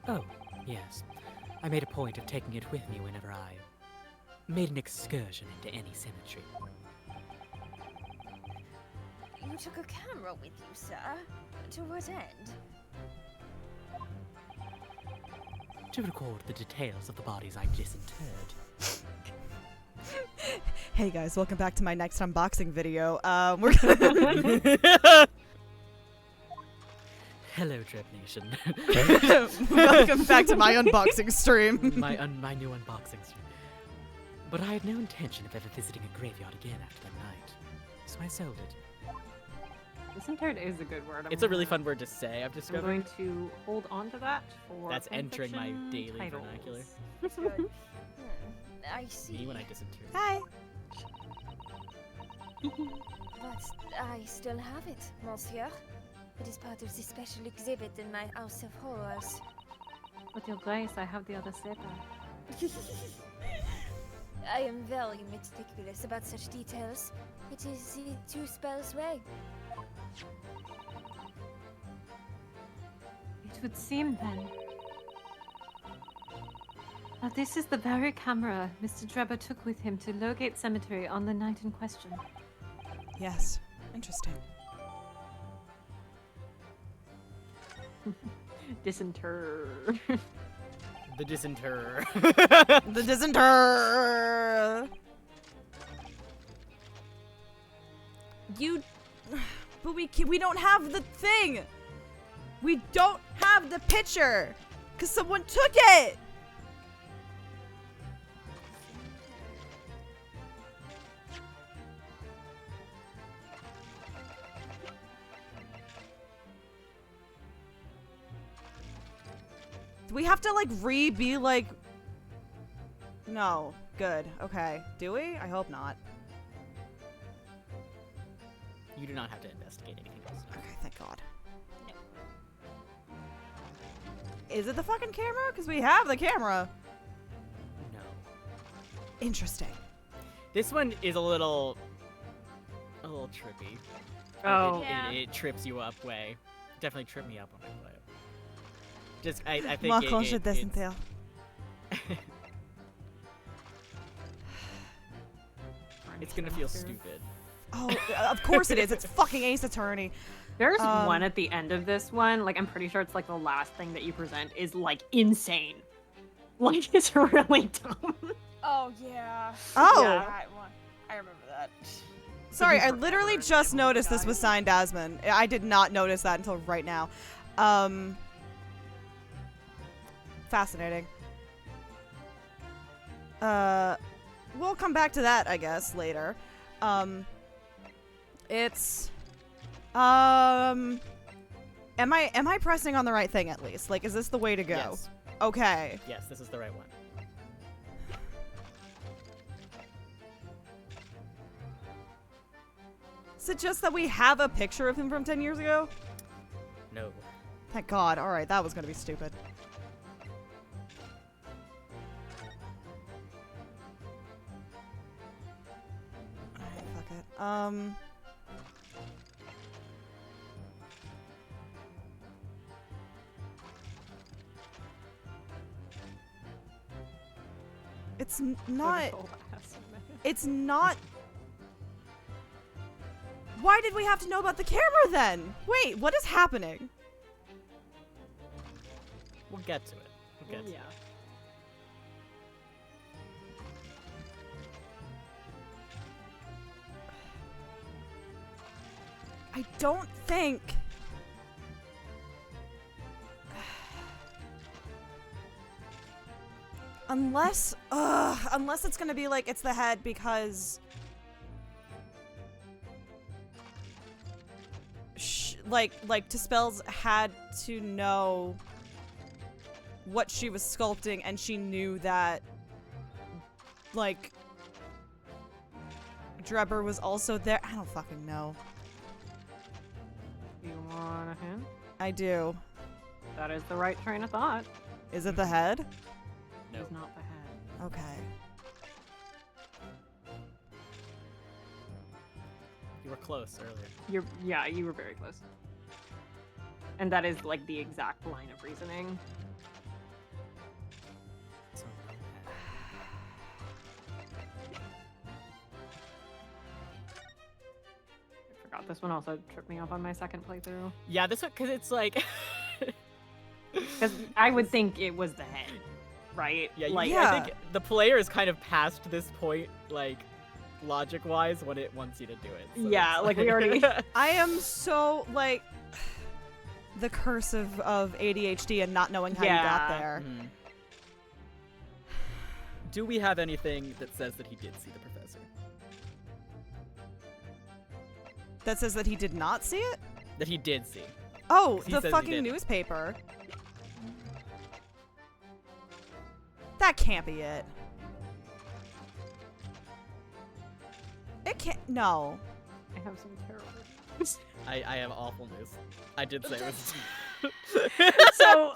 Oh, yes. I made a point of taking it with me whenever I made an excursion into any cemetery. You took a camera with you, sir. To what end? To record the details of the bodies I disinterred. Hey guys, welcome back to my next unboxing video. We're gonna Hello, Drip Nation. welcome back to my unboxing stream. my new unboxing stream. But I had no intention of ever visiting a graveyard again after that night, so I sold it. Disinterred is a good word. It's a really fun word to say, I've I'm discovered. going to hold on to that for That's entering my fanfiction daily titles. vernacular. Good. I see. Me when I disinter. Hi. But I still have it, monsieur. It is part of the special exhibit in my House of Horrors. With your grace, I have the other slipper. I am very meticulous about such details. It is the two spells way. It would seem then that this is the very camera Mr. Drebber took with him to Lowgate Cemetery on the night in question. Yes. Interesting. Disinter. The disinter. The disinter. You, but we don't have the thing. We don't have the picture! Because someone took it! Do we have to, like, be like... No. Good. Okay. Do we? I hope not. You do not have to investigate anything else. Okay, thank God. Is it the fucking camera? Because we have the camera. No. Interesting. This one is a little trippy. Oh. It trips you up way. Definitely tripped me up when I play it. Just, I think More closer this entail. It's gonna feel stupid. Oh, of course it is. It's fucking Ace Attorney. There's one at the end of this one, like I'm pretty sure it's like the last thing that you present is like insane. Like it's really dumb. Oh yeah. Oh. Yeah. I remember that. Sorry, I literally just noticed this was signed Asmon. I did not notice that until right now. Fascinating. We'll come back to that, I guess, later. It's... Am I pressing on the right thing at least? Like, is this the way to go? Yes. Okay. Yes, this is the right one. Is it just that we have a picture of him from 10 years ago? No. Thank God. Alright, that was gonna be stupid. Alright, fuck it. It's not... It's not... Why did we have to know about the camera then? Wait, what is happening? We'll get to it. We'll get to it. I don't think... Unless it's gonna be like, it's the head because... Like, Dispels had to know what she was sculpting, and she knew that, like, Drebber was also there. I don't fucking know. You want a hint? I do. That is the right train of thought. Is it the head? No. It's not the head. Okay. You were close earlier. You were very close. And that is like the exact line of reasoning. So no head. I forgot this one also tripped me up on my second playthrough. Yeah, this one, because it's like... Because I would think it was the head, right? Yeah, like, I think the player is kind of past this point, like, logic-wise, when it wants you to do it. So yeah, it's like we already... I am so, like... The curse of ADHD and not knowing how you got there. Mhm. Do we have anything that says that he did see the professor? That says that he did not see it? That he did see. Oh, He the says he fucking did. newspaper. That can't be it. It can't. No. I have some terrible news. I have awful news. I did say it was... So,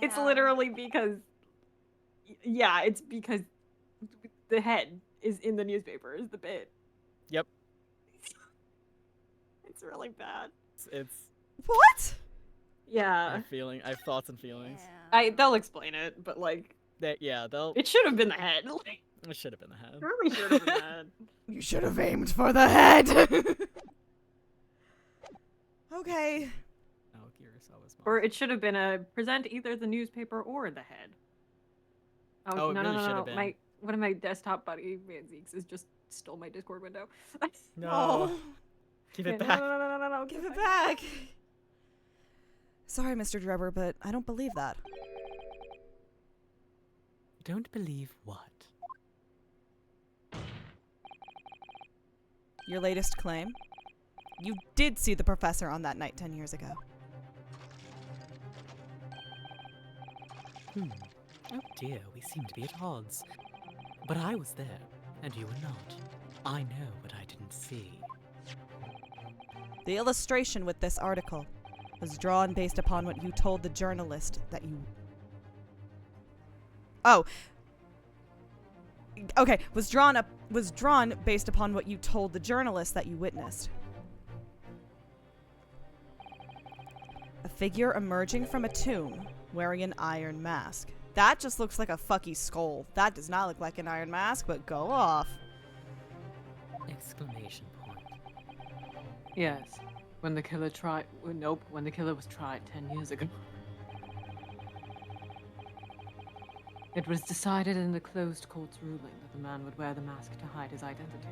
it's Yeah. literally because... Yeah, it's because the head is in the newspaper, is the bit. Yep. It's really bad. It's What? Yeah. I have thoughts and feelings. They'll explain it, but like, They'll... it should have been the head. Like, It should have been the head. it really should have been the head. You should have aimed for the head. Okay. Oh, Kurosawa's mom. Or it should have been a present either the newspaper or the head. Oh, it no, really no, should no, have no. been. One of my desktop buddy, Van Zeeks, has just stole my Discord window. No. Oh, Give it No, back. no, give it back. Sorry, Mr. Drebber, but I don't believe that. Don't believe what? Your latest claim? You did see the professor on that night 10 years ago. Oh dear, we seem to be at odds. But I was there, and you were not. I know what I didn't see. The illustration with this article was drawn based upon what you told the journalist that you... Oh. Okay, was drawn based upon what you told the journalist that you witnessed. A figure emerging from a tomb wearing an iron mask. That just looks like a fucky skull. That does not look like an iron mask, but go off. Exclamation point. Yes. When the killer tried. Nope, when the killer was tried 10 years ago. It was decided in the closed court's ruling that the man would wear the mask to hide his identity.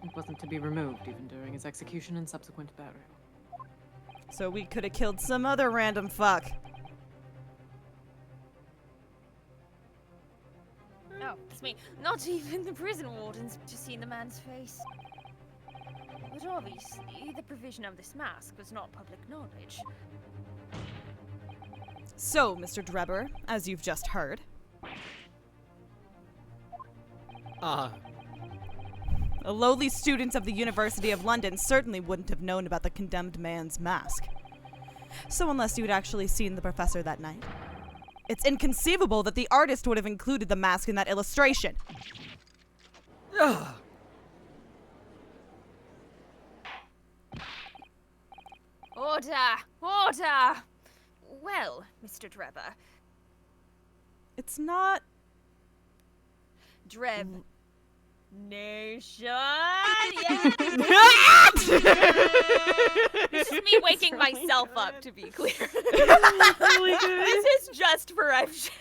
It wasn't to be removed even during his execution and subsequent burial. So we could have killed some other random fuck. Oh, it's me. Not even the prison wardens to see the man's face. But obviously, the provision of this mask was not public knowledge. So, Mr. Drebber, as you've just heard, a lowly student of the University of London certainly wouldn't have known about the condemned man's mask. So unless you had actually seen the professor that night, it's inconceivable that the artist would have included the mask in that illustration. Ugh. Order! Order! Well, Mr. Drebber. It's not... Dreb. Nation! Yeah! This is me waking myself up, to be clear. Really good. This is just for MJ.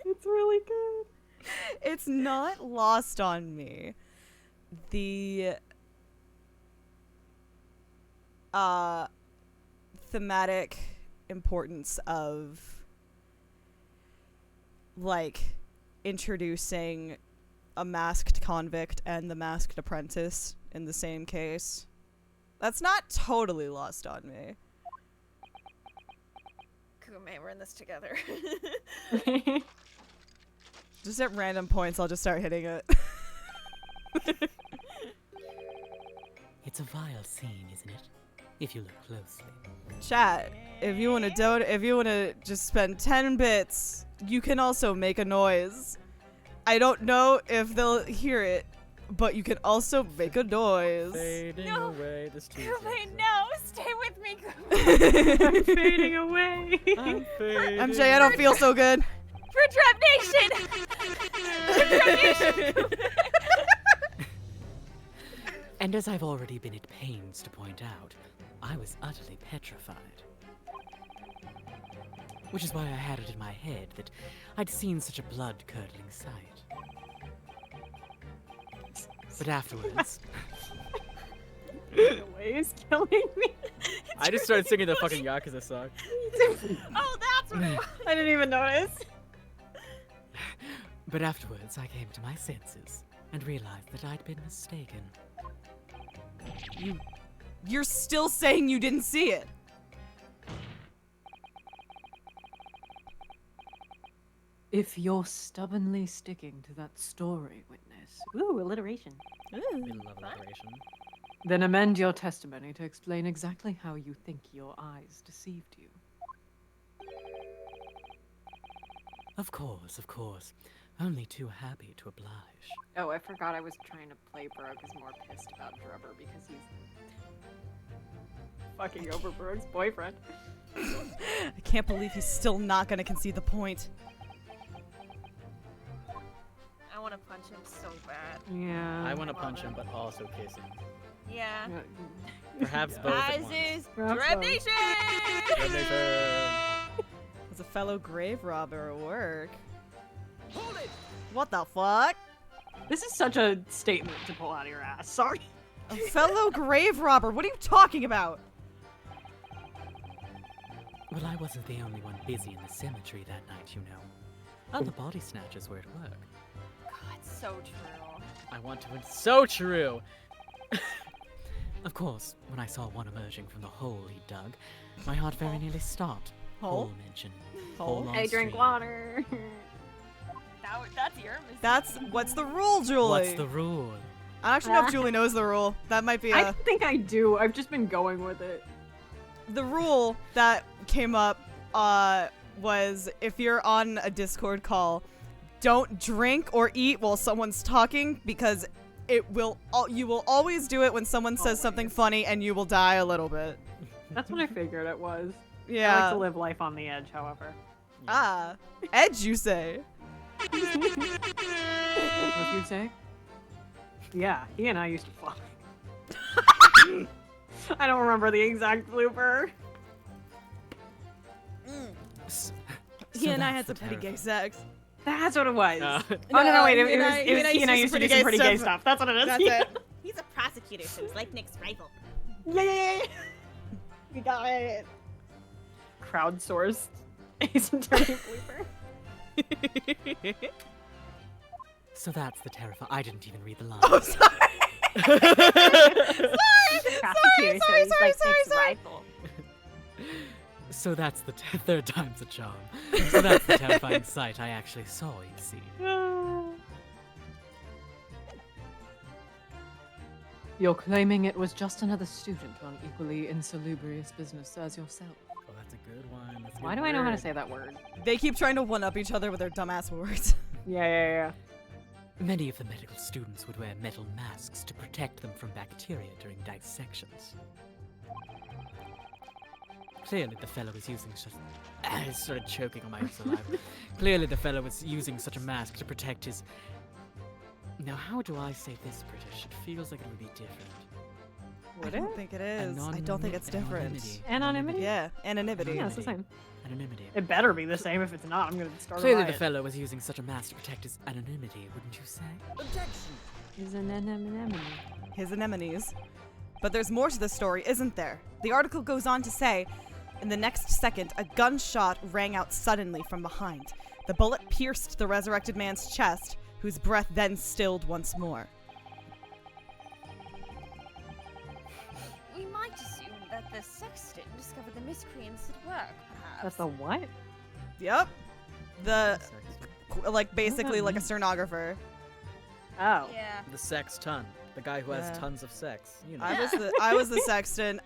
It's really good. It's not lost on me. The... thematic importance of, like, introducing a masked convict and the masked apprentice in the same case. That's not totally lost on me. Kume, we're in this together. Just at random points, I'll just start hitting it. It's a vile scene, isn't it? If you look closely. Chat, if you want to just spend 10 bits, you can also make a noise. I don't know if they'll hear it, but you can also make a noise. Fading No. away this Tuesday. Kume, no! Stay with me, Kume! I'm fading away. I'm fading. MJ, I don't feel so good. For Dreb Nation! For Dreb Nation! And as I've already been at pains to point out, I was utterly petrified. Which is why I had it in my head that I'd seen such a blood-curdling sight. But afterwards... The way is killing me. I just started singing the fucking Yakuza song. Oh, that's what it was! I didn't even notice. But afterwards, I came to my senses and realized that I'd been mistaken. You're still saying you didn't see it. If you're stubbornly sticking to that story, witness. Ooh, alliteration. We love alliteration. Then amend your testimony to explain exactly how you think your eyes deceived you. Of course, of course. Only too happy to oblige. Oh, I forgot I was trying to play Brooke is more pissed about Drebber because he's fucking over Brooke's boyfriend. I can't believe he's still not gonna concede the point. I want to punch him so bad. Yeah. I want to punch him, but also kiss him. Yeah. Perhaps both at As once. is Perhaps Dreb both. Nation! Red Nation. As a fellow grave robber at work. Hold it! What the fuck? This is such a statement to pull out of your ass. Sorry. A fellow grave robber? What are you talking about? Well, I wasn't the only one busy in the cemetery that night, you know. Other body snatchers were at work. God, so true. I want to. It's so true. Of course, when I saw one emerging from the hole he dug, my heart very nearly stopped. Hole? mention. Hole? on I drink stream. water. That's your mistake. That's what's the rule, Julie? What's the rule? I don't actually know if Julie knows the rule. That might be I think I do. I've just been going with it. the rule that came up. Was if you're on a Discord call, don't drink or eat while someone's talking because you will always do it when someone says something funny and you will die a little bit. That's what I figured it was. I like Yeah. to live life on the edge, however. Ah, edge, you say? What you say? Yeah, he and I used to fuck. I don't remember the exact blooper. He and I had that's the some pretty gay terrifying- sex. That's what it was. No. Oh no, wait, he it and was I- he and I used to do some pretty gay stuff. That's what it is. That's it. He's a prosecutor, so he's like Nick's rival. Yeah. We got it. Crowdsourced Ace Attorney blooper. So that's the terrifying. I didn't even read the line. Oh, sorry. Prosecutor, so he's like Nick's rival. So that's the third time's a charm. So that's the terrifying sight I actually saw, you see. You're claiming it was just another student on equally insalubrious business as yourself. Oh, that's a good one. That's a Why good do I know how to word. say that word? They keep trying to one-up each other with their dumbass words. Yeah. Many of the medical students would wear metal masks to protect them from bacteria during dissections. Clearly the fellow was using such... I started choking on my own saliva. Clearly the fellow was using such a mask to protect his... Now, how do I say this British? It feels like it would be different. I don't think it is. I don't think it's different. Anonymity. Anonymity? Yeah, anonymity. Yeah, it's the same. Anonymity. It better be the same. If it's not, I'm gonna start a Clearly the riot. fellow was using such a mask to protect his anonymity, wouldn't you say? Is an anemone. His anemones. But there's more to the story, isn't there? The article goes on to say, in the next second, a gunshot rang out suddenly from behind. The bullet pierced the resurrected man's chest, whose breath then stilled once more. We might assume that the sexton discovered the miscreants at work, perhaps. That's a what? Yep. The, Sex- like, basically like a stenographer. Oh. Yeah. The sex ton. The guy who has Yeah. tons of sex. You know. I was the sexton.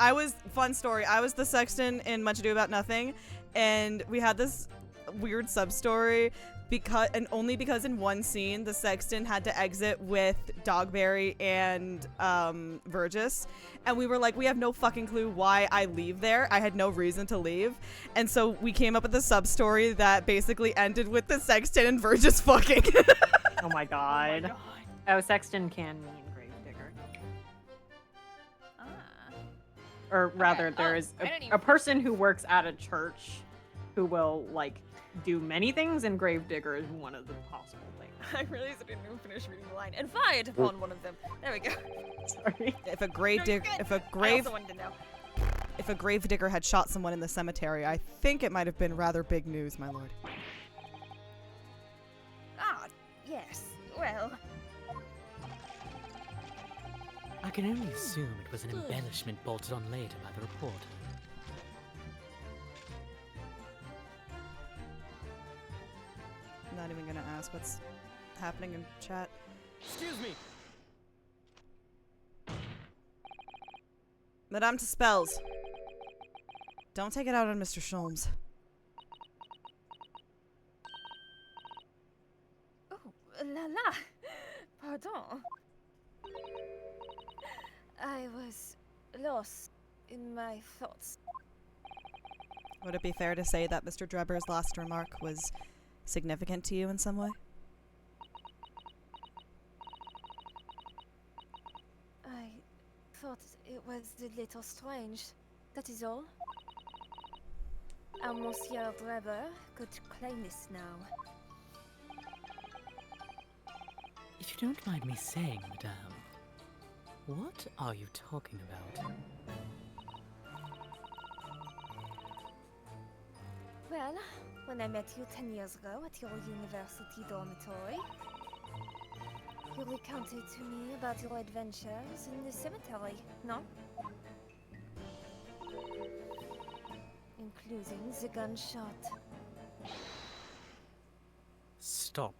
Fun story. I was the sexton in Much Ado About Nothing, and we had this weird sub story only because in one scene the sexton had to exit with Dogberry and Vergis, and we were like, we have no fucking clue why I leave there. I had no reason to leave, and so we came up with a sub story that basically ended with the sexton and Vergis fucking. Oh my god. Oh, sexton can mean gravedigger. Ah. Or rather, Okay. there Oh, is I didn't a even- person who works at a church who will, like, do many things, and gravedigger is one of the possible things. I realized I didn't even finish reading the line. And fired upon one of them. There we go. Sorry. If a grave No, dig, you're good. if a I grave, also wanted to know. if a grave digger had shot someone in the cemetery, I think it might have been rather big news, my lord. Ah, yes. Well, I can only assume it was an embellishment bolted on later by the reporter. I'm not even gonna ask what's happening in chat. Excuse me. Madame to spells. Don't take it out on Mr. Sholmes. oh, la la. Pardon. I was lost in my thoughts. Would it be fair to say that Mr. Drebber's last remark was significant to you in some way? I thought it was a little strange. That is all. Our Monsieur Drebber could claim this now. If you don't mind me saying, madame, what are you talking about? Well, when I met you 10 years ago at your university dormitory, you recounted to me about your adventures in the cemetery, no? Including the gunshot. Stop.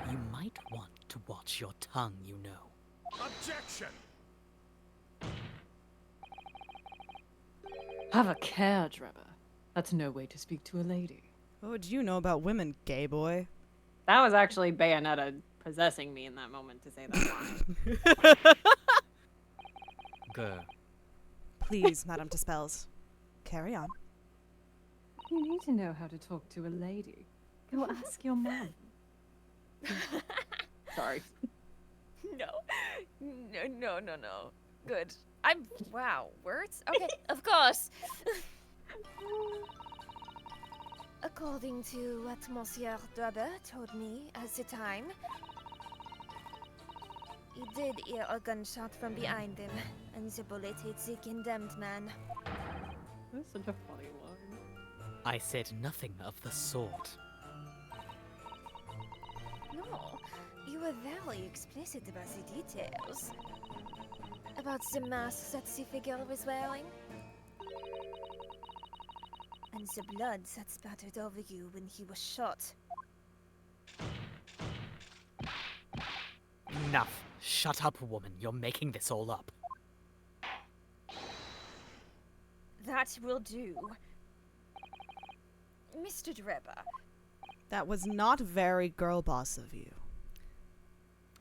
You might want to watch your tongue, you know. Objection! Have a care, Trevor. That's no way to speak to a lady. What would you know about women, gay boy? That was actually Bayonetta possessing me in that moment to say that line. Grr. Please, Madame Dispels. Carry on. You need to know how to talk to a lady. Go ask your mom. Sorry. No. Good. Wow, words? Okay, of course. According to what Monsieur Drebber told me at the time, he did hear a gunshot from behind him, and the bullet hit the condemned man. That's such a funny line. I said nothing of the sort. No, you were very explicit about the details. About the mask that the figure was wearing. And the blood that spattered over you when he was shot. Enough. Shut up, woman. You're making this all up. That will do. Mr. Drebber. That was not very girl boss of you.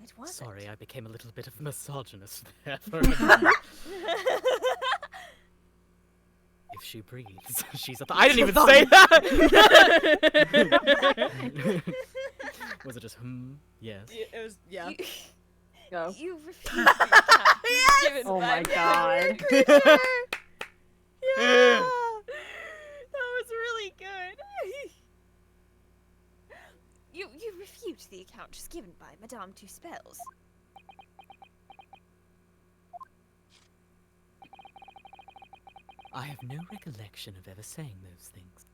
It wasn't. Sorry, I became a little bit of a misogynist there for a moment. If she breathes, she's a I didn't even say that! Was it just yes? It was, yeah. Go. You refused the account given Oh by my the god. creature. Yeah! That was really good. You refute the account just given by Madame Two Spells. I have no recollection of ever saying those things.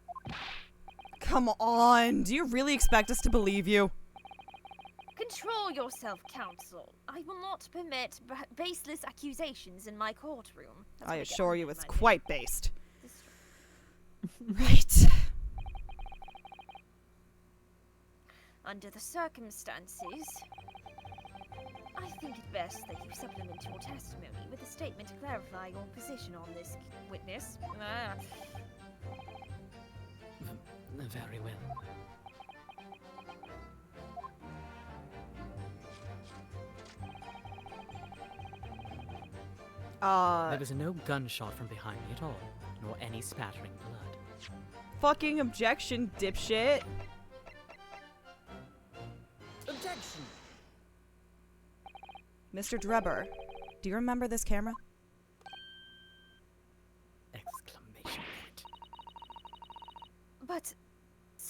Come on. Do you really expect us to believe you? Control yourself, counsel. I will not permit baseless accusations in my courtroom. That's I what get assure on you in it's my quite based. district. Right. Under the circumstances, I think it best that you supplement your testimony with a statement to clarify your position on this witness. Very well. There was no gunshot from behind me at all, nor any spattering blood. Fucking objection, dipshit. Objection! Mr. Drebber, do you remember this camera? Exclamation point. But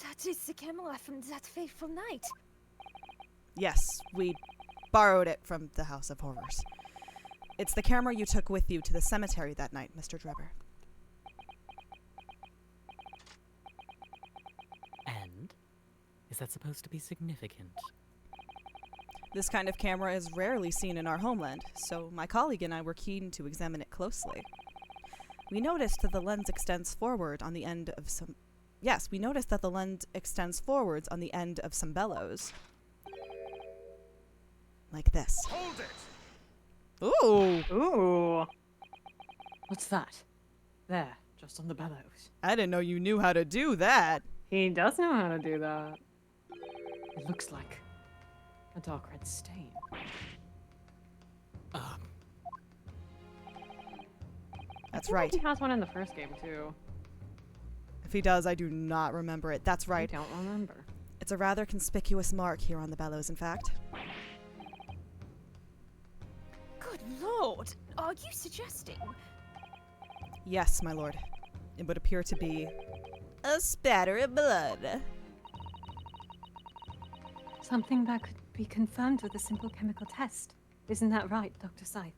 that is the camera from that fateful night. Yes, we borrowed it from the House of Horrors. It's the camera you took with you to the cemetery that night, Mr. Drebber. And? Is that supposed to be significant? This kind of camera is rarely seen in our homeland, so my colleague and I were keen to examine it closely. We noticed that the lens extends forward on the end of some... Yes, we noticed that the lens extends forwards on the end of some bellows. Like this. Hold it! Ooh! Ooh. What's that? There, just on the bellows. I didn't know you knew how to do that. He does know how to do that. It looks like a dark red stain. That's I feel right. like he has one in the first game too. If he does, I do not remember it. That's right. I don't remember. It's a rather conspicuous mark here on the bellows, in fact. Good lord! Are you suggesting? Yes, my lord. It would appear to be a spatter of blood. Something that could be confirmed with a simple chemical test. Isn't that right, Dr. Scythe?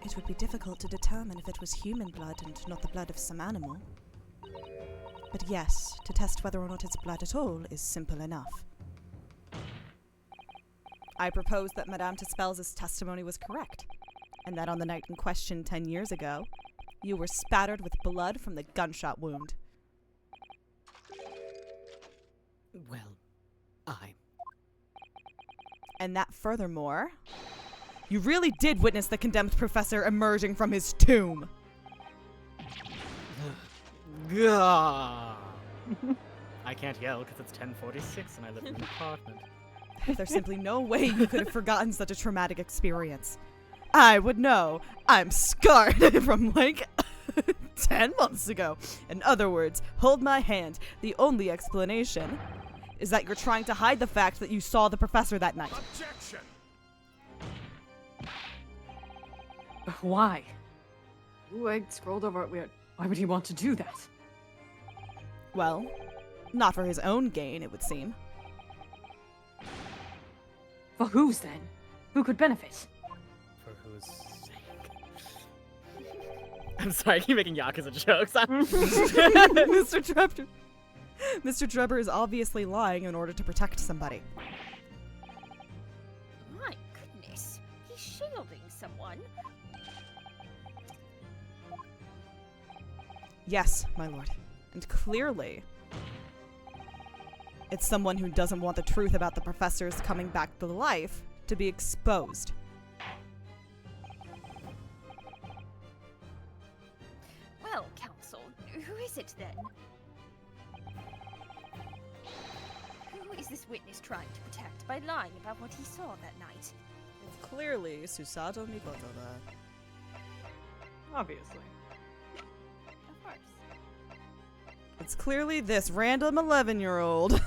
it would be difficult to determine if it was human blood and not the blood of some animal. But yes, to test whether or not it's blood at all is simple enough. I propose that Madame Tispels' testimony was correct, and that on the night in question 10 years ago, you were spattered with blood from the gunshot wound. Well, I. And that furthermore, you really did witness the condemned professor emerging from his tomb. Gah. I can't yell because it's 10:46 and I live in an apartment. There's simply no way you could have forgotten such a traumatic experience. I would know. I'm scarred from 10 months ago. In other words, hold my hand. The only explanation is that you're trying to hide the fact that you saw the professor that night. Objection! Why? Ooh, I scrolled over it weird. Why would he want to do that? Well, not for his own gain, it would seem. For whose then? Who could benefit? For whose sake? I'm sorry, I keep making Yakuza jokes. Mr. Trevor. Mr. Trevor is obviously lying in order to protect somebody. My goodness, he's shielding someone. Yes, my lord. And clearly, it's someone who doesn't want the truth about the professor's coming back to life to be exposed. Well, Counsel, who is it then? Who is this witness trying to protect by lying about what he saw that night? It's clearly Susato Mikoto. Obviously. Of course. It's clearly this random 11-year-old.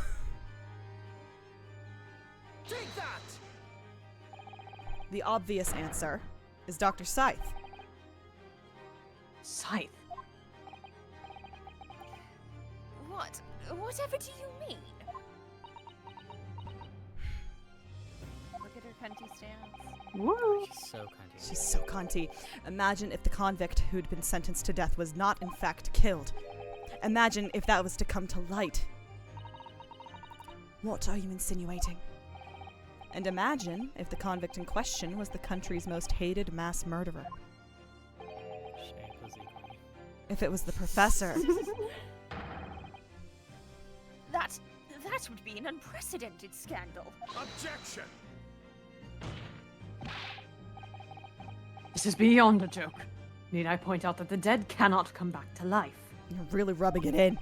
Take that! The obvious answer is Dr. Scythe. Scythe. What? Whatever do you mean? Look at her cunty stance. Woo! She's so cunty. She's so cunty. Imagine if the convict who'd been sentenced to death was not in fact killed. Imagine if that was to come to light. What are you insinuating? And imagine if the convict in question was the country's most hated mass murderer. Shape was equally. If it was the professor. That would be an unprecedented scandal. Objection! This is beyond a joke. Need I point out that the dead cannot come back to life? You're really rubbing it in.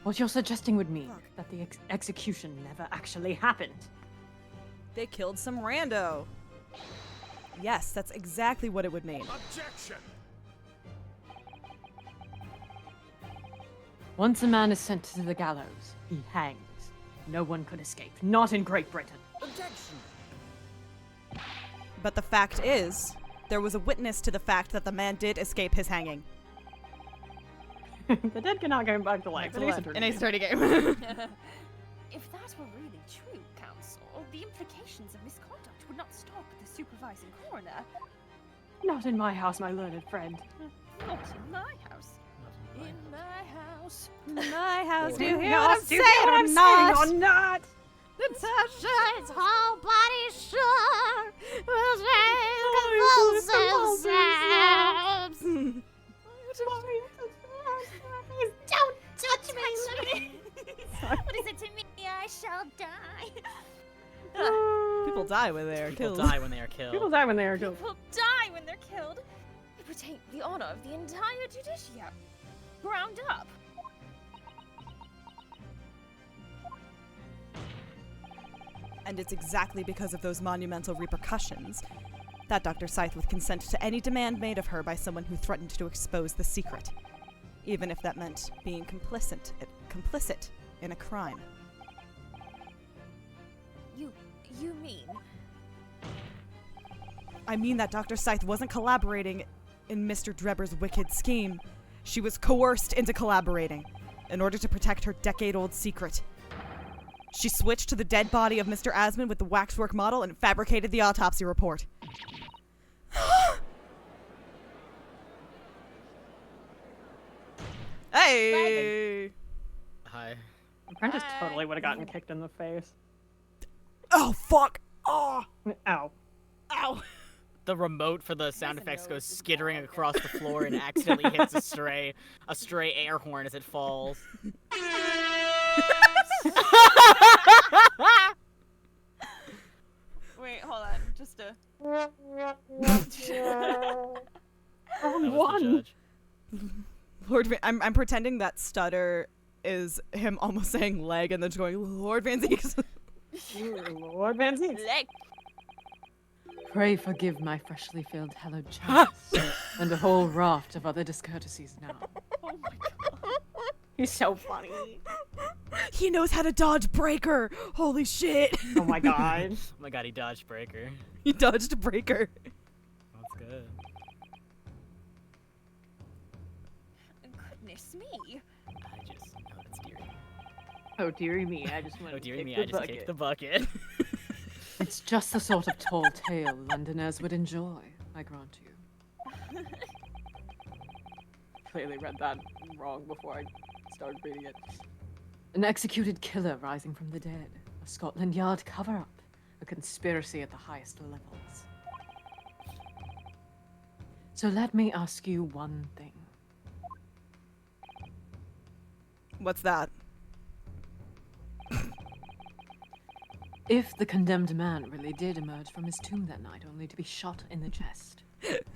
What you're suggesting would mean Look. that the execution never actually happened. They killed some rando. Yes, that's exactly what it would mean. Objection! Once a man is sent to the gallows, he hangs. No one could escape. Not in Great Britain. Objection! But the fact is, there was a witness to the fact that the man did escape his hanging. The dead cannot go back to life. An Ace Attorney game. If that were really true, Counsel, the implications of misconduct would not stop at the supervising coroner. Not in my house, my learned friend. Not in my house. In my house. My house, Do you hear what I'm saying or not? Natasha's whole body sure was very convulsive sobs. Don't touch me! What is it to me? I shall die. People die when they are People killed. die when they are killed. People die when they are killed. People die when they're killed. It would take the honor of the entire judiciary. Ground up. And it's exactly because of those monumental repercussions that Dr. Scythe would consent to any demand made of her by someone who threatened to expose the secret, even if that meant being complicit in a crime. You mean? I mean that Dr. Scythe wasn't collaborating in Mr. Drebber's wicked scheme. She was coerced into collaborating in order to protect her decade-old secret. She switched to the dead body of Mr. Asman with the waxwork model and fabricated the autopsy report. Hey! Hi. Apprentice totally would have gotten kicked in the face. Oh, fuck! Oh! Ow. Ow! The remote for the sound effects goes skittering across the floor and accidentally hits a stray air horn as it falls. Wait, hold on. Just a. That was One. the judge. Lord Van- I'm pretending that stutter is him almost saying leg and then just going, Lord Van Zieks. Lord Van Zieks. Leg. Pray forgive my freshly filled hallowed chalice, and a whole raft of other discourtesies now. Oh my god. He's so funny. He knows how to dodge breaker. Holy shit. Oh my god. Oh my god, he dodged breaker. He dodged breaker. That's good. Goodness me. I just oh, that's deary. Oh dearie me, I just want Oh to dearie kick me, the I just bucket. kicked the bucket. It's just the sort of tall tale Londoners would enjoy, I grant you. Clearly read that wrong before I started reading it. An executed killer rising from the dead, a Scotland Yard cover-up, a conspiracy at the highest levels. So let me ask you one thing. What's that? If the condemned man really did emerge from his tomb that night only to be shot in the chest,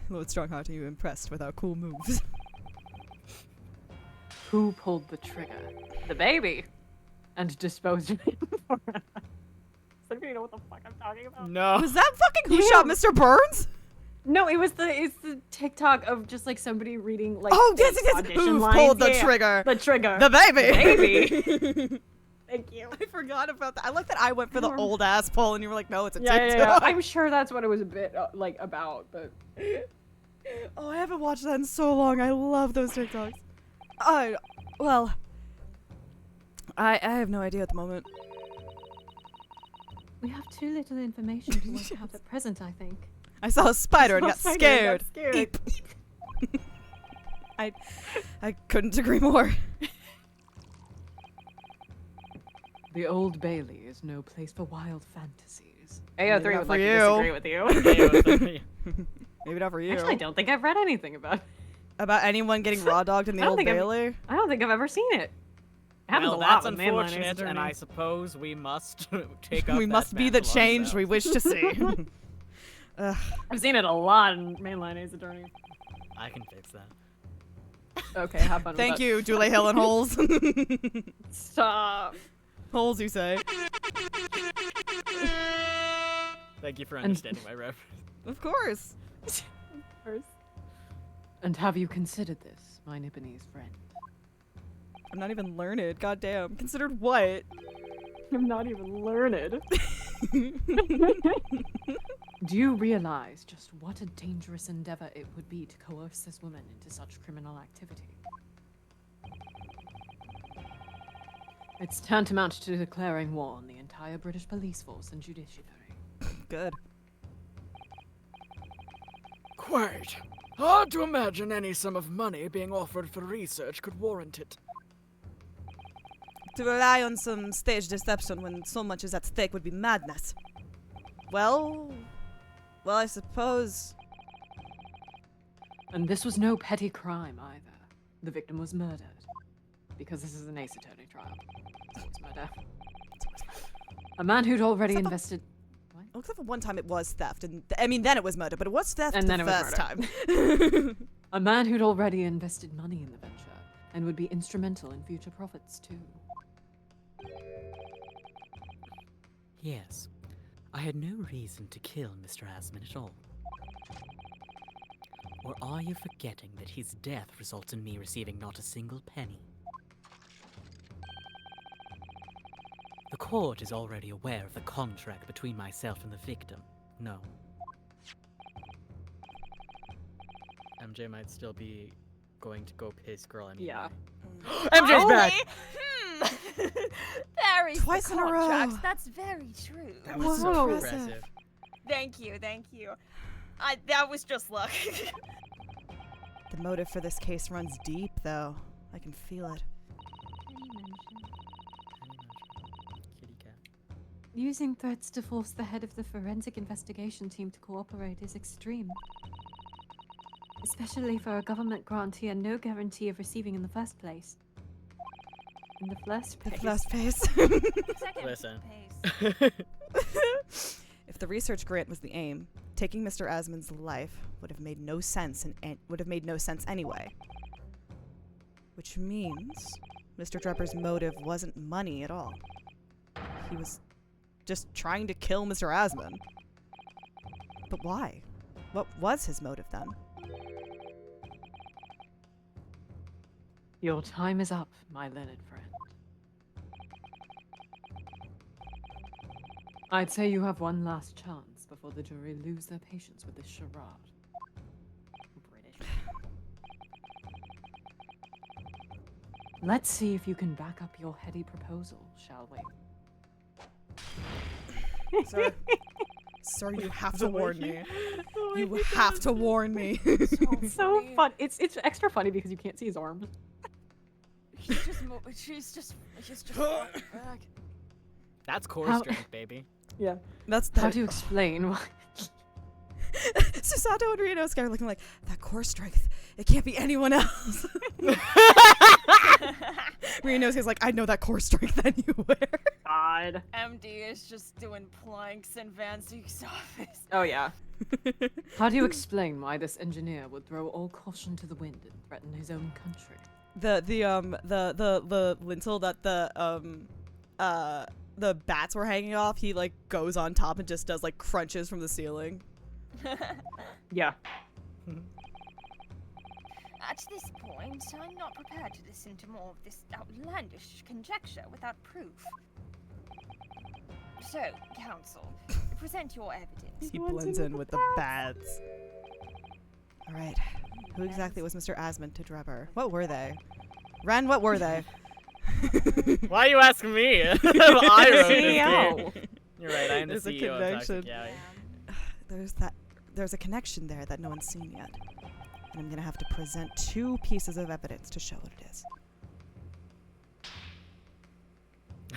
Lord Strongheart, are you impressed with our cool moves? who pulled the trigger? The baby! And disposed of him forever. So you know what the fuck I'm talking about? No. Was that fucking who Yeah. shot Mr. Burns? No, it's the TikTok of just like somebody reading like Oh, yes, fake yes, yes. audition Who lines. pulled the Yeah, trigger? The trigger. The baby. Baby. Thank you. I forgot about that. I like that I went for the old ass poll and you were like, no, it's a Yeah, TikTok. yeah, yeah. I'm sure that's what it was a bit like about, but Oh, I haven't watched that in so long. I love those TikToks. Well, I have no idea at the moment. We have too little information to work out at present, I think. I saw a spider and got Spider scared. got scared. Eep. I couldn't agree more. the Old Bailey is no place for wild fantasies. Maybe AO3 not would for like you. to disagree with you. Maybe not for you. Actually, I don't think I've read anything about it. About anyone getting raw dogged in the I don't Old think I've- Bailey? I don't think I've ever seen it. It happens Well, a lot that's with mainline Ace unfortunate, and I Attorney. suppose we must take up We that must be the mantle change ourselves. we wish to see. Ugh. I've seen it a lot in mainline Ace Attorney. I can fix that. Okay, have fun with Thank that. you, Dule Hill and Holes. Stop. Holes, you say. Thank you for understanding my reference. Of course. And have you considered this, my Nipponese friend? I'm not even learned. Goddamn. Considered what? I'm not even learned. Do you realize just what a dangerous endeavor it would be to coerce this woman into such criminal activity? It's tantamount to declaring war on the entire British police force and judiciary. Good. Quite. Hard to imagine any sum of money being offered for research could warrant it. To rely on some stage deception when so much is at stake would be madness. Well, I suppose. And this was no petty crime either. The victim was murdered. Because this is an Ace Attorney trial. So it's murder. A man who'd already Except for- invested... Except for one time it was theft, and I mean then it was murder, but it was theft And the then it was first murder. time. A man who'd already invested money in the venture, and would be instrumental in future profits too. Yes. I had no reason to kill Mr. Asman at all. Or are you forgetting that his death results in me receiving not a single penny? The court is already aware of the contract between myself and the victim. No. MJ might still be going to go piss girl anyway. Yeah. MJ's back! Very Twice Twice in a contracts. row. That's very true. That was so Whoa. impressive. Thank you, thank you. That was just luck. The motive for this case runs deep, though. I can feel it. Kitty cat. Using threats to force the head of the forensic investigation team to cooperate is extreme. Especially for a government grant he had no guarantee of receiving in the first place. In the first The place. last pace. Second Listen. pace. If the research grant was the aim, taking Mr. Asmund's life would have made no sense anyway. Which means Mr. Drebber's motive wasn't money at all. He was just trying to kill Mr. Asmund. But why? What was his motive then? Your time is up, my learned friend. I'd say you have one last chance before the jury lose their patience with this charade. British. Let's see if you can back up your heady proposal, shall we? Sir, sir, you have to warn me. You have to warn me. It's so fun. It's extra funny because you can't see his arms. She's just back. That's core How- strength, baby. Yeah. That's How that. do you explain why? Susato and Reno are looking like that core strength. It can't be anyone else. Reno's like, I know that core strength anywhere. God. MD is just doing planks in Van Zeek's office. Oh yeah. How do you explain why this engineer would throw all caution to the wind and threaten his own country? The lintel that the bats were hanging off, he like goes on top and just does like crunches from the ceiling. Yeah. At this point, I'm not prepared to listen to more of this outlandish conjecture without proof. So, counsel, present your evidence. He blends in with the bats. All right, who exactly was Mr. Asmund to Drebber? What were they? Ren, what were they? Why are you asking me? I wrote this CEO. game. You're right, I am the There's a CEO of Toxic connection. Alley. There's a connection there that no one's seen yet. And I'm gonna have to present 2 pieces of evidence to show what it is.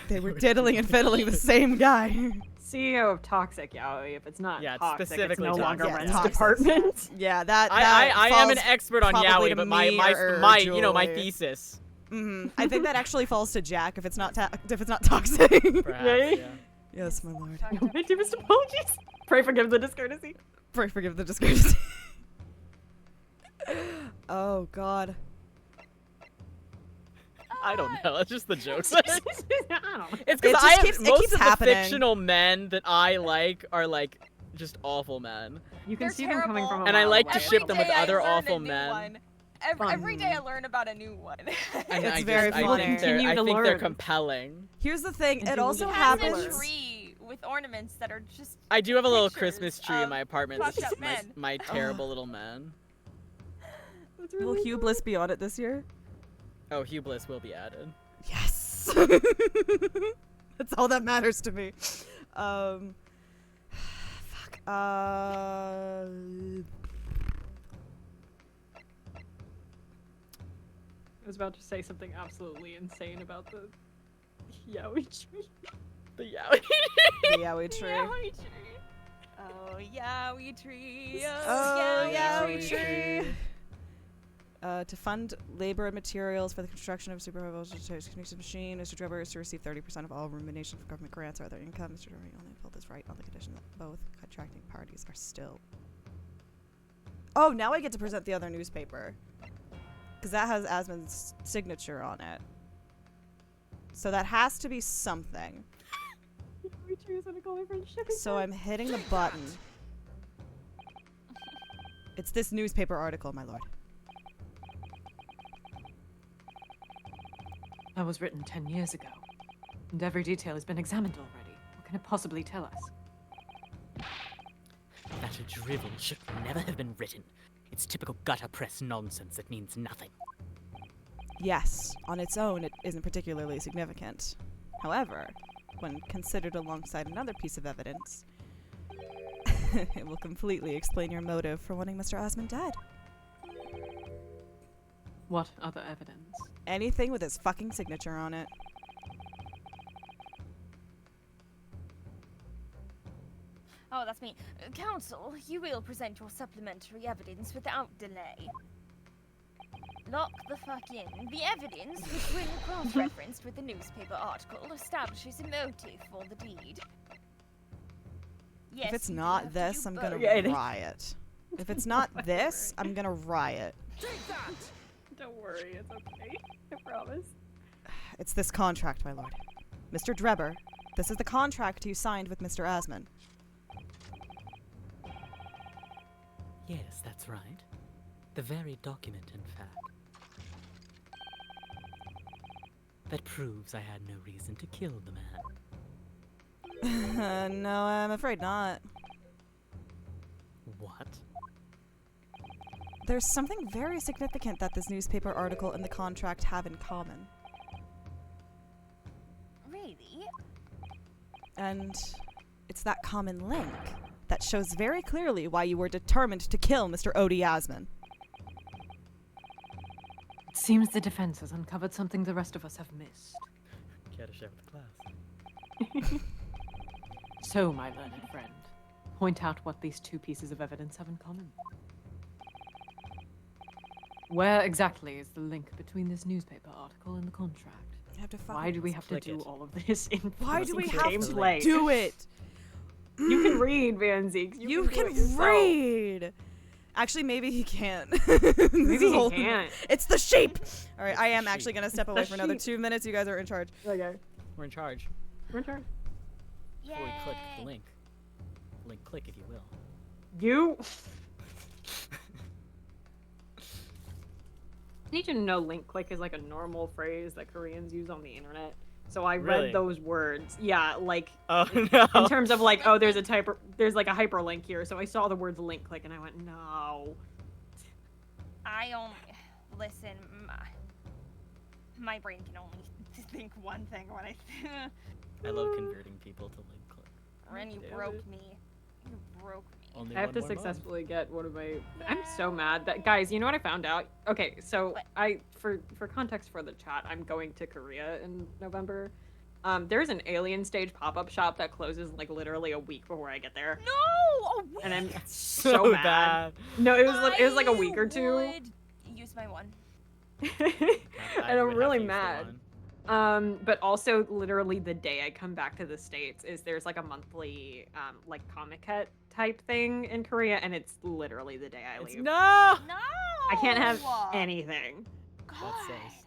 They were diddling and fiddling the same guy. CEO of Toxic Yaoi. If it's not Yeah, it's toxic, specifically it's no longer toxic. Ren's Yeah, toxic. department. Yeah, that I am an falls expert on probably yaoi, to but me my or my Julie. thesis. I think that actually falls to Jack if it's not toxic. Perhaps, Yay. yeah. Yes, my lord. My deepest apologies. Pray forgive the discourtesy. Pray forgive the discourtesy. Oh God. I don't know. It's just the jokes. I don't know. It's It because just I have keeps- it most keeps of the happening. fictional men that I like are like just awful men, You can They're see them coming from a And I mile like to away. ship them with Every day I other learn a awful new men. one. Every day I learn about a new one. and It's I very just, I funny. think they're Continue I to think they're learn. compelling. Here's the thing. And It you will also get Has happens. a tree with ornaments that are just I do have a little Pictures Christmas tree in of my apartment. That's fucked just up my, men. my terrible little man. Will Hugh Bliss be on it this year? Oh, Hugh Bliss will be added. Yes. That's all that matters to me. Fuck. I was about to say something absolutely insane about the yaoi tree. The yaoi. The yaoi tree. Yaoi tree. Oh, yaoi tree. Oh, yaoi yaoi tree. To fund labor and materials for the construction of super high-voltage machine, Mr. Drebber is to receive 30% of all rumination from government grants or other income. Mr. Drebber only pulled this right on the condition that both contracting parties are still. Oh, now I get to present the other newspaper. Because that has Asmund's signature on it. So that has to be something. Yaoi tree is gonna call my friend shipping. So I'm hitting the button. It's this newspaper article, my lord. That was written 10 years ago, and every detail has been examined already. What can it possibly tell us? That a drivel should never have been written. It's typical gutter press nonsense that means nothing. Yes, on its own, it isn't particularly significant. However, when considered alongside another piece of evidence, it will completely explain your motive for wanting Mr. Osmond dead. What other evidence? Anything with his fucking signature on it. Oh, that's me. Counsel, you will present your supplementary evidence without delay. Lock the fuck in. The evidence, which when cross-referenced with the newspaper article, establishes a motive for the deed. Yes, If it's you do not have this, do I'm gonna both. Yeah, it is. riot. If it's not this, I'm gonna riot. Take that! Don't worry, it's okay. I promise. It's this contract, my lord. Mr. Drebber, this is the contract you signed with Mr. Asman. Yes, that's right. The very document, in fact. That proves I had no reason to kill the man. No, I'm afraid not. What? There's something very significant that this newspaper article and the contract have in common. Really? And it's that common link that shows very clearly why you were determined to kill Mr. Odie Asman. It seems the defense has uncovered something the rest of us have missed. Care to share with the class? So, my learned friend, point out what these two pieces of evidence have in common. Where exactly is the link between this newspaper article and the contract? You have to Why do we have to click do it. all of this in Why do we fucking have to gameplay? do it? You can read, Van Zeeks. You do can it yourself. read. Actually, maybe he can't. Maybe he can't. It's the sheep. All right, It's I the am actually sheep. gonna step It's away the for another sheep. 2 minutes. You guys are in charge. Okay. We're in charge. Return. Before we click the Yay. link. Link click, if you will. You. I need you to know link click is like a normal phrase that Koreans use on the internet. So I Really? read those words. Yeah, like Oh no. in terms of like, oh, there's like a hyperlink here. So I saw the words link click and I went, no. I only listen. My brain can only think one thing when I. I love converting people to link click. Ren, you Damn broke it. me. You broke me. Only I have one to more month. successfully get one of my. I'm so mad that guys. You know what I found out? Okay, so What? for context for the chat, I'm going to Korea in November. There's an alien stage pop-up shop that closes like literally a week before I get there, No! A and I'm week? so mad. No, it was like a week or two, I would use my one. and I I'm would have really to use the mad. one. But also literally the day I come back to the States is there's like a monthly like Comic-Con type thing in Korea, and it's literally the day I It's leave. no. No! I can't have anything. God. sucks.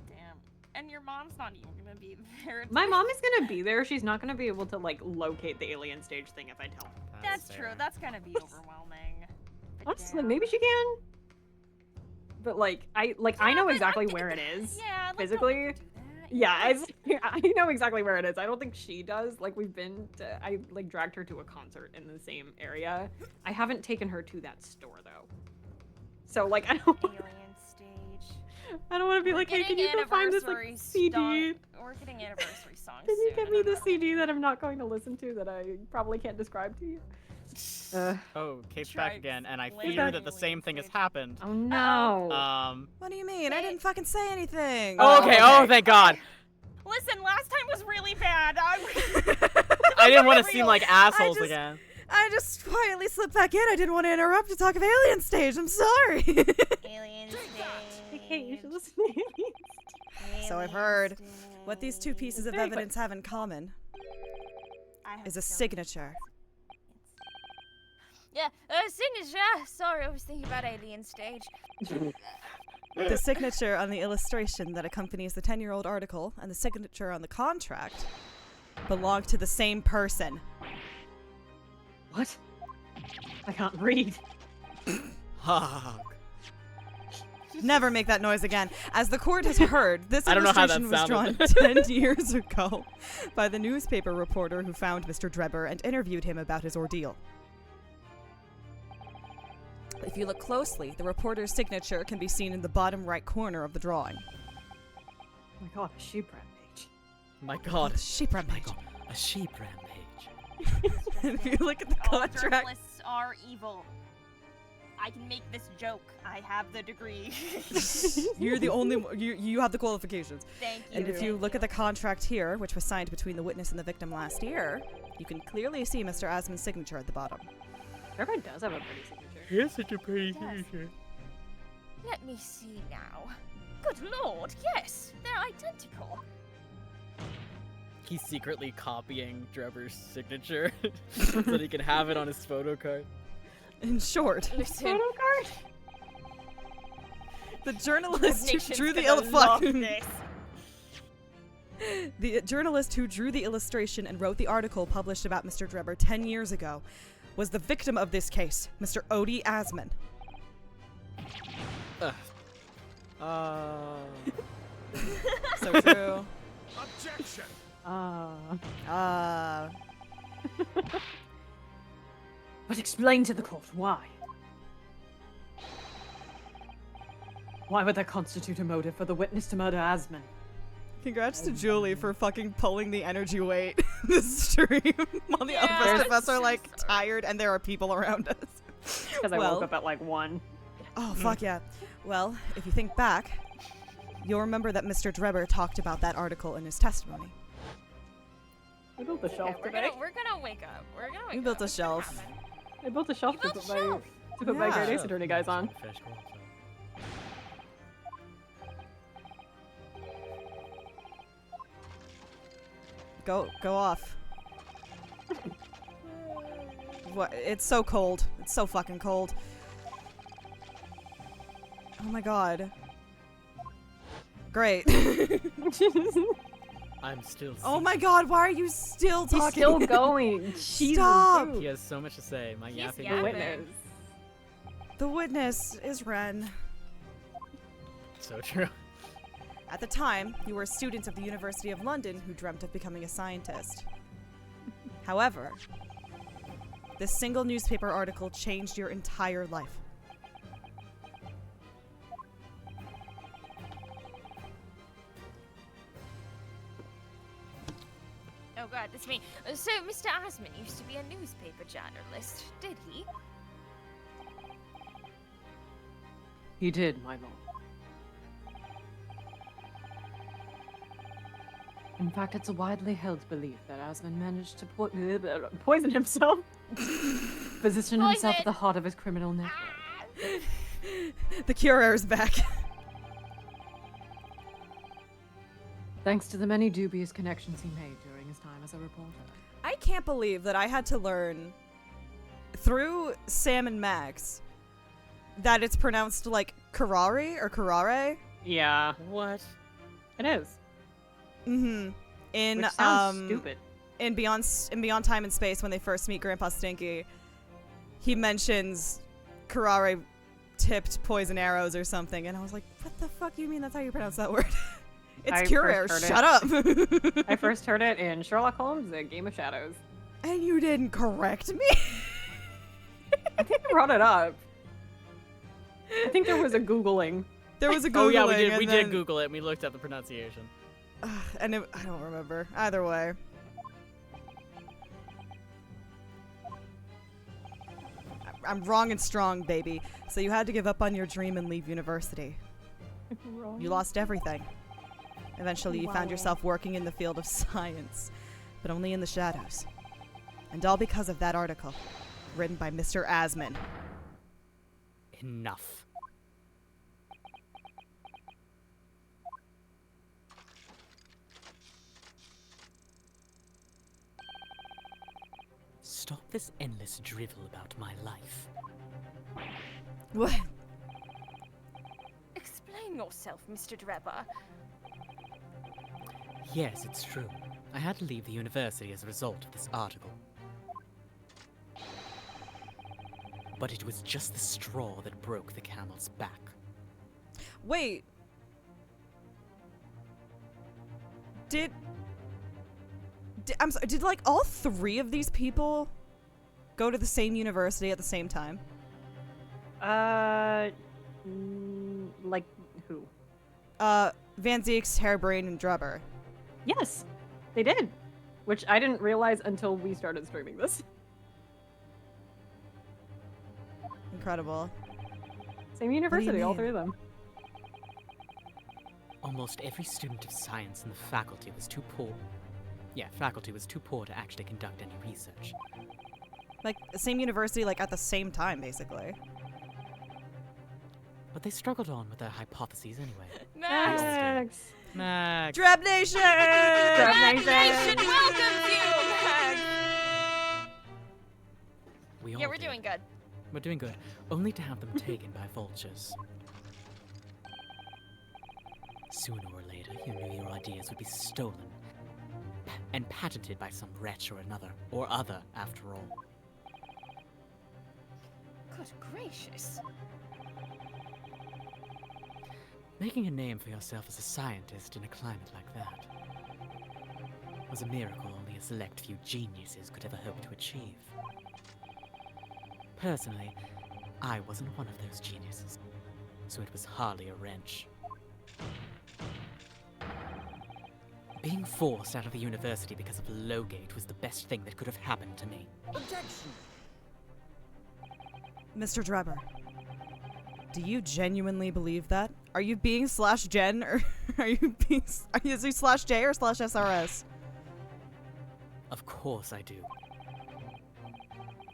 Damn. And your mom's not even gonna be there. My mom is gonna be there. She's not gonna be able to like locate the alien stage thing if I tell her. That's true. fair. That's gonna be overwhelming. But Honestly, damn. maybe she can. But like I Yeah, know but I'm exactly thinking- where it is. Yeah, like, physically. Don't do that. Yeah, I know exactly where it is. I don't think she does. Like we've been to, I like dragged her to a concert in the same area. I haven't taken her to that store though. So like I don't Alien stage. I don't want to be like, hey, can you go find this like anniversary CD? We're getting anniversary songs. Can you soon, get and me I'm the not- CD that I'm not going to listen to that I probably can't describe to you? Oh, Kate's Try back again, and I explaining fear that alien the same thing has stage. happened. Oh no. What do you mean? I didn't fucking say anything. Oh, okay. Oh, thank God. Listen, last time was really bad. I didn't want to seem Real. like assholes just- again. I just quietly slipped back in. I didn't want to interrupt to talk of Alien Stage. I'm sorry. Alien stage. Hey, you should listen to me. So I've Alien heard. What these two pieces of Very quick. evidence have in common I have is a so many- signature. Yeah, signature. Sorry, I was thinking about alien stage. The signature on the illustration that accompanies the 10-year-old article and the signature on the contract belong to the same person. What? I can't read. Hug. Never make that noise again. As the court has heard, this I don't know how that illustration was drawn 10 years ago by the newspaper reporter who found Mr. Drebber and interviewed him about his ordeal. If you look closely, the reporter's signature can be seen in the bottom right corner of the drawing. Oh my god, she prepped me. My god. Sheep My rampage. god, a sheep rampage. If you look at the All contract, journalists are evil. I can make this joke. I have the degree. you're the only you have the qualifications. Thank you. And if you look at the contract here, which was signed between the witness and the victim last year, you can clearly see Mr. Asman's signature at the bottom. Trevor does have a pretty signature. He has such a pretty Yes. signature. Let me see now. Good lord, yes, they're identical. He's secretly copying Trevor's signature so that he can have it on his photo card. In short, Listen, the journalist who nation's drew the gonna love fuck. this. The journalist who drew the illustration and wrote the article published about Mr. Drebber 10 years ago was the victim of this case, Mr. Odie Asman. So true. Objection! But explain to the court why. Why would that constitute a motive for the witness to murder Asman? Congrats to Julie for fucking pulling the energy weight this stream while the other Yeah, rest of us are so like sorry. tired and there are people around us. Because I woke up at like 1. Oh, fuck yeah. Well, if you think back, you'll remember that Mr. Drebber talked about that article in his testimony. We built a shelf We're today. gonna wake up. We're gonna wake We up. built a It's gonna shelf. happen. I built a shelf You to built put a my shelf. my Yeah. Great Ace Attorney guys on. Fresh cool, so. Go off. What? It's so cold. It's so fucking cold. Oh my god. Great. I'm still. Oh my god, why are you still He's talking? still going. Jesus, Stop. dude. He has so much to say. My He's yapping. The yapping. witness. The witness is Ren. So true. At the time, you were a student of the University of London who dreamt of becoming a scientist. However, this single newspaper article changed your entire life. Oh god, that's me. So, Mr. Asman used to be a newspaper journalist, did he? He did, my lord. In fact, it's a widely held belief that Asman managed to poison himself, position himself at the heart of his criminal network. The Curer is back. Thanks to the many dubious connections he made during his time as a reporter. I can't believe that I had to learn through Sam and Max that it's pronounced like Karari or Karare. Yeah, What? it is. Mm-hmm. In Which sounds stupid. in Beyond Time and Space, when they first meet Grandpa Stinky, he mentions Karare tipped poison arrows or something, and I was like, what the fuck you mean that's how you pronounce that word? It's I Curer, first heard shut up. I first heard it in Sherlock Holmes, A Game of Shadows. And you didn't correct me? I think I brought it up. I think there was a Googling. There was a Googling. Oh yeah, we and did then- Google it and we looked up the pronunciation. And I don't remember. Either way. I'm wrong and strong, baby. So you had to give up on your dream and leave university. You lost everything. Eventually, you found yourself working in the field of science, but only in the shadows. And all because of that article, written by Mr. Asman. Enough. Stop this endless drivel about my life. What? Explain yourself, Mr. Drebber. Yes, it's true. I had to leave the university as a result of this article. But it was just the straw that broke the camel's back. Wait. I'm sorry, did like all three of these people go to the same university at the same time? Like who? Van Zieks, Harebrained, and Drubber. Yes. They did, which I didn't realize until we started streaming this. Incredible. Same university, all mean? three of them. Almost every student of science in the faculty was too poor. Yeah, faculty was too poor to actually conduct any research. Like, the same university, like, at the same time, basically. But they struggled on with their hypotheses anyway. Max! Max! Max. Drab Nation! Drab Nation welcomes you, Max! We all Yeah, we're did. doing good. We're doing good. Only to have them taken by vultures. Sooner or later, you knew your ideas would be stolen. And patented by some wretch or another. Or other, after all. Good gracious. Making a name for yourself as a scientist in a climate like that was a miracle only a select few geniuses could ever hope to achieve. Personally, I wasn't one of those geniuses, so it was hardly a wrench. Being forced out of the university because of Lowgate was the best thing that could have happened to me. Objection! Mr. Drebber, do you genuinely believe that? Are you being /Gen, or are you being, is he /J or /SRS? Of course I do.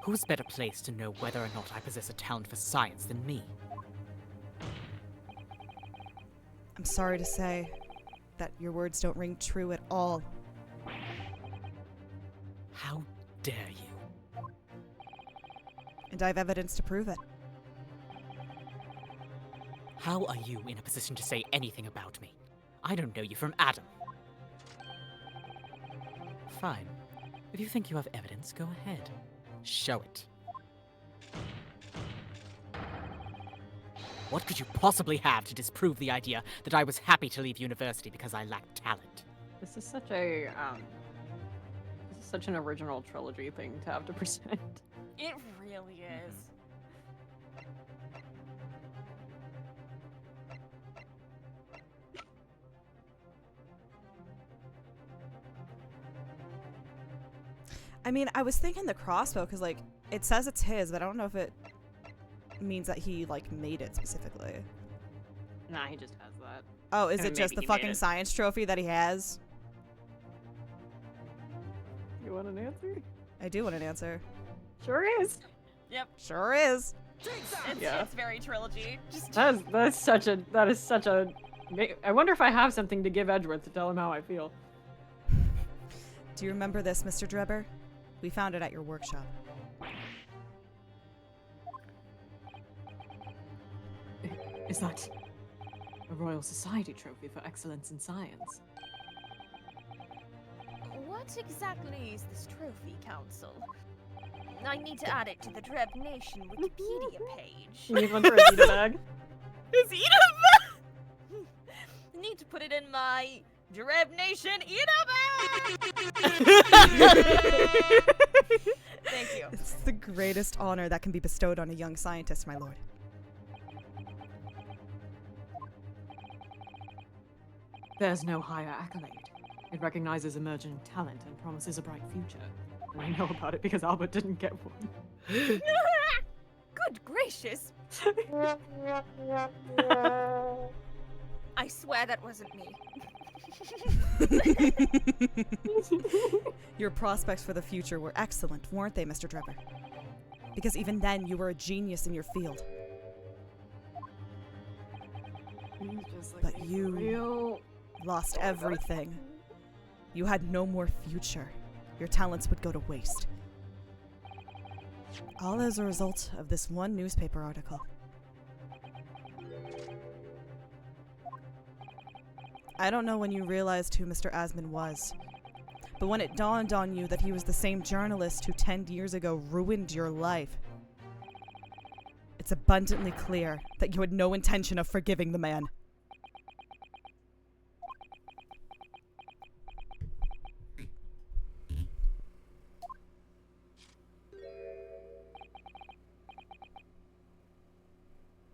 Who's better placed to know whether or not I possess a talent for science than me? I'm sorry to say that your words don't ring true at all. How dare you? And I have evidence to prove it. How are you in a position to say anything about me? I don't know you from Adam. Fine. If you think you have evidence, go ahead. Show it. What could you possibly have to disprove the idea that I was happy to leave university because I lacked talent? This is such a, this is such an original trilogy thing to have to present. It really is. I mean, I was thinking the crossbow, because, like, it says it's his, but I don't know if it means that he, like, made it specifically. Nah, he just has that. Oh, is I mean, it just maybe the he made fucking it. science trophy that he has? You want an answer? I do want an answer. Sure is. Yep. Sure is. Yeah. It's very trilogy. Just That is such a. I wonder if I have something to give Edgeworth to tell him how I feel. Do you remember this, Mr. Drebber? We found it at your workshop. Is that a Royal Society trophy for excellence in science? what exactly is this trophy, Council? I need to add it to the Dreb Nation Wikipedia page. You need one for a Zeta bag? Is Eda I need to put it in my Dreb Nation Eda bag! Thank you. It's the greatest honor that can be bestowed on a young scientist, my lord. There's no higher accolade. It recognizes emerging talent and promises a bright future. And I know about it because Albert didn't get one. Good gracious. I swear that wasn't me. Your prospects for the future were excellent, weren't they, Mr. Drebber? Because even then, you were a genius in your field. He's just like, But you real. lost everything. You had no more future. Your talents would go to waste. All as a result of this one newspaper article. I don't know when you realized who Mr. Asman was, but when it dawned on you that he was the same journalist who 10 years ago ruined your life, it's abundantly clear that you had no intention of forgiving the man.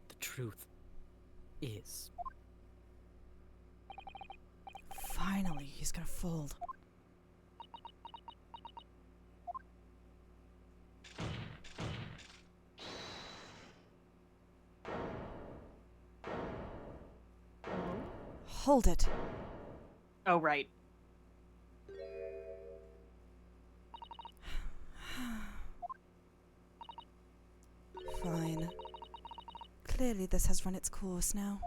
The truth is, Finally, he's gonna fold. hold it. Oh, right. Fine. Clearly this has run its course now.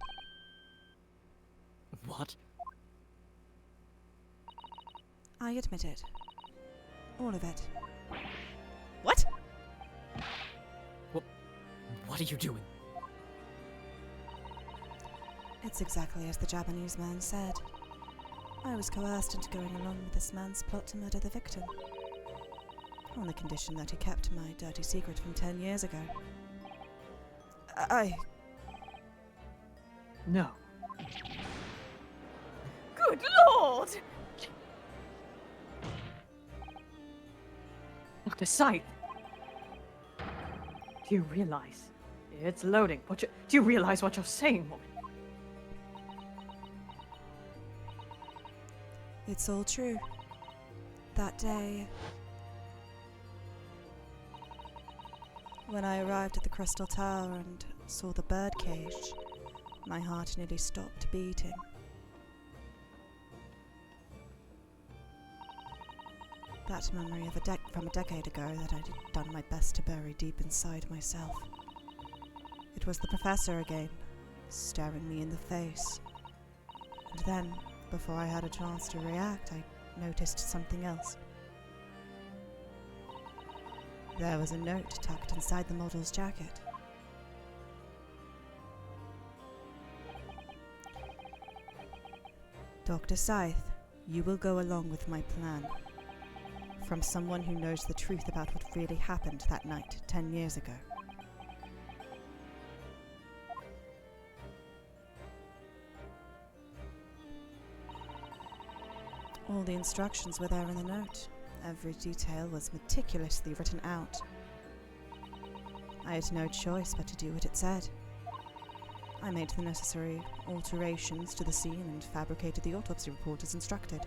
What? I admit it. All of it. What? What are you doing? It's exactly as the Japanese man said. I was coerced into going along with this man's plot to murder the victim. On the condition that he kept my dirty secret from 10 years ago. No. Good lord! Dr. Scythe. Do you realize? It's loading. Do you realize what you're saying, woman? It's all true. That day, when I arrived at the Crystal Tower and saw the birdcage, my heart nearly stopped beating. That memory of from a decade ago that I'd done my best to bury deep inside myself. It was the professor again, staring me in the face. And then, before I had a chance to react, I noticed something else. There was a note tucked inside the model's jacket. Dr. Scythe, you will go along with my plan. From someone who knows the truth about what really happened that night 10 years ago. All the instructions were there in the note. Every detail was meticulously written out. I had no choice but to do what it said. I made the necessary alterations to the scene and fabricated the autopsy report as instructed.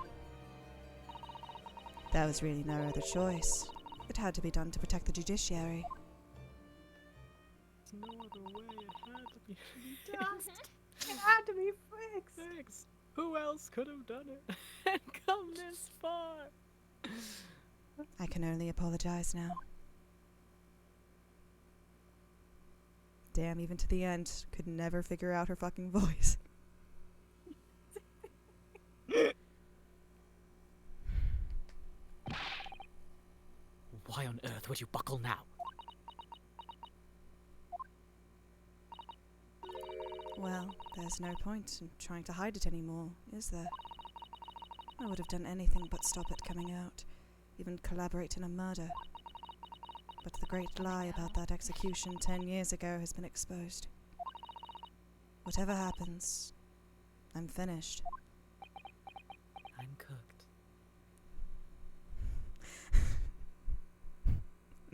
There was really no other choice. It had to be done to protect the judiciary. There's no other way. It had to be It had to be fixed. Who else could have done it and come this far? I can only apologize now. Damn, even to the end, could never figure out her fucking voice. Why on earth would you buckle now? Well, there's no point in trying to hide it anymore, is there? I would have done anything but stop it coming out, even collaborate in a murder. But the great lie about that execution 10 years ago has been exposed. Whatever happens, I'm finished. I'm cooked.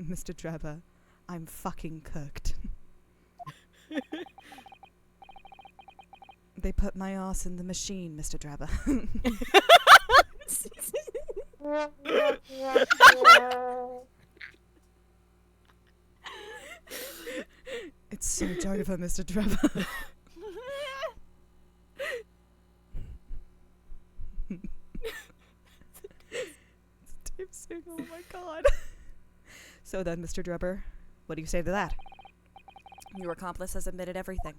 Mr. Drebber, I'm fucking cooked. They put my ass in the machine, Mr. Drebber. It's so Java, Mr. Drebber. Dave saying, oh my god. So then, Mr. Drebber, what do you say to that? Your accomplice has admitted everything.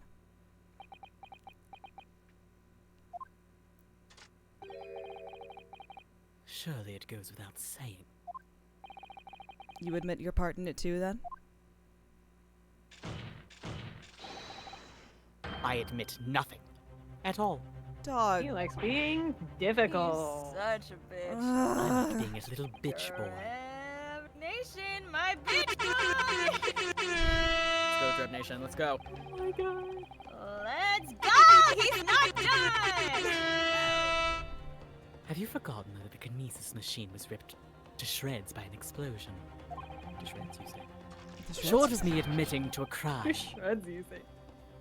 Surely it goes without saying. You admit your part in it too, then? I admit nothing. At all. Dog. He likes being difficult. Such a bitch. I'm not being a little bitch boy. Nation, my bitch boy! Let's go, Dreb Nation. Let's go. Oh my god. Let's go! He's not done! Have you forgotten that the kinesis machine was ripped to shreds by an explosion? To shreds, you say? Short of me admitting to a crime, Shreds, you say.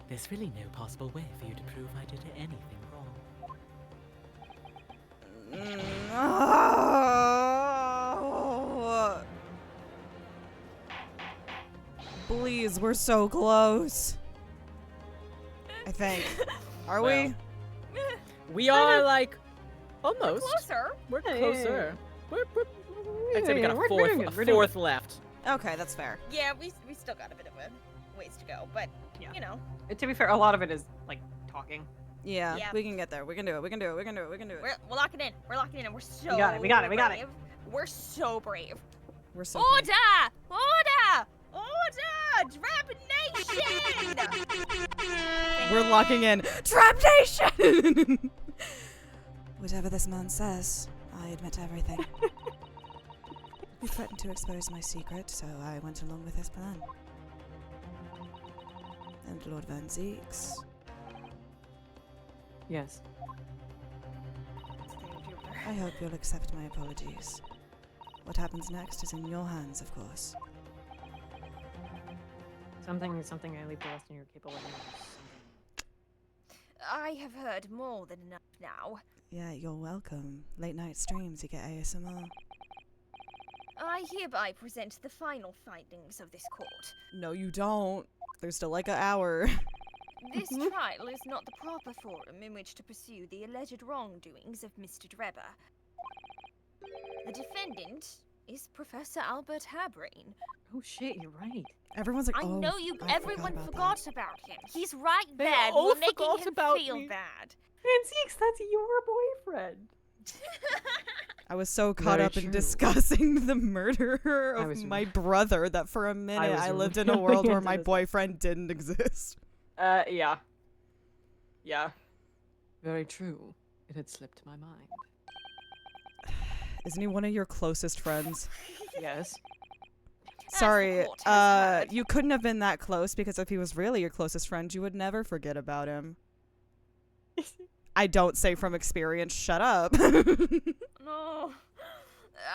there's really no possible way for you to prove I did anything wrong. Please, we're so close. I think. Are we? We are like almost. Closer. We're Yeah, yeah, closer. I'd say we got a we're doing good, we're doing fourth left. Okay, that's fair. Yeah, we still got a bit of a ways to go, but Yeah. you know, To be fair, a lot of it is like talking. Yeah, Yeah. we can get there. We can do it. We can do it. We can do it. We can do it. we're locking in. We're locking in, and we're so got it, we got it, we got it. brave. We're so brave. We're so Order! Order! Order! Drab Nation! We're locking in. Trap Nation! Whatever this man says, I admit everything. He threatened to expose my secret, so I went along with his plan. And Lord Van Zeeks. Yes. I hope you'll accept my apologies. What happens next is in your hands, of course. Something I leave the rest in your capable hands. I have heard more than enough now. Yeah, you're welcome. Late night streams, you get ASMR. I hereby present the final findings of this court. No, you don't. There's still like an hour. This trial is not the proper forum in which to pursue the alleged wrongdoings of Mr. Drebber. The defendant is Professor Albert Habrain. Oh shit, you're right. Everyone's like, I oh, know you. I Everyone forgot forgot about about him. He's right They there. all We're making forgot him about feel me. bad. Fancy, that's your boyfriend. I was so caught Very up in true. discussing the murderer I of was- my brother that for a minute was I lived in a really world where into my this. boyfriend didn't exist. Yeah. Yeah. Very true. It had slipped my mind. Isn't he one of your closest friends? Yes. the Sorry, court has heard. you couldn't have been that close because if he was really your closest friend, you would never forget about him. I don't say from experience, shut up. No.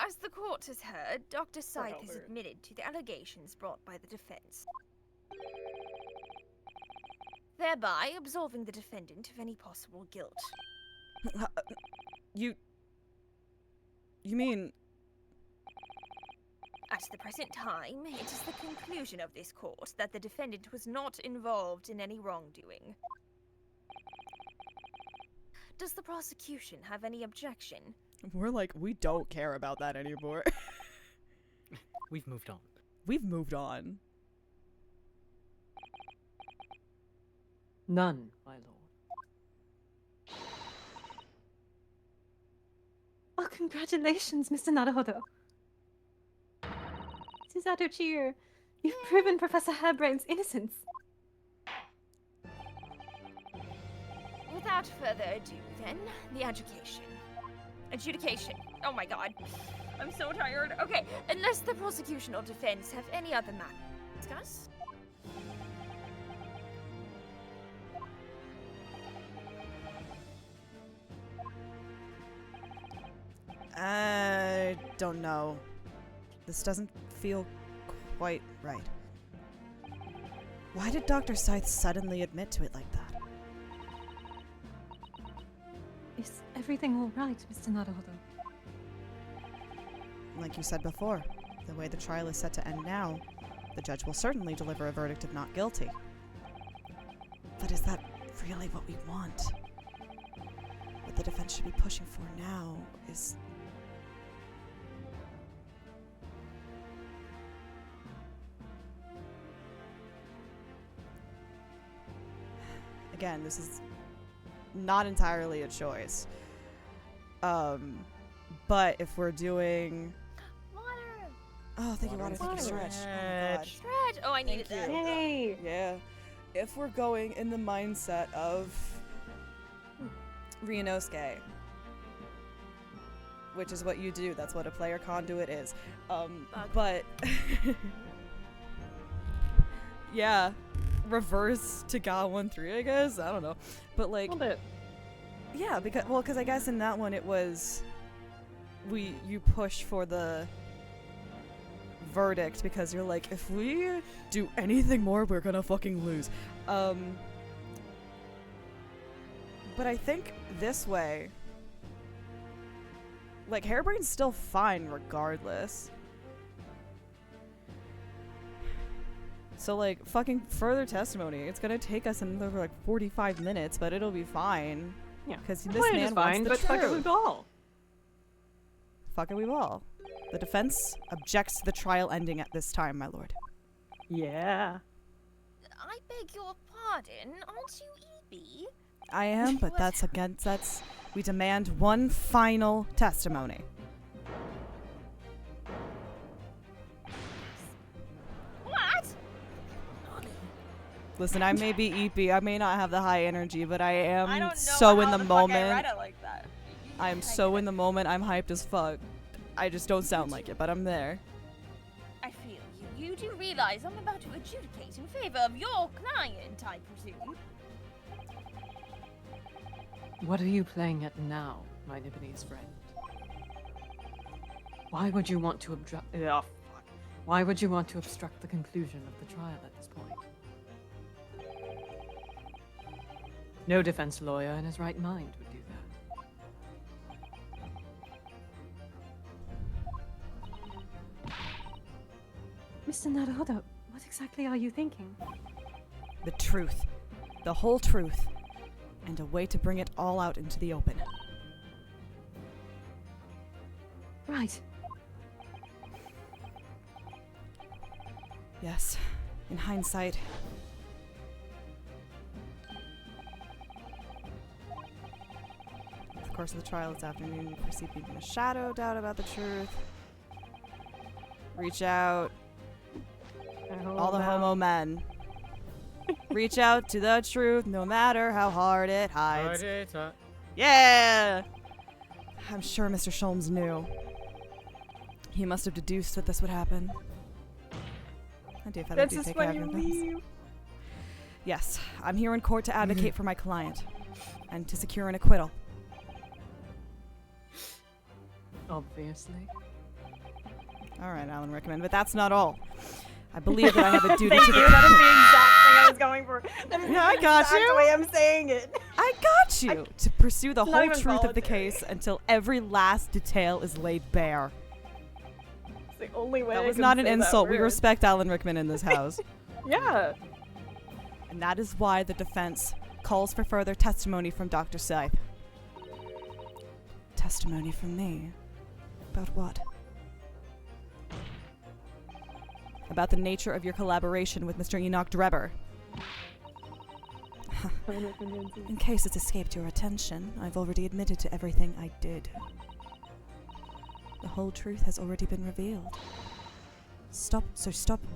As the court has heard, Dr. Scythe has Albert. admitted to the allegations brought by the defense, thereby absolving the defendant of any possible guilt. You mean At the present time, it is the conclusion of this court that the defendant was not involved in any wrongdoing. Does the prosecution have any objection? we're like, we don't care about that anymore. We've moved on. We've moved on. None, my lord. Oh, congratulations, Mr. Naruhodo. Susato cheer. You've proven Professor Hairbrain's innocence. Without further ado, then, the adjudication. Oh my god. I'm so tired. Okay, unless the prosecution or defense have any other matter to discuss. I don't know. This doesn't feel quite right. Why did Dr. Scythe suddenly admit to it like that? Is everything all right, Mr. Naruhodo? Like you said before, the way the trial is set to end now, the judge will certainly deliver a verdict of not guilty. But is that really what we want? What the defense should be pushing for now is... Again, this is not entirely a choice. But if we're doing... Water! Oh, thank you, water. Thank you, stretch. Oh my god. Stretch! Oh, I needed Thank that. you. Yay! Yeah. If we're going in the mindset of Ryunosuke, which is what you do, that's what a player conduit is. But yeah, reverse to Ga 1-3, I guess. I don't know, but like, A little bit. yeah, because I guess in that one it was you push for the verdict because you're like, if we do anything more, we're gonna fucking lose. But I think this way, like, Hairbrain's still fine regardless. So, like, fucking further testimony. It's gonna take us another, like, 45 minutes, but it'll be fine. Yeah. Because this Plan man is wants fine, the but fuck it, we truth. all. Fuck it, we will. The defense objects to the trial ending at this time, my lord. Yeah. I beg your pardon, aren't you EB? I am, but that's we demand one final testimony. What? Listen, I may be EP, I may not have the high energy, but I I am don't know so in how the fuck I moment. read it like that. I am so in the moment. I'm hyped as fuck. I just don't sound like it, but I'm there. I feel you. You do realize I'm about to adjudicate in favor of your client, I presume. What are you playing at now, my Nibonese friend? Why would you want to Why would you want to obstruct the conclusion of the trial at this point? No defense lawyer in his right mind would do that. Mr. Naruhodo, what exactly are you thinking? The truth. The whole truth. And a way to bring it all out into the open. Right. Yes. In hindsight. Of course, of the trial this afternoon, you perceive even a shadow of doubt about the truth. Reach out. All the homo men. Reach out to the truth, no matter how hard it hides. Yeah! I'm sure Mr. Sholmes knew. He must have deduced that this would happen. I do feel That's do just take when care you of your business. leave. Yes, I'm here in court to advocate for my client and to secure an acquittal. Obviously. All right, Alan Rickman, but that's not all. I believe that I have a duty Thank to you. the That is the exact thing I was going for. That is Yeah, I the got exact you. way I'm saying it. I got you to pursue the It's not whole even truth of the voluntary. case until every last detail is laid bare. It's the only way. That I was can not an say that insult. We word. respect Alan Rickman in this house. Yeah. And that is why the defense calls for further testimony from Dr. Scythe. Testimony from me? About what? About the nature of your collaboration with Mr. Enoch Drebber. In case it's escaped your attention, I've already admitted to everything I did. The whole truth has already been revealed. Stop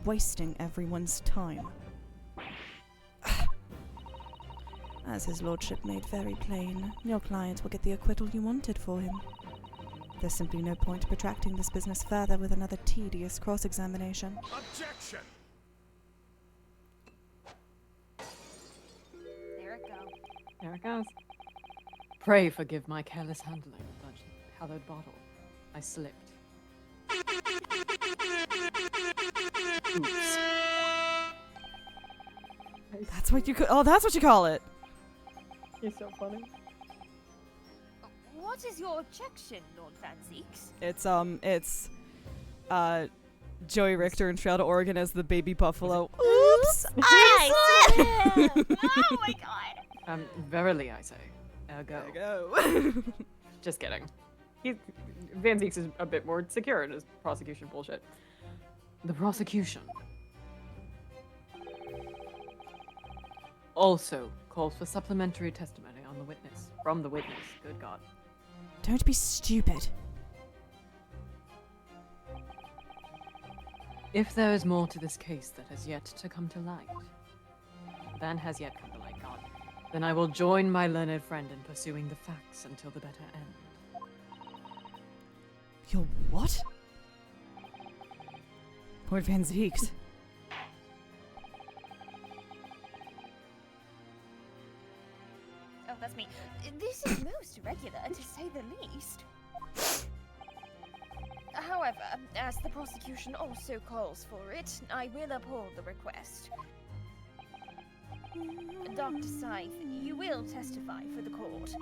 wasting everyone's time. As his lordship made very plain, your client will get the acquittal you wanted for him. There's simply no point protracting this business further with another tedious cross-examination. Objection! There it goes. There it goes. Pray forgive my careless handling of that hallowed bottle. I slipped. Oops. That's what you that's what you call it. You're so funny. What is your objection, Lord Van Zeeks? It's Joey Richter in Trail to Oregon as the baby buffalo. Oops! I slip! Oh my god! Verily I say, ergo. Go. Just kidding. Van Zeeks is a bit more secure in his prosecution bullshit. The prosecution also calls for supplementary testimony on the witness. From the witness. Good God. Don't be stupid. If there is more to this case that has yet to come to light, God, then I will join my learned friend in pursuing the facts until the better end. You're what? Lord Van Zeeks. Oh, that's me. This is most irregular, to say the least. However, as the prosecution also calls for it, I will uphold the request. Dr. Scythe, you will testify for the court,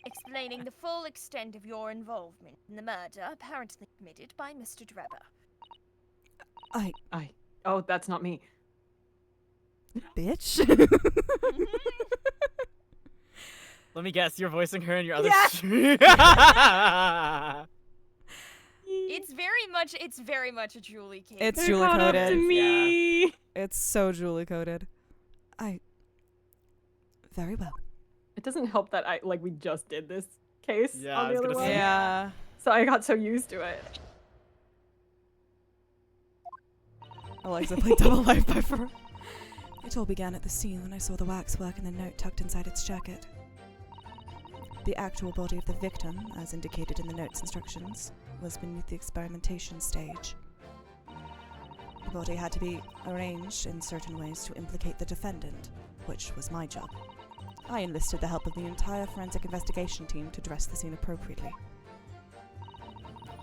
explaining the full extent of your involvement in the murder apparently committed by Mr. Drebber. Oh, that's not me. Bitch. Let me guess, you're voicing her in your other Yes! stream. It's very much a Julie case. It's They're Julie caught up coded. to me. It's so Julie coded. Very well. It doesn't help that we just did this case Yeah, on I the was other gonna one. say. Yeah. So I got so used to it. Alexa played Double Life by Fur. It all began at the scene when I saw the waxwork and the note tucked inside its jacket. The actual body of the victim, as indicated in the note's instructions, was beneath the experimentation stage. The body had to be arranged in certain ways to implicate the defendant, which was my job. I enlisted the help of the entire forensic investigation team to dress the scene appropriately.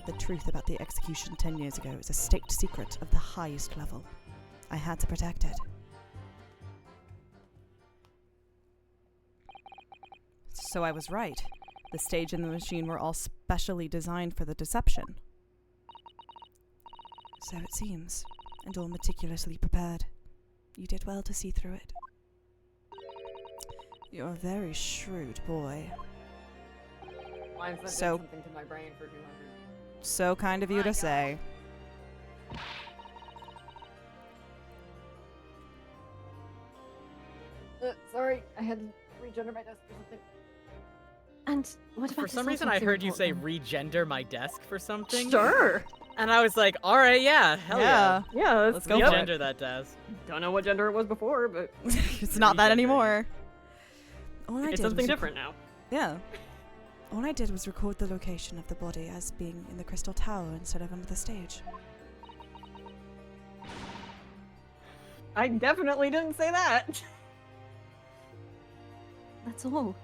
The truth about the execution 10 years ago is a state secret of the highest level. I had to protect it. So I was right. The stage and the machine were all specially designed for the deception. So it seems, and all meticulously prepared. You did well to see through it. You're a very shrewd boy. Mine's not So- something to my brain for 200. So kind of you My to God. say. Sorry, I had to regenerate my desk or something. And what about For some reason, I heard you say regender my desk for something. Sure. And I was like, all right, yeah, hell yeah. Yeah, Let's go for it. Regender that desk. Don't know what gender it was before, but It's not that Regendering. anymore. All I it's did something was different now. Yeah. All I did was record the location of the body as being in the Crystal Tower instead of under the stage. I definitely didn't say that. That's all.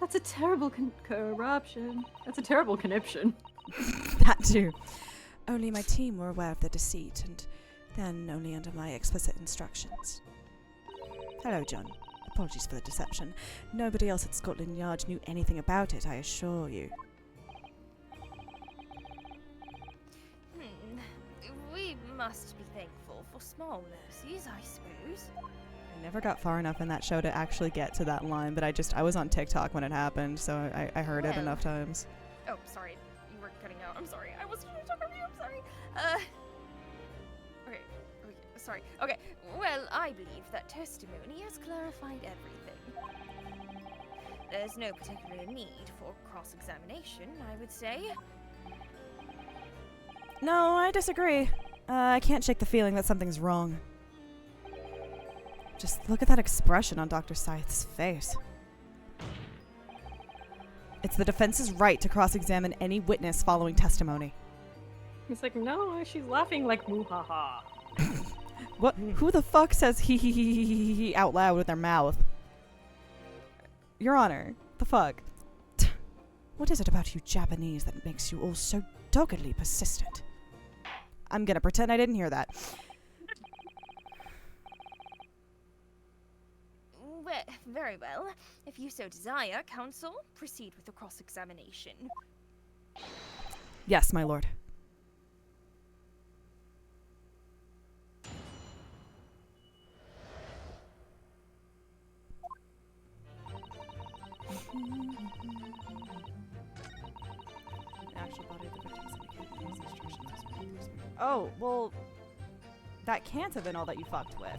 That's a terrible corruption. That's a terrible conniption. That too. Only my team were aware of the deceit, and then only under my explicit instructions. Hello, John. Apologies for the deception. Nobody else at Scotland Yard knew anything about it, I assure you. We must be thankful for small mercies, I suppose. I never got far enough in that show to actually get to that line, but I was on TikTok when it happened, so I heard it Well. enough times. Oh, sorry. You were cutting out. I'm sorry. I wasn't trying to talk over you. I'm sorry. Okay. Sorry. Okay. Well, I believe that testimony has clarified everything. There's no particular need for cross-examination, I would say. No, I disagree. I can't shake the feeling that something's wrong. Just look at that expression on Dr. Scythe's face. It's the defense's right to cross-examine any witness following testimony. He's like, no, she's laughing like moo-ha-ha. What? Who the fuck says he out loud with their mouth? Your Honor, the fuck? What is it about you Japanese that makes you all so doggedly persistent? I'm gonna pretend I didn't hear that. Well, very well. If you so desire, counsel, proceed with the cross-examination. Yes, my lord. Actual body of the victim's indicated in these instructions. Oh, well, that can't have been all that you fucked with.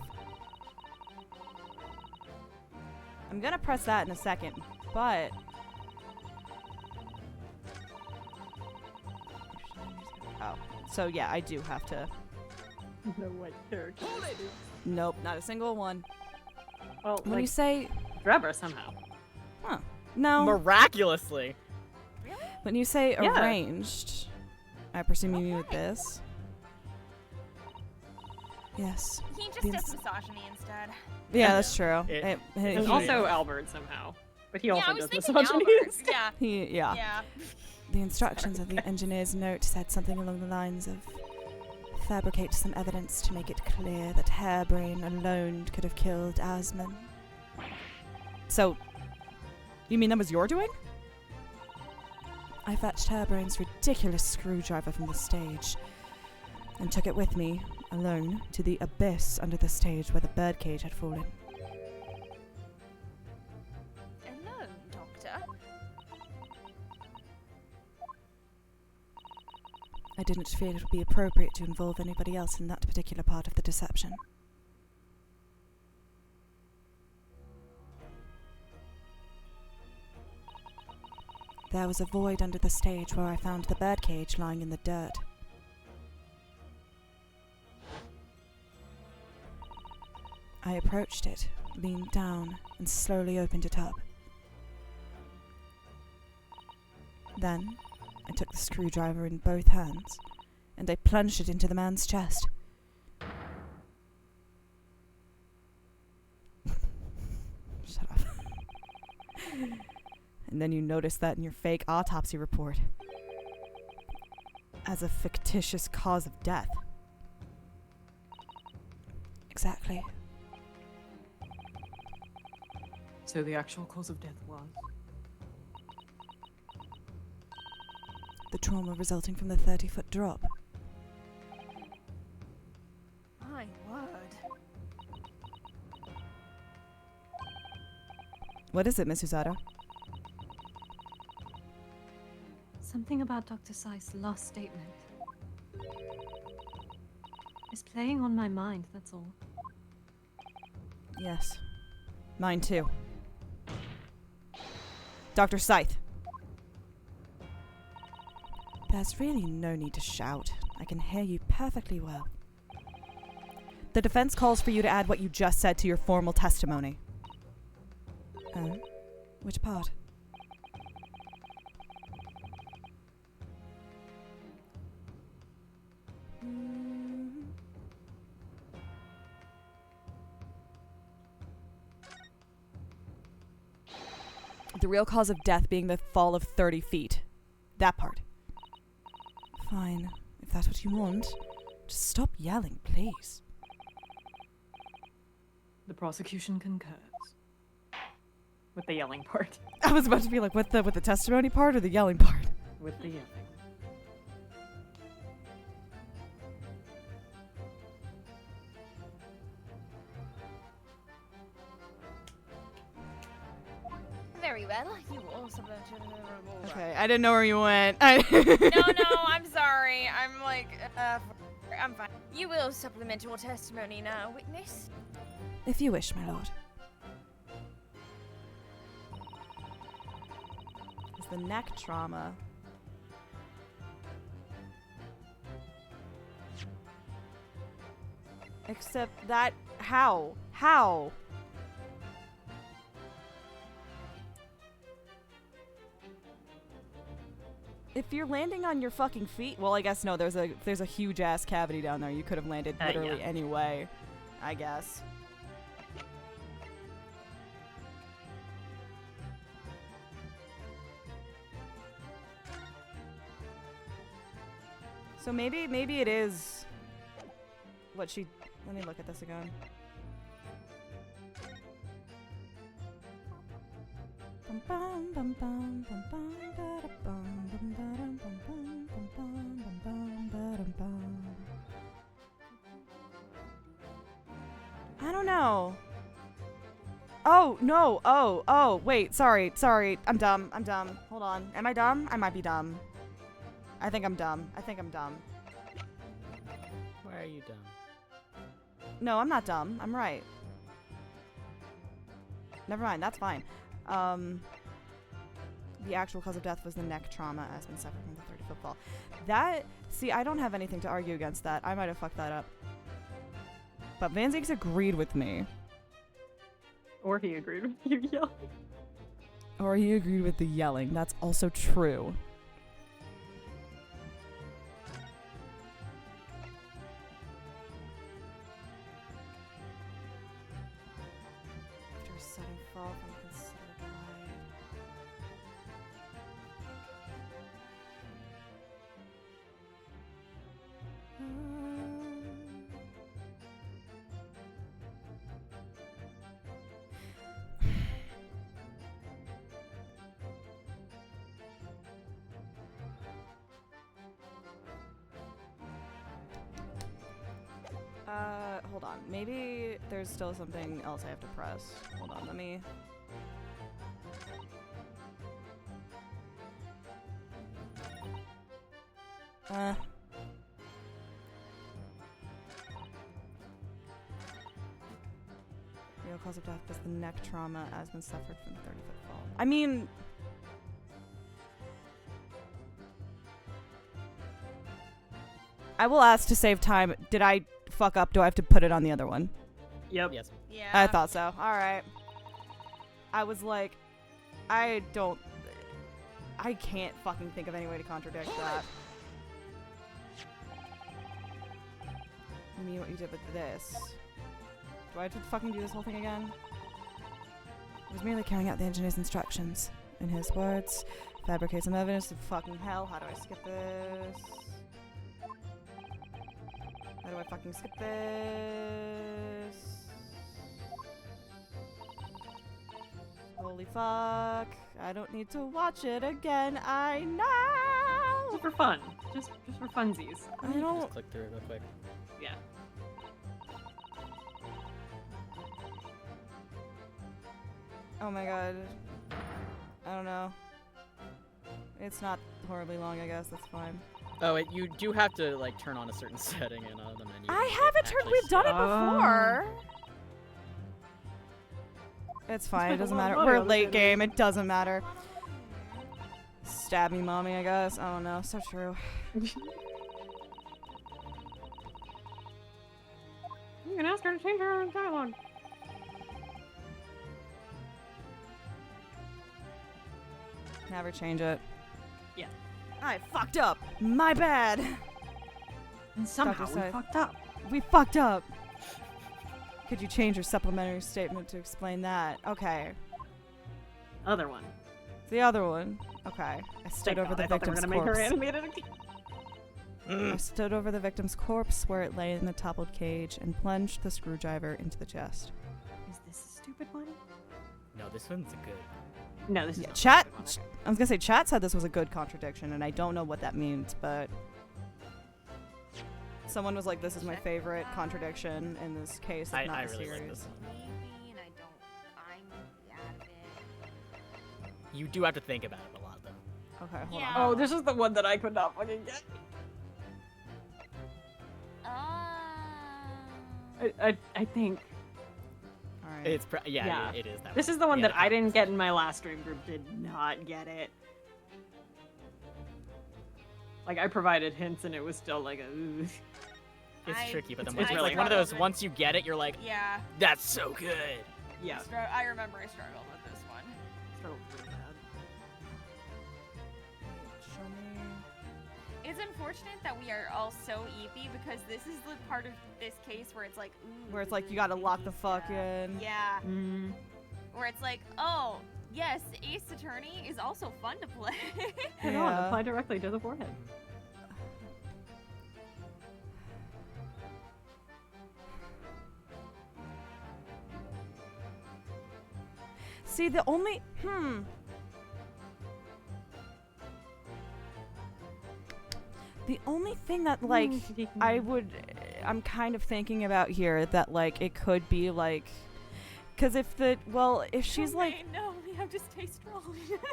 I'm gonna press that in a second, but... Oh, so yeah, I do have to... No white character. Nope, not a single one. Well, When like, you say... grab her somehow. Huh. No. Miraculously. When you say Yeah. arranged, I presume you mean with this? Yes. He just The does ins- misogyny instead. Yeah, that's true. It- And He- also Albert somehow. But he also yeah, I was does thinking misogyny. Albert. Yeah. yeah. Yeah. The instructions of the engineer's note said something along the lines of fabricate some evidence to make it clear that Harebrain alone could have killed Asman. So, you mean that was your doing? I fetched Harebrain's ridiculous screwdriver from the stage and took it with me, alone, to the abyss under the stage where the birdcage had fallen. Alone, Doctor. I didn't feel it would be appropriate to involve anybody else in that particular part of the deception. There was a void under the stage where I found the birdcage lying in the dirt. I approached it, leaned down, and slowly opened it up. Then, I took the screwdriver in both hands, and I plunged it into the man's chest. Shut up. And then you notice that in your fake autopsy report as a fictitious cause of death. Exactly. So the actual cause of death was? The trauma resulting from the 30-foot drop. My word. What is it, Miss Uzada? Something about Dr. Seiss' last statement. It's playing on my mind, that's all. Yes. Mine too. Dr. Scythe. There's really no need to shout. I can hear you perfectly well. The defense calls for you to add what you just said to your formal testimony. Oh? Which part? The real cause of death being the fall of 30 feet. That part. Fine. If that's what you want. Just stop yelling, please. The prosecution concurs. With the yelling part. I was about to be like, with the testimony part or the yelling part? With the yelling. Very well. You also mentioned. Okay, I didn't know where you went. No, I'm sorry. I'm like, I'm fine. You will supplement your testimony now, witness. If you wish, my lord. It's the neck trauma. Except that, how? How? If you're landing on your fucking feet, well, I guess no. There's a huge ass cavity down there. You could have landed literally Yeah. any way, I guess. So maybe it is what she. Let me look at this again. Bum bum bum bum bum bum ba-da bum bum ba-dum bum bum bum bum bum bum ba-dum bum. I don't know. Oh no! Oh! Wait, sorry. I'm dumb. Hold on. Am I dumb? I might be dumb. I think I'm dumb. Why are you dumb? No, I'm not dumb. I'm right. Never mind. That's fine. The actual cause of death was the neck trauma as been suffered from the 30-foot fall. That, see, I don't have anything to argue against that. I might have fucked that up. But Van Zieks agreed with me. Or he agreed with you yelling. Or he agreed with the yelling. That's also true. After a sudden fall from considerable height. Hold on. Maybe there's still something else I have to press. Hold on, let me... real cause of death was the neck trauma as been suffered from the 30-foot fall. I mean, I will ask to save time. Did I fuck up? Do I have to put it on the other one? Yep. Yes. Yeah. I thought so. All right. I was like, I can't fucking think of any way to contradict that. Me, what you did with this. Do I have to fucking do this whole thing again? I was merely carrying out the engineer's instructions. In his words, fabricate some evidence of fucking hell. How do I skip this? How do I fucking skip this? Holy fuck. I don't need to watch it again. I know! Just for fun. Just for funsies. I don't... Just click through it real quick. Yeah. Oh my god. I don't know. It's not horribly long, I guess. That's fine. Oh, you do have to like turn on a certain setting in the menu. I to haven't turned. actually We've done it skip. before. It's fine. It spent a doesn't lot of matter. money We're on this late anime. game. It doesn't matter. Stab me, mommy. I guess. I don't know. So true. You can ask her to change her dialogue. Never change it. Yeah. I fucked up. My bad. And somehow Dr. we Scythe. fucked up. We fucked up. Could you change your supplementary statement to explain that? Okay. Other one. The other one. Okay. I stood Thank over God, the I thought they were victim's gonna make her corpse. animated again. I stood over the victim's corpse where it lay in the toppled cage and plunged the screwdriver into the chest. Is this a stupid one? No, this one's good. No, this is Yeah, not a chat. stupid one. I was gonna say chat said this was a good contradiction, and I don't know what that means, but someone was like, "This is my favorite contradiction in this case, I if not the really like series." this one. Maybe, and I'm out of it. You do have to think about it a lot, though. Okay, hold Yeah. on. Oh, this is the one that I could not fucking get. I think All right. It's Yeah. it is that. this one. is the one Yeah, that I didn't get in my last stream group. Did not get it. Like I provided hints and it was still like a. Ooh. It's tricky, but then it's once really like one of those. hard. Once you get it, you're like, Yeah. that's so good. Yeah. I remember I struggled with this one. So pretty bad. Show me. It's unfortunate that we are all so eepy because this is the part of this case where it's like, ooh. Where it's like you gotta lock the fuck stuff. in. Yeah. Mm. Where it's like, oh, yes, Ace Attorney is also fun to play. Hang on, Yeah. apply directly to the forehead. See, the only the only thing that like I'm kind of thinking about here that like it could be like, because if she's like no, we have to stay strong.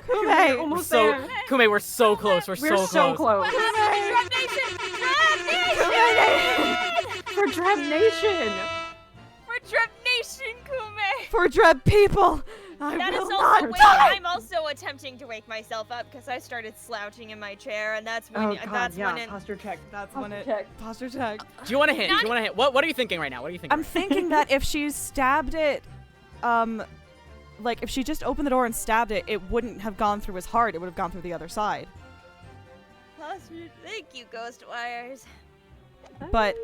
Kume, We're almost so there. Kume, we're so close. We're We're so so close. close. Drop Nation! Drop Nation! For Drab Nation! For Drop Nation, Kume! for Dreb people, I That is will also not wait, die. I'm also attempting to wake myself up because I started slouching in my chair, and that's when Oh god, that's yeah, when it, posture check. That's when it check. posture check. Do you want to hint? Do you want to hint? What are you thinking right now? What are you thinking? I'm thinking that if she stabbed it, like if she just opened the door and stabbed it, it wouldn't have gone through his heart. It would have gone through the other side. Thank you, Ghost Wires. But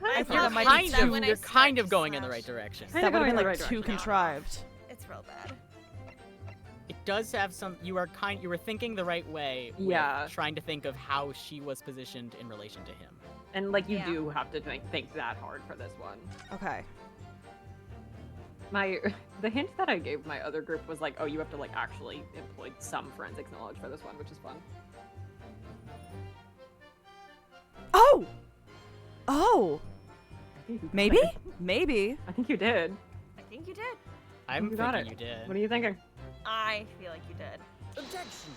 I think that might be kind too- of, when I you're start kind to of going in the slouch. right direction. Kinda that would have going been in the like right too direction. contrived. It's real bad. It does have some. You were thinking the right way. With Yeah. Trying to think of how she was positioned in relation to him. And like you Yeah. do have to think that hard for this one. Okay. The hint that I gave my other group was like, oh, you have to like actually employ some forensics knowledge for this one, which is fun. Oh. Oh. I think you got Maybe. it. Maybe. I think you did. I think you did. I'm You got thinking it. you did. What are you thinking? I feel like you did. Objection.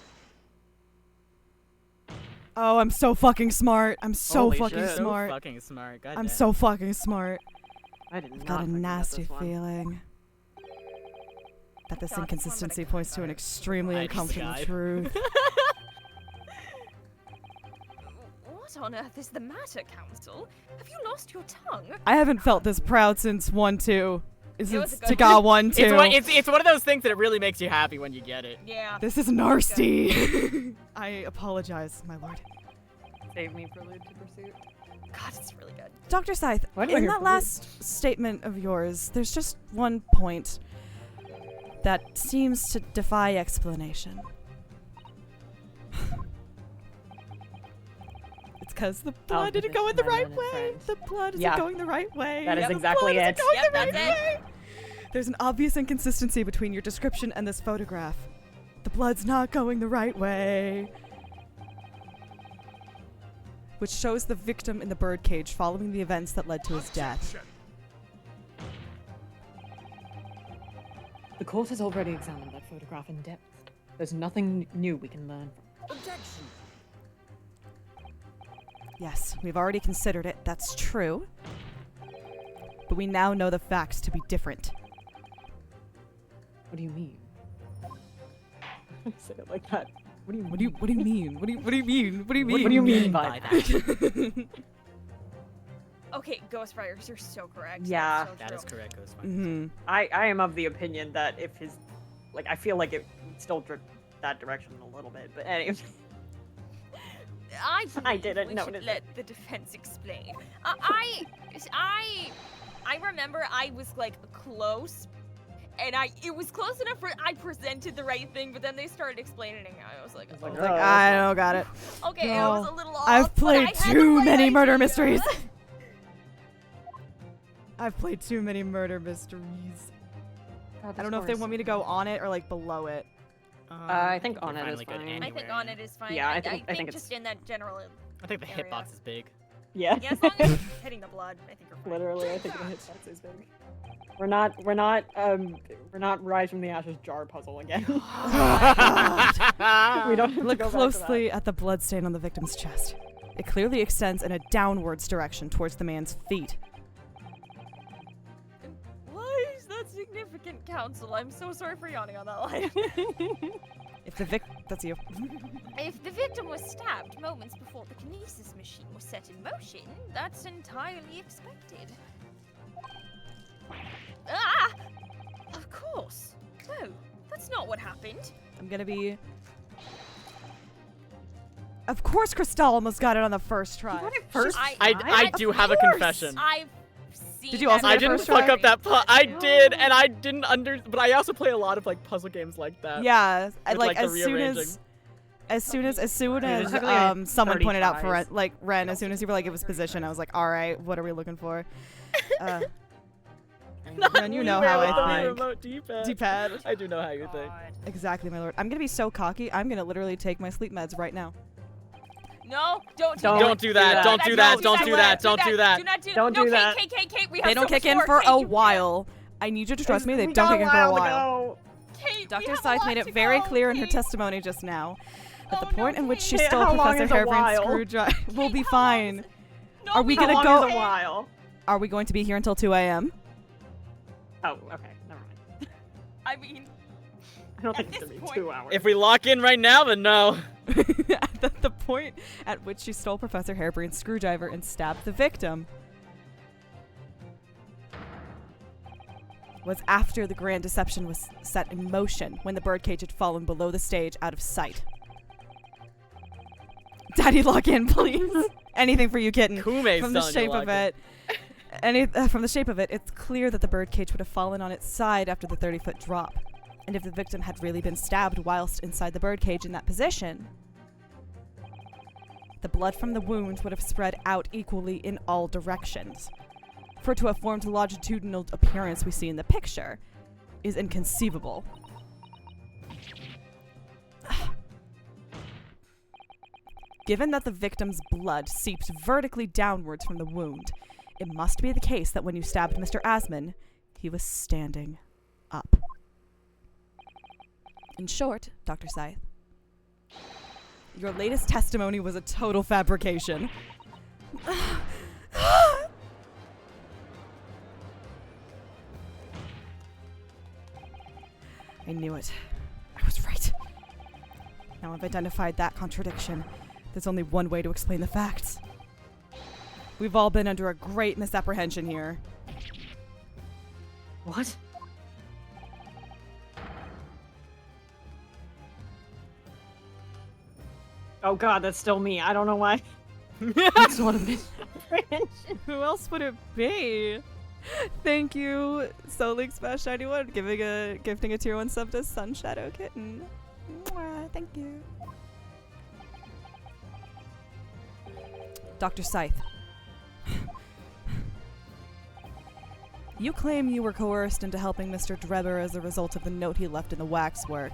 Oh, I'm so fucking smart. I'm so Holy fucking shit. So smart. fucking smart. God I'm damn. so fucking smart. I did I've not got a fucking get nasty this one. feeling. that this God, inconsistency somebody points to an extremely I just uncomfortable died. truth. What on earth is the matter, Council? Have you lost your tongue? I haven't felt this proud since 1-2. was Since a good Taga 1-2. It's one of those things that it really makes you happy when you get it. Yeah. This is nasty. I apologize, my lord. Save me for Lewd to Pursuit. God, it's really good. Dr. Scythe, Why do I in hear that blue? last statement of yours, there's just one point that seems to defy explanation. It's because the blood the didn't go in the victim right and his way. friends. The blood isn't Yeah. going the right way. That is The exactly blood it. isn't going Yep, the right that's way. There's an obvious inconsistency between your description and this photograph. The blood's not going the right way. Which shows the victim in the birdcage following the events that led to his death. Objection. The court has already examined that photograph in depth. There's nothing new we can learn from. Objection. Yes, we've already considered it. That's true. But we now know the facts to be different. What do you mean? Say it like that. What do you mean? What do you mean? What do you mean? What do you mean? What do you mean by that? Okay, Ghost Riders, you're so correct. Yeah. That's so That true. is correct, Ghost. Mm-hmm. I am of the opinion that if his, like, I feel like it still dripped that direction a little bit, but anyway. I I didn't we notice should let the defense explain. I remember I was like close, and it was close enough for I presented the right thing, but then they started explaining, and I was like, It's like, oh, Like, Oh, I don't got it. okay, no. I was a little off. I've but I played had the too right many murder idea. mysteries. I've played too many murder mysteries. I don't know if they want me to go on it or like below it. I think you're on it is finally good fine. I think on it is fine. Yeah, I I think think it's- just in that general. I think the area. hitbox is big. Yeah. Yeah, as long as it's hitting the blood, I think you're fine. Literally, I think the hitbox is big. We're not Rise from the Ashes jar puzzle again. We don't have to Look go back to closely at the bloodstain on the victim's chest. It clearly extends in a downwards direction towards the man's feet. Why is that significant, Council? I'm so sorry for yawning on that line. If the that's you. If the victim was stabbed moments before the kinesis machine was set in motion, that's entirely expected. Ah! Of course. No, that's not what happened. I'm gonna be. Of course, Cristal almost got it on the first try. First, I do have a course. confession. I've seen Did you also that I get didn't first fuck try? up that I did, and I didn't but I also play a lot of like puzzle games like that. Yeah, and, with, like the as soon rearranging. as soon as there's like, like, someone 30 pointed out for tries. Ren, as soon as you were like it was position, I was like, all right, what are we looking for? Ren, you know how I think. Remote D-pad. D-pad. I do know how you think. Exactly, my lord. I'm gonna be so cocky. I'm gonna literally take my sleep meds right now. No, don't Don't do that. Don't do that. Don't do that. Don't do that. Do not do Don't no, do that. Kate, we have They don't so kick much in more. for Kate, a you can't. while. I need you to trust me. They don't kick in for a while. Kate, we Dr. have a Scythe lot made to it very go, clear in her Kate. testimony just now that the Oh, no, point in which she Kate. stole How long Professor is a Harebrain's while? screwdriver will be Kate, how long is fine. it? No, Are we How gonna long go- is a while? Are we going to be here until 2 a.m.? Oh, okay, never mind. I mean, I don't think At it's gonna this be point- 2 hours. If we lock in right now, then no. At the point at which she stole Professor Harebrain's screwdriver and stabbed the victim was after the grand deception was set in motion, when the birdcage had fallen below the stage out of sight. Daddy, lock in, please. Anything for you, kitten. Kume's From the telling you to shape lock of in. it, from the shape of it, it's clear that the birdcage would have fallen on its side after the 30-foot drop. And if the victim had really been stabbed whilst inside the birdcage in that position, the blood from the wound would have spread out equally in all directions. For it to have formed the longitudinal appearance we see in the picture is inconceivable. Given that the victim's blood seeped vertically downwards from the wound, it must be the case that when you stabbed Mr. Asman, he was standing up. In short, Dr. Scythe, your latest testimony was a total fabrication. I knew it. I was right. Now I've identified that contradiction. There's only one way to explain the facts. We've all been under a great misapprehension here. What? Oh god, that's still me. I don't know why. That's what a misapprehension. Who else would it be? Thank you, Solik Smash 91, gifting a tier 1 sub to Sun Shadow Kitten. Mwah, thank you. Dr. Scythe. You claim you were coerced into helping Mr. Drebber as a result of the note he left in the waxwork.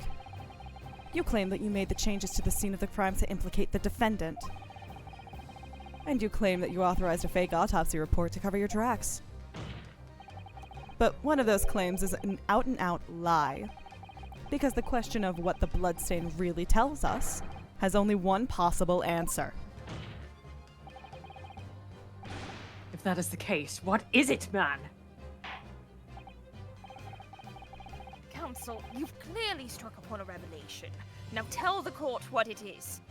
You claim that you made the changes to the scene of the crime to implicate the defendant. And you claim that you authorized a fake autopsy report to cover your tracks. But one of those claims is an out-and-out lie. Because the question of what the bloodstain really tells us has only one possible answer. If that is the case, what is it, man? Counsel, you've clearly struck upon a revelation. Now tell the court what it is.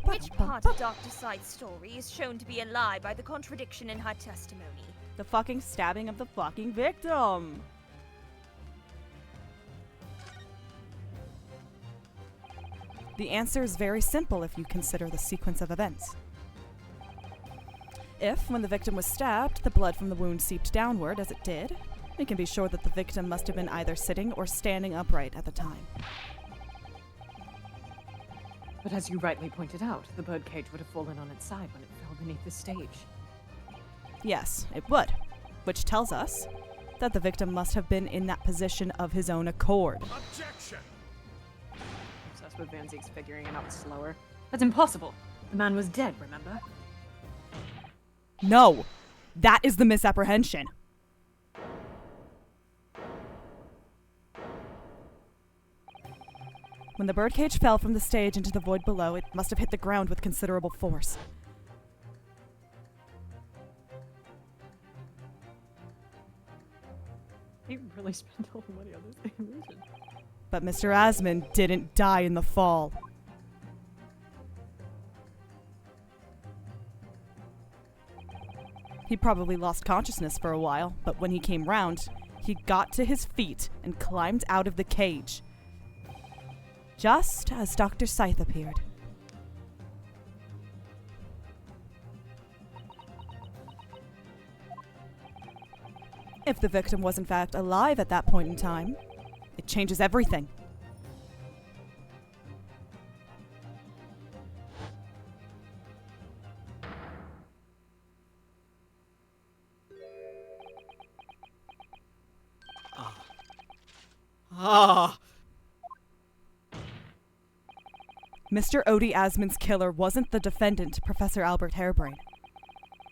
Which part of Dr. Scythe's story is shown to be a lie by the contradiction in her testimony? The fucking stabbing of the fucking victim! The answer is very simple if you consider the sequence of events. If, when the victim was stabbed, the blood from the wound seeped downward, as it did, we can be sure that the victim must have been either sitting or standing upright at the time. But as you rightly pointed out, the birdcage would have fallen on its side when it fell beneath the stage. Yes, it would. Which tells us that the victim must have been in that position of his own accord. Objection! Obsessed with Van Zeke's figuring it out slower. That's impossible. The man was dead, remember? No! That is the misapprehension. When the birdcage fell from the stage into the void below, it must have hit the ground with considerable force. He really spent all the money on this illusion. But Mr. Asmund didn't die in the fall. He probably lost consciousness for a while, but when he came round, he got to his feet and climbed out of the cage. Just as Dr. Scythe appeared. If the victim was in fact alive at that point in time, it changes everything. Ah! Mr. Odie Asmund's killer wasn't the defendant, Professor Albert Harebrain.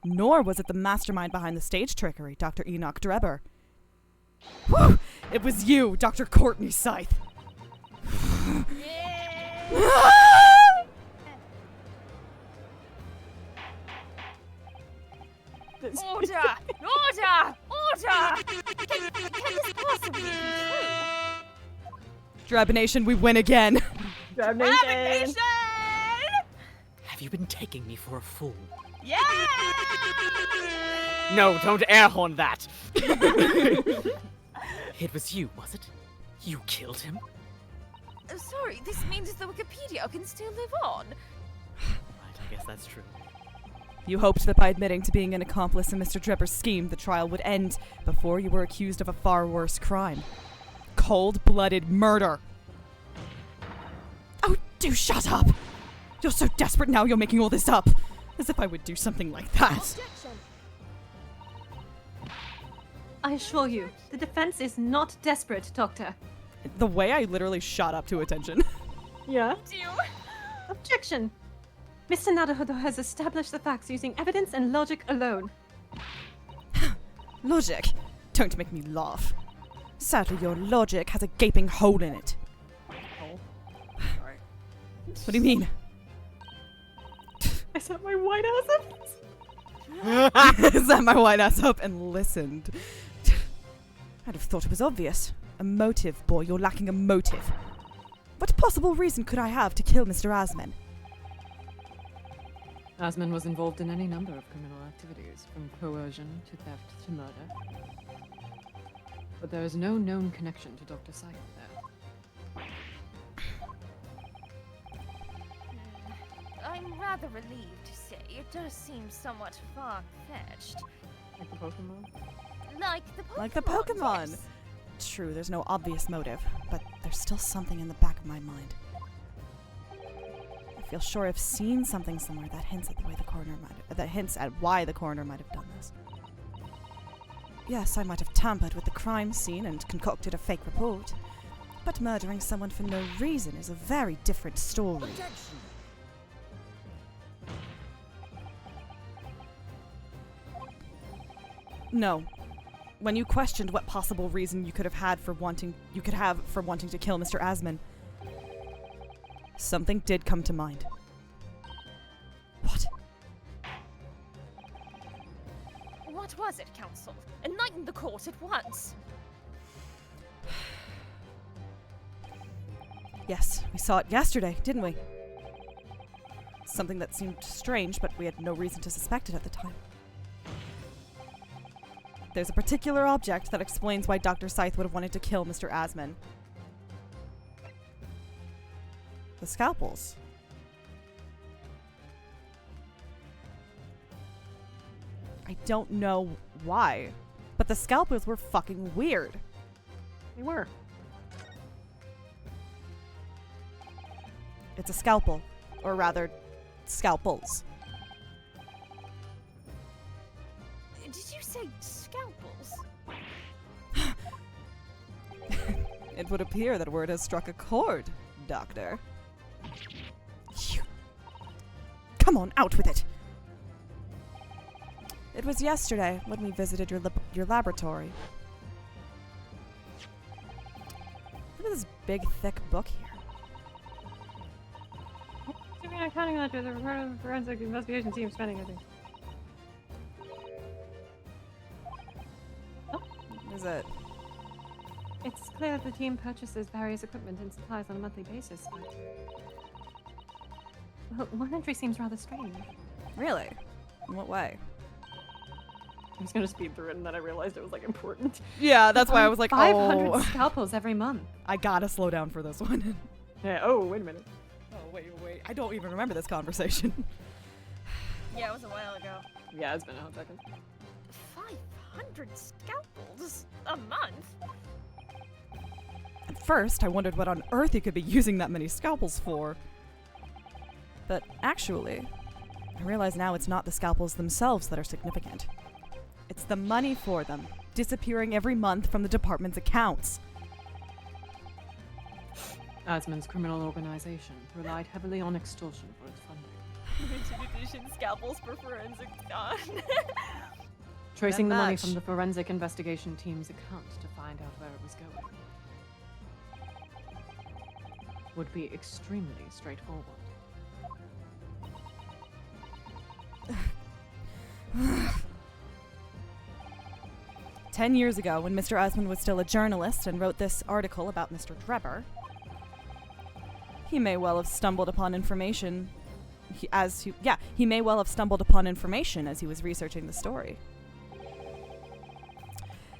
Nor was it the mastermind behind the stage trickery, Dr. Enoch Drebber. Whew! It was you, Dr. Courtney Scythe. Order! Order! Order! Can this possibly be true? Drebination, we win again. Nation! Have you been taking me for a fool? Yeah! No, don't air horn that! It was you, was it? You killed him? Sorry, this means the Wikipedia can still live on. Right, I guess that's true. You hoped that by admitting to being an accomplice in Mr. Drebber's scheme, the trial would end before you were accused of a far worse crime. Cold-blooded murder. Oh, do shut up! You're so desperate now you're making all this up. As if I would do something like that. I assure you, the defense is not desperate, Doctor. The way I literally shot up to attention. Yeah? Do you? Objection! Mr. Naruhodo has established the facts using evidence and logic alone. Logic? Don't make me laugh. Sadly, your logic has a gaping hole in it. Sorry. What do you mean? I set my white ass up. Set my white ass up and listened. I'd have thought it was obvious. A motive, boy. You're lacking a motive. What possible reason could I have to kill Mr. Asman? Asman was involved in any number of criminal activities, from coercion to theft to murder. But there is no known connection to Dr. Scythe there. I'm rather relieved to say it does seem somewhat far-fetched. Like the Pokemon? Like the Pokemon! yes. True, there's no obvious motive, but there's still something in the back of my mind. I feel sure I've seen something somewhere that hints at why the coroner might have done this. Yes, I might have tampered with the crime scene and concocted a fake report, but murdering someone for no reason is a very different story. Objection! No. When you questioned what possible reason you could have for wanting to kill Mr. Asman, something did come to mind. What? What was it, Counsel? Enlighten the court at once. Yes, we saw it yesterday, didn't we? Something that seemed strange, but we had no reason to suspect it at the time. There's a particular object that explains why Dr. Scythe would have wanted to kill Mr. Asman. The scalpels. I don't know why, but the scalpels were fucking weird. They were. It's a scalpel, or rather, scalpels. Did you say scalpels? It would appear that word has struck a chord, Doctor. Phew. Come on, out with it! It was yesterday when we visited your laboratory. Look at this big, thick book here. Assuming I'm counting that to the report of the forensic investigation team spending, I think. Is it? It's clear that the team purchases various equipment and supplies on a monthly basis, but... Well, one entry seems rather strange. Really? In what way? I was gonna speed through it and then I realized it was, like, important. Yeah, that's why I was like, 500 oh. scalpels every month. I gotta slow down for this one. Yeah, oh, wait a minute. Oh, wait. I don't even remember this conversation. Yeah, it was a while ago. Yeah, it's been a hot second. 500 scalpels a month? At first, I wondered what on earth he could be using that many scalpels for. But actually, I realize now it's not the scalpels themselves that are significant. It's the money for them, disappearing every month from the department's accounts. Asman's criminal organization relied heavily on extortion for its funding. Limited edition scalpels for forensic on. Tracing the money match. from the forensic investigation team's account to find out where it was going would be extremely straightforward. 10 years ago, when Mr. Asman was still a journalist and wrote this article about Mr. Drebber, he may well have stumbled upon information he may well have stumbled upon information as he was researching the story.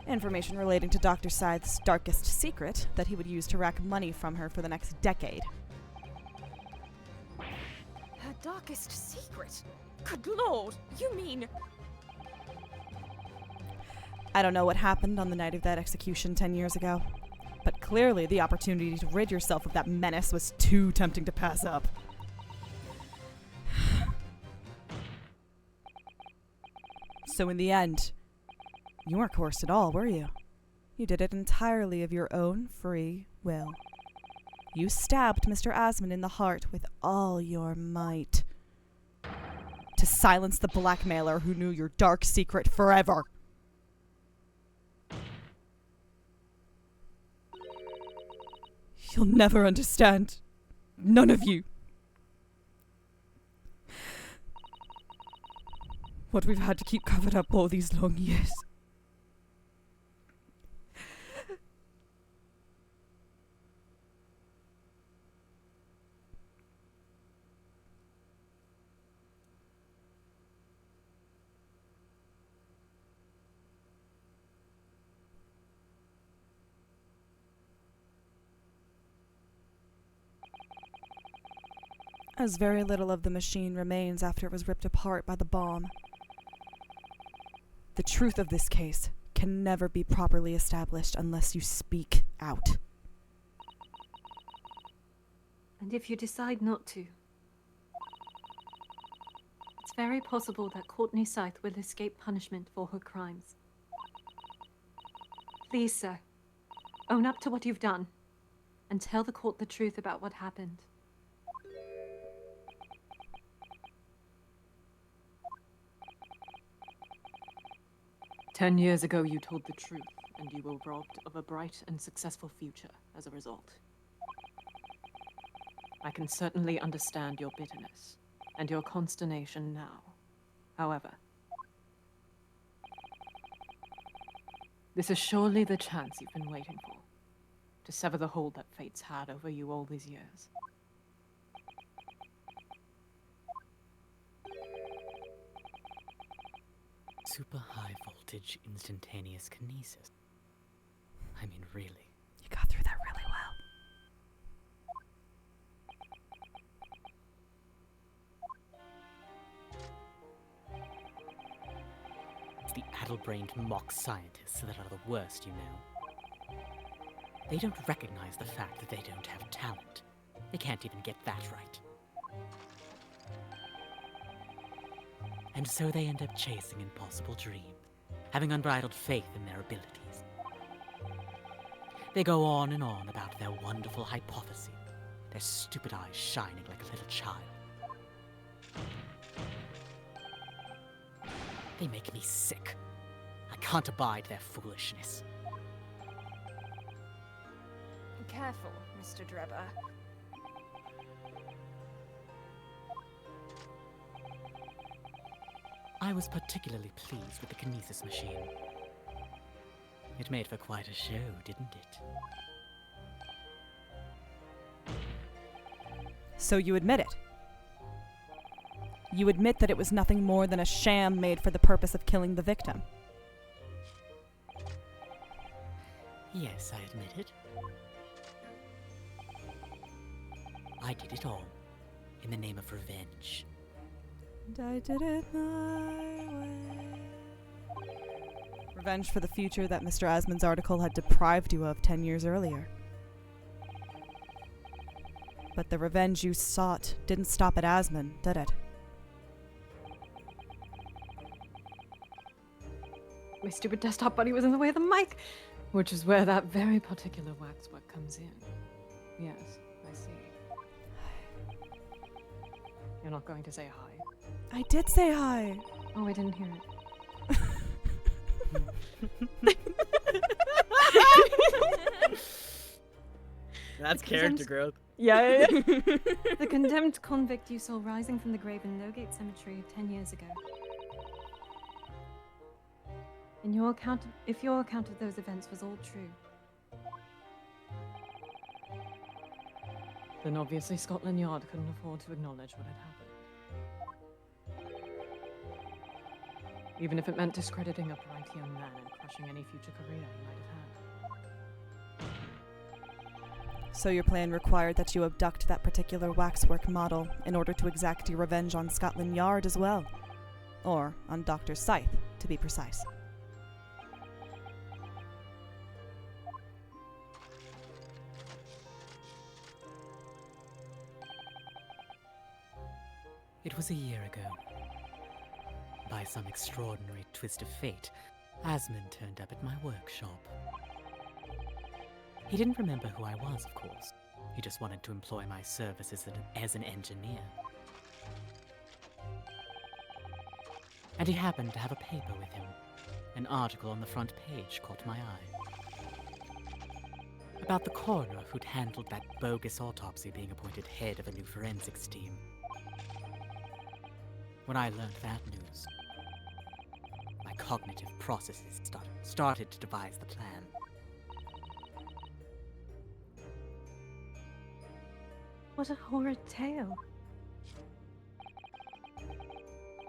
Information relating to Dr. Scythe's darkest secret that he would use to rack money from her for the next decade. Her darkest secret? Good lord, you mean... I don't know what happened on the night of that execution 10 years ago, but clearly the opportunity to rid yourself of that menace was too tempting to pass up. So in the end, you weren't coerced at all, were you? You did it entirely of your own free will. You stabbed Mr. Asman in the heart with all your might. To silence the blackmailer who knew your dark secret forever. You'll never understand. None of you. What we've had to keep covered up all these long years. as very little of the machine remains after it was ripped apart by the bomb. The truth of this case can never be properly established unless you speak out. And if you decide not to, it's very possible that Courtney Scythe will escape punishment for her crimes. Please, sir, own up to what you've done, and tell the court the truth about what happened. "10 years ago, you told the truth, and you were robbed of a bright and successful future as a result. I can certainly understand your bitterness and your consternation now. However, this is surely the chance you've been waiting for, to sever the hold that fate's had over you all these years. Super high voltage instantaneous kinesis. I mean, really. You got through that really well. It's the addle-brained mock scientists that are the worst, you know. They don't recognize the fact that they don't have talent. They can't even get that right. And so they end up chasing impossible dreams, having unbridled faith in their abilities. They go on and on about their wonderful hypothesis, their stupid eyes shining like a little child. They make me sick. I can't abide their foolishness. Careful, Mr. Drebber. I was particularly pleased with the kinesis machine. It made for quite a show, didn't it? So you admit it? You admit that it was nothing more than a sham made for the purpose of killing the victim? Yes, I admit it. I did it all, in the name of revenge. And I did it my way. Revenge for the future that Mr. Asmund's article had deprived you of 10 years earlier. But the revenge you sought didn't stop at Asmund, did it? My stupid desktop buddy was in the way of the mic, which is where that very particular waxwork comes in. Yes, I see. You're not going to say hi? I did say hi. Oh, I didn't hear it. That's character growth. Yeah. The condemned convict you saw rising from the grave in Lowgate Cemetery 10 years ago. If your account of those events was all true, Then obviously Scotland Yard couldn't afford to acknowledge what had happened. Even if it meant discrediting a bright young man and crushing any future career he might have had. So your plan required that you abduct that particular waxwork model in order to exact your revenge on Scotland Yard as well. Or on Dr. Scythe, to be precise. It was a year ago. By some extraordinary twist of fate, Asmund turned up at my workshop. He didn't remember who I was, of course. He just wanted to employ my services as an engineer. And he happened to have a paper with him. An article on the front page caught my eye. About the coroner who'd handled that bogus autopsy being appointed head of a new forensics team. When I learned that news, my cognitive processes started to devise the plan. what a horrid tale.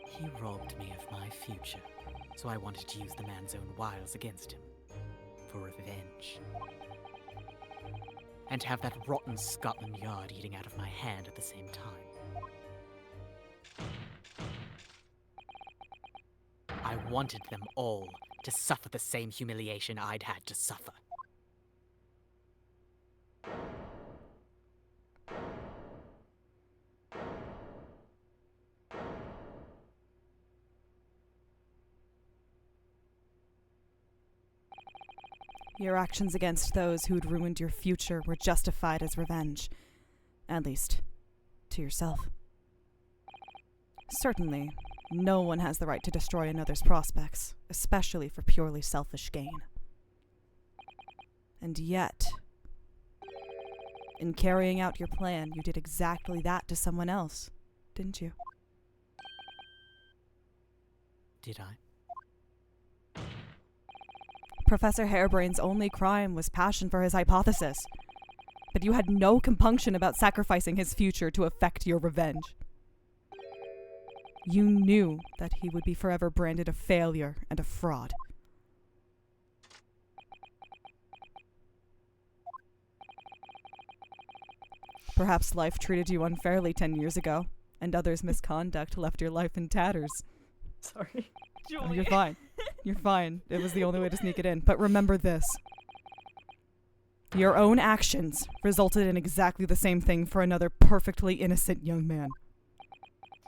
He robbed me of my future, so I wanted to use the man's own wiles against him. For revenge. And have that rotten Scotland Yard eating out of my hand at the same time. wanted them all to suffer the same humiliation I'd had to suffer. Your actions against those who'd ruined your future were justified as revenge. At least, to yourself. Certainly, no one has the right to destroy another's prospects, especially for purely selfish gain. And yet, in carrying out your plan, you did exactly that to someone else, didn't you? Did I? Professor Harebrain's only crime was passion for his hypothesis. But you had no compunction about sacrificing his future to effect your revenge. You knew that he would be forever branded a failure and a fraud. Perhaps life treated you unfairly 10 years ago, and others' misconduct left your life in tatters. Sorry. Oh, you're fine. You're fine. It was the only way to sneak it in. But remember this. Your own actions resulted in exactly the same thing for another perfectly innocent young man.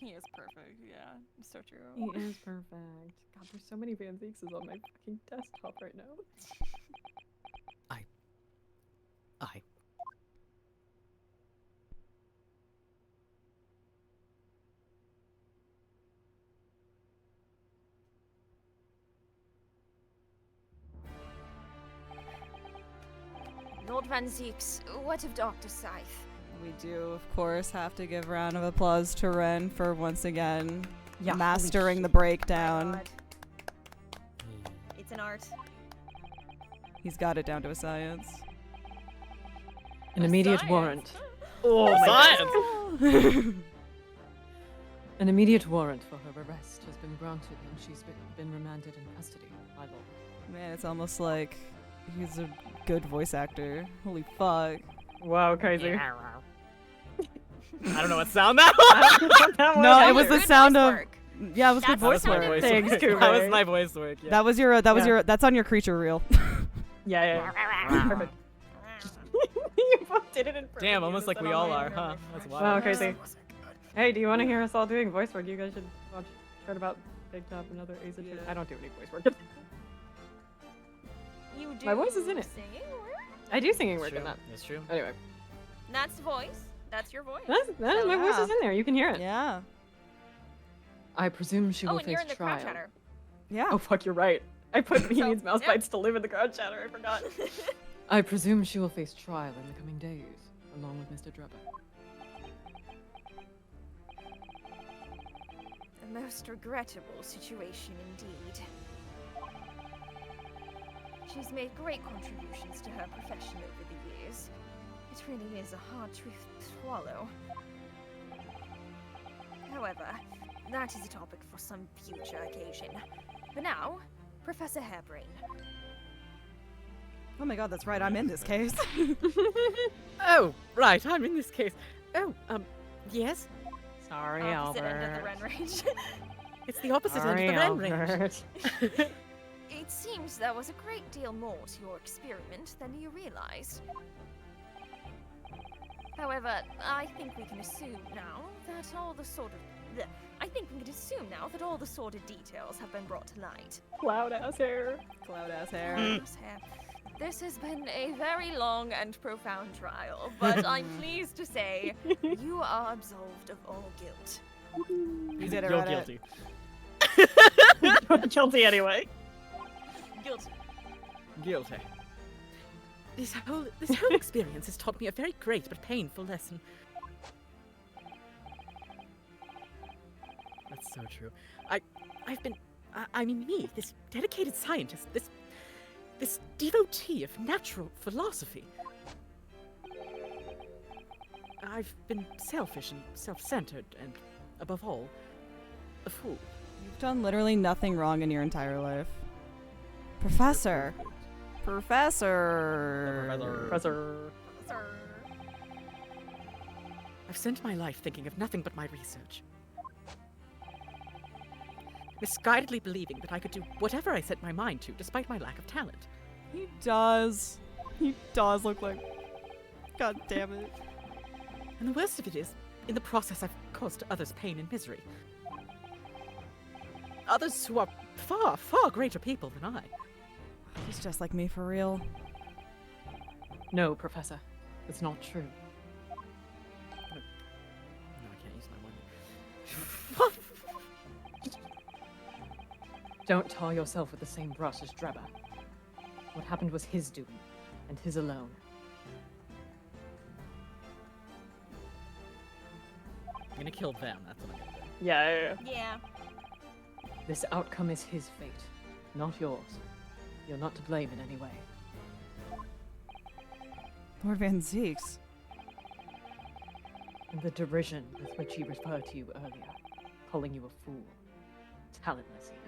He is perfect, yeah. It's so true. He is perfect. God, there's so many Van Zeekses on my fucking desktop right now. I. Lord Van Zeeks, what of Dr. Scythe? We do, of course, have to give a round of applause to Ren for once again mastering the breakdown. God. It's an art. He's got it down to a science. An immediate Science. warrant. Oh, science! An immediate warrant for her arrest has been granted and she's been remanded in custody, my lord. Man, it's almost like he's a good voice actor. Holy fuck. Wow, crazy. I don't know what sound that was. No, it was the Good sound voice of... work. Yeah, it was good That's voice the sound work. of- Thanks, That Kubrick. was my voice work. Yeah. That was that's on your creature reel. Yeah. Perfect. You both did it in front Damn, of me, almost and like it's we on all my are, camera. huh? That's wild. Wow, crazy. Hey, do you want to hear us all doing voice work? You guys should watch Heard About Big Top, another Ace Attorney. Yeah. I don't do any voice work. You do My voice is in it. singing work? I do singing It's work true. in that. It's true. Anyway, That's the voice. That's your voice. that is my voice is in there. You can hear it. Yeah. I presume she Oh, will and face you're in the crowd trial. chatter. Yeah. Oh fuck, you're right. I put he So, needs mouse yeah. bites to live in the crowd chatter. I forgot. I presume she will face trial in the coming days, along with Mr. Drebber. A most regrettable situation indeed. She's made great contributions to her profession over the years. It really is a hard truth to swallow. However, that is a topic for some future occasion. For now, Professor Harebrain. Oh my god, that's right. I'm in this case. Oh, right, I'm in this case. Oh, yes? Sorry, Opposite end of the Ren range. It's the opposite end of the Ren range. Albert. It seems there was a great deal more to your experiment than you realized. However, I think we can assume now that all the sordid details have been brought to light. Cloud ass hair. Cloud ass hair. Yes, this has been a very long and profound trial, but I'm pleased to say you are absolved of all guilt. You did it You're right. guilty. Guilty anyway. Guilty. Guilty. This whole experience has taught me a very great but painful lesson. That's so true. I mean me, this dedicated scientist, this devotee of natural philosophy. I've been selfish and self-centered and, above all, a fool. You've done literally nothing wrong in your entire life. Professor. Professor. Professor. Sir. I've spent my life thinking of nothing but my research. misguidedly believing that I could do whatever I set my mind to, despite my lack of talent. He does. He does look like. God damn it. And the worst of it is, in the process, I've caused others pain and misery. Others who are far, far greater people than I. He's just like me for real. No, Professor. It's not true. No, I can't use my one. Don't tar yourself with the same brush as Drebber. What happened was his doing, and his alone. I'm gonna kill them, that's what I'm gonna do. Yeah. Yeah. This outcome is his fate, not yours. You're not to blame in any way. Lord Van Zeeks. And the derision with which he referred to you earlier, calling you a fool, talentless even.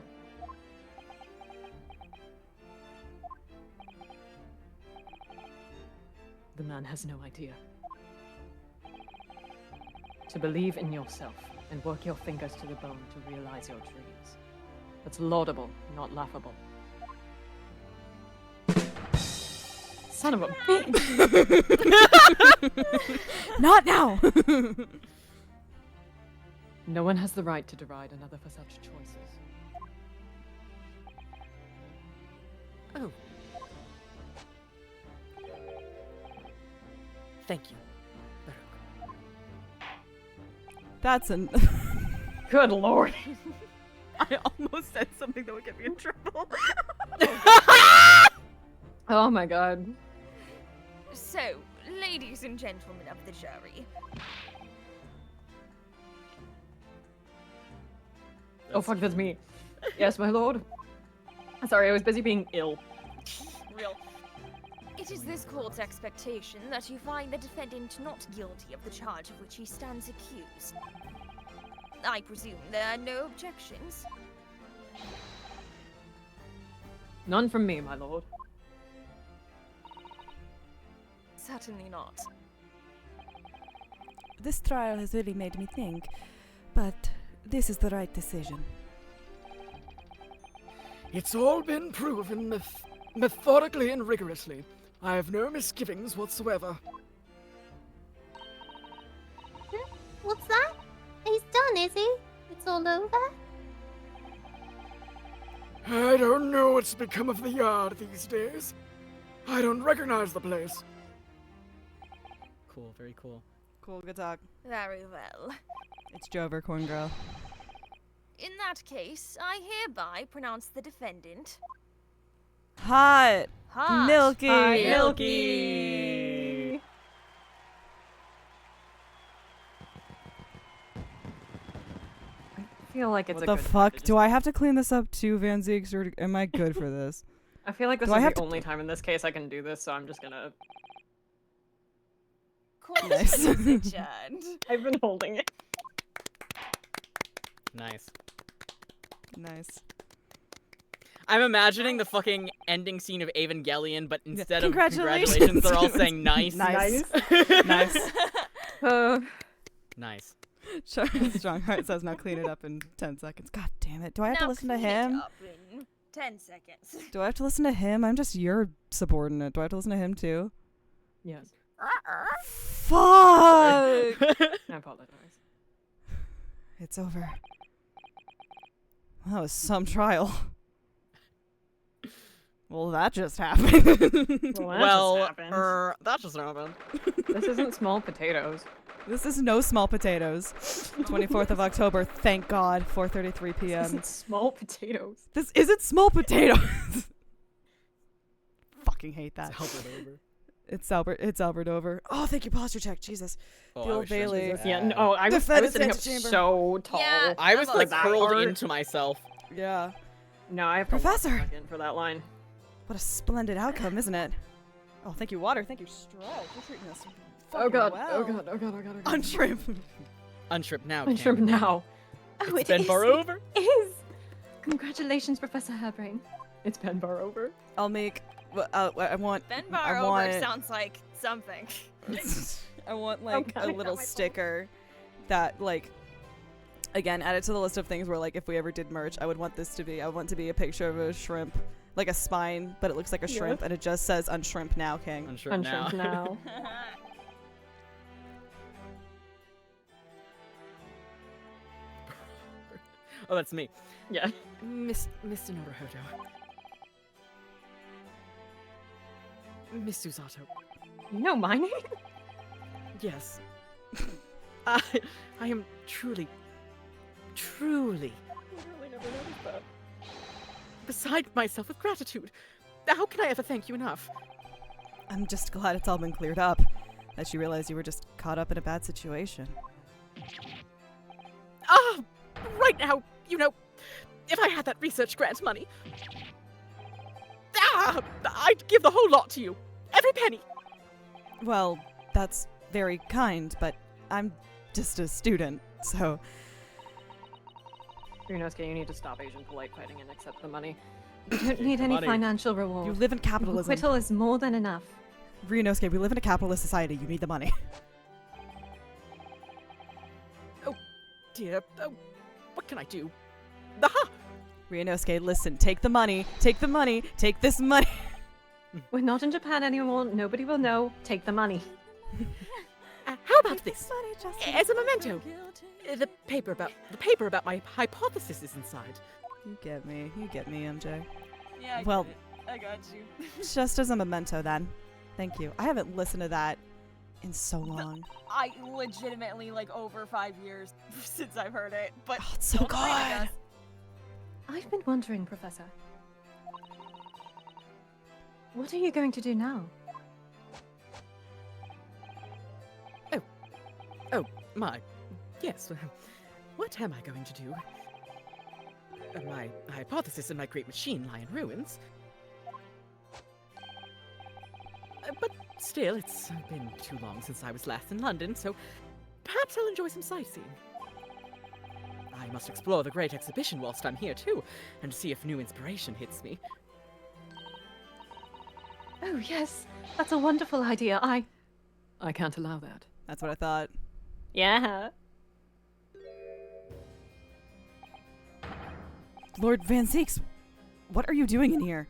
The man has no idea. To believe in yourself and work your fingers to the bone to realize your dreams. That's laudable, not laughable. Son of a bitch! Not now! No one has the right to deride another for such choices. Oh. Thank you. That's an. Good lord! I almost said something that would get me in trouble. Oh my god. So, ladies and gentlemen of the jury, Oh fuck, that's me. Yes, my lord. Sorry, I was busy being ill. real. It is this court's expectation that you find the defendant not guilty of the charge of which he stands accused. I presume there are no objections. None from me, my lord. Certainly not. This trial has really made me think, but this is the right decision. It's all been proven methodically and rigorously. I have no misgivings whatsoever. What's that? He's done, is he? It's all over? I don't know what's become of the yard these days. I don't recognize the place. Cool, very cool. Cool, good talk. Very well. It's Jover, corn girl. In that case, I hereby pronounce the defendant Hot! hot. Milky! Milky! I feel like it's What a the good fuck? time to Do I have to clean this up too, Van Zeeks, or am I good for this? I feel like this Do is I have the to- only time in this case I can do this, so I'm just gonna... Court Nice. is adjourned. I've been holding it. Nice. Nice. I'm imagining the fucking ending scene of Evangelion, but instead of Congratulations. congratulations, they're all saying nice. Nice. Nice. Nice. Strongheart says now clean it up in 10 seconds. God damn it. Do I have to Now listen to clean it him? up in 10 seconds. Do I have to listen to him? I'm just your subordinate. Do I have to listen to him too? Yes. Fuck! I apologize. It's over. That was some trial. Well, that just happened. That just happened. This isn't small potatoes. This is no small potatoes. 24th of October, thank God, 4:33 This p.m. isn't small potatoes. This isn't small potatoes. Fucking hate that. It's Albert over. Oh, thank you, posture check. Jesus. Oh, The I old was stressing Bailey. that. Yeah, no, I was Defendant's sitting up antechamber. so tall. Yeah. I was I'm like that curled hard. into myself. Yeah. No, I have to Professor! walk back in for that line. What a splendid outcome, isn't it? Oh, thank you, water. Thank you, Strauss. You're treating us Oh fucking god, well. oh god, oh god, oh god, oh god. Unshrimp. Untrip now. I'm sure Cameron. now. Oh, It's it been far over. is. Congratulations, Professor Hairbrain. It's been bar over. I'll make. I want. Ben I Bar over want. sounds like something. I want like God, a I little got my sticker that like Again, add it to the list of things where, like, if we ever did merch, I would want this to be, I want to be a picture of a shrimp, like a spine, but it looks like a shrimp, and it just says "Unshrimp now, King." Unshrimp now. Unshrimp now. Oh, that's me. Yeah. Mr. Naruhodo. Miss Susato. You know my name? Yes. I am truly beside myself with gratitude. How can I ever thank you enough? I'm just glad it's all been cleared up. That you realized you were just caught up in a bad situation. Ah, right now, you know, if I had that research grant money, I'd give the whole lot to you. Every penny. Well, that's very kind, but I'm just a student, so... Ryunosuke, you need to stop Asian polite fighting and accept the money. You don't need any money. financial reward. You live in capitalism. Acquittal is more than enough. Ryunosuke, we live in a capitalist society. You need the money. Dear, what can I do? Aha! Ryunosuke, listen. Take the money. Take the money. Take this money. We're not in Japan anymore. Nobody will know. Take the money. How about this? As a memento, the paper about my hypothesis is inside. You get me. You get me, MJ. Yeah, Well- I got you. Just as a memento, then. Thank you. I haven't listened to that in so long. I legitimately like over 5 years since I've heard it, but Oh, it's so don't worry, I good. guess. I've been wondering, Professor. What are you going to do now? Oh, my. Yes. What am I going to do? My hypothesis and my great machine lie in ruins. But still, it's been too long since I was last in London, so perhaps I'll enjoy some sightseeing. I must explore the Great Exhibition whilst I'm here too, and see if new inspiration hits me. Oh, yes. That's a wonderful idea. I can't allow that. That's what I thought. Yeah. Lord Van Zeeks, what are you doing in here?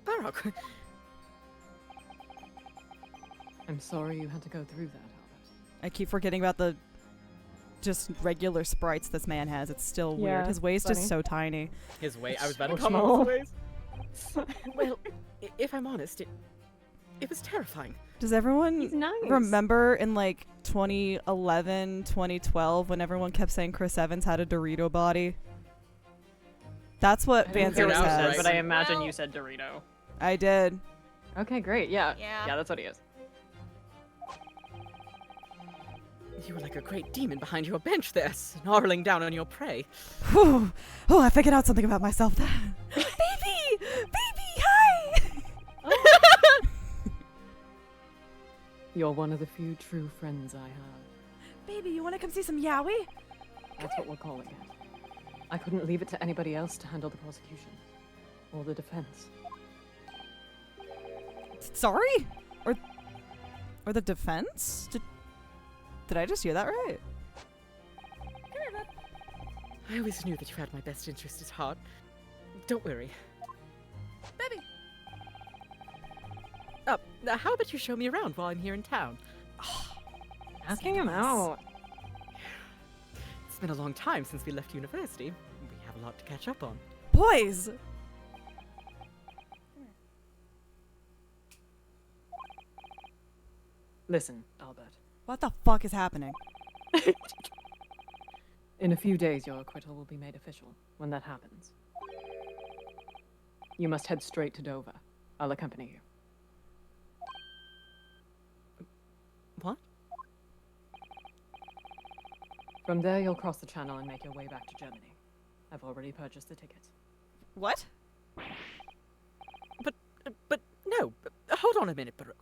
Baroque, I'm sorry you had to go through that, Albert. I keep forgetting about the just regular sprites this man has. It's still weird. Yeah, His waist funny. is so tiny. his way. I was about to So come small. on his ways. Well, if I'm honest, it was terrifying. Does everyone He's nice. remember in like 2011, 2012 when everyone kept saying Chris Evans had a Dorito body? That's what Van didn't hear Zeeks what you has. said, but I imagine Well- you said Dorito. I did. Okay, great. Yeah. Yeah. Yeah, that's what he is. You were like a great demon behind your bench there, snarling down on your prey. Whew. Oh, I figured out something about myself. Baby! Baby, hi! You're one of the few true friends I have. Baby, you want to come see some yaoi? That's what we're calling it. I couldn't leave it to anybody else to handle the prosecution. Or the defense. Sorry? Or the defense? Did I just hear that right? I always knew that you had my best interest at heart. Don't worry. Baby! How about you show me around while I'm here in town? Asking him out. It's been a long time since we left university. We have a lot to catch up on. Boys! Listen, Albert. What the fuck is happening? In a few days, your acquittal will be made official. When that happens, you must head straight to Dover. I'll accompany you. What? From there, you'll cross the channel and make your way back to Germany. I've already purchased the tickets. What? But no. Hold on a minute, Baruch.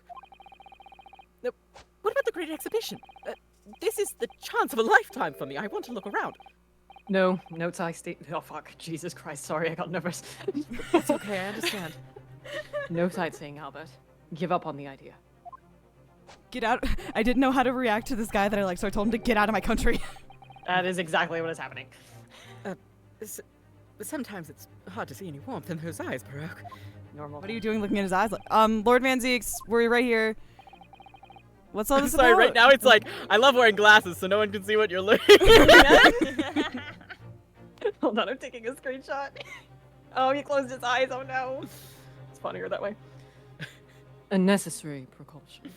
What about the Great Exhibition? This is the chance of a lifetime for me. I want to look around. No, no Oh, fuck. Jesus Christ. Sorry, I got nervous. It's okay, I understand. No sightseeing, Albert. Give up on the idea. Get out. I didn't know how to react to this guy that I like, so I told him to get out of my country. That is exactly what is happening. Sometimes it's hard to see any warmth in those eyes, Baroque. Normal. What are you doing looking at his eyes? Lord Van Zeeks, we're right here. What's all I'm this sorry, about? right now it's like, I love wearing glasses so no one can see what you're looking at. Hold on, I'm taking a screenshot. Oh, he closed his eyes. Oh no. It's funnier that way. A necessary precaution.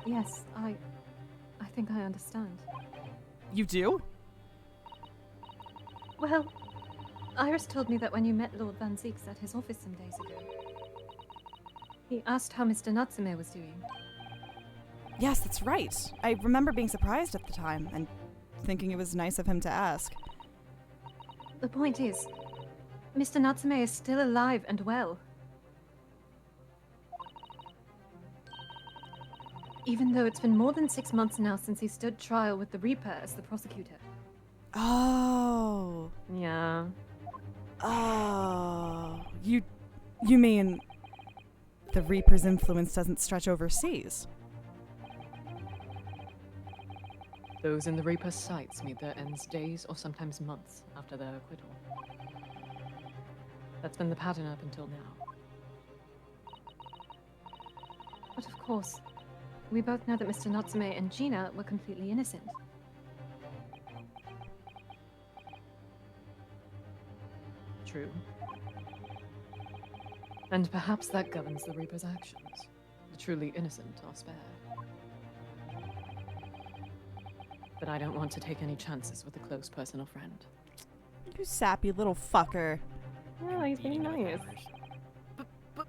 Yes, I think I understand. You do? Well, Iris told me that when you met Lord Van Zeeks at his office some days ago, he asked how Mr. Natsume was doing. Yes, that's right. I remember being surprised at the time and thinking it was nice of him to ask. The point is, Mr. Natsume is still alive and well. Even though it's been more than 6 months now since he stood trial with the Reaper as the prosecutor. Oh. Yeah. Oh. You mean the Reaper's influence doesn't stretch overseas? Those in the Reaper's sights meet their ends days or sometimes months after their acquittal. That's been the pattern up until now. But of course, we both know that Mr. Natsume and Gina were completely innocent. True. And perhaps that governs the Reaper's actions. The truly innocent are spared. But I don't want to take any chances with a close personal friend. You sappy little fucker. Yeah, he's being nice. But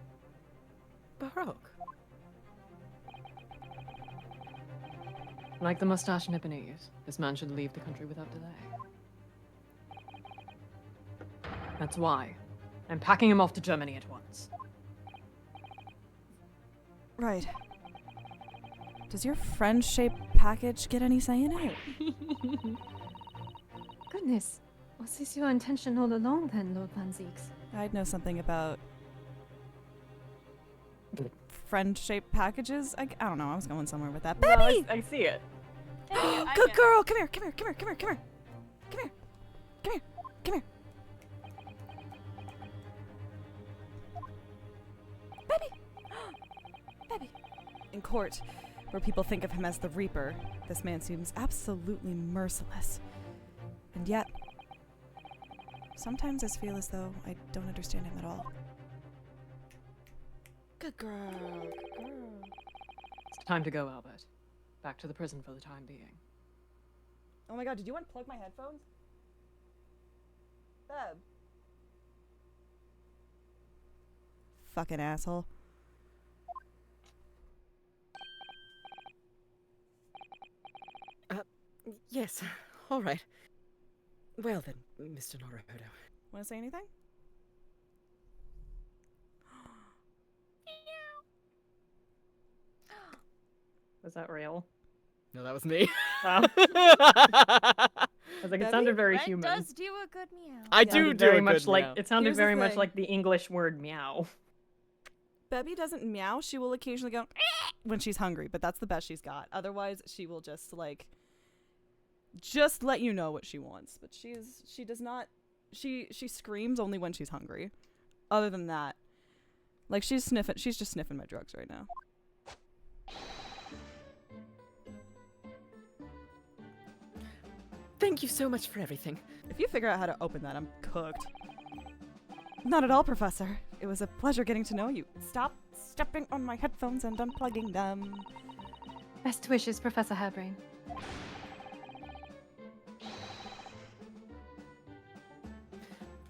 Baroque. Like the mustache Nipponese, this man should leave the country without delay. That's why I'm packing him off to Germany at once. Right. Does your friend-shaped package get any say in it? Goodness, was this your intention all along then, Lord Van Zeeks? I'd know something about friend-shaped packages. I don't know. I was going somewhere with that. No, Baby! I see it. Good girl! Come here! Come here! Come here! Come here! Come here! Come here! Come here! Come here! Baby! Baby! In court, where people think of him as the Reaper, this man seems absolutely merciless. And yet, sometimes I feel as though I don't understand him at all. Good girl. Good girl. It's time to go, Albert. Back to the prison for the time being. Oh my god, did you unplug my headphones? Beb. Fucking asshole. Yes, all right. Well then, Mr. Norohodo. Wanna say anything? Was that real? No, that was me. Oh. I was like, it sounded very Red human. does do a good meow. I It do sounded do very a much good like meow. it sounded Here's the very much thing. like the English word meow. Bebby doesn't meow. She will occasionally go when she's hungry, but that's the best she's got. Otherwise, she will just like let you know what she wants. But she does not. She screams only when she's hungry. Other than that, like she's just sniffing my drugs right now. Thank you so much for everything. If you figure out how to open that, I'm cooked. Not at all, Professor. It was a pleasure getting to know you. Stop stepping on my headphones and unplugging them. Best wishes, Professor Hairbrain.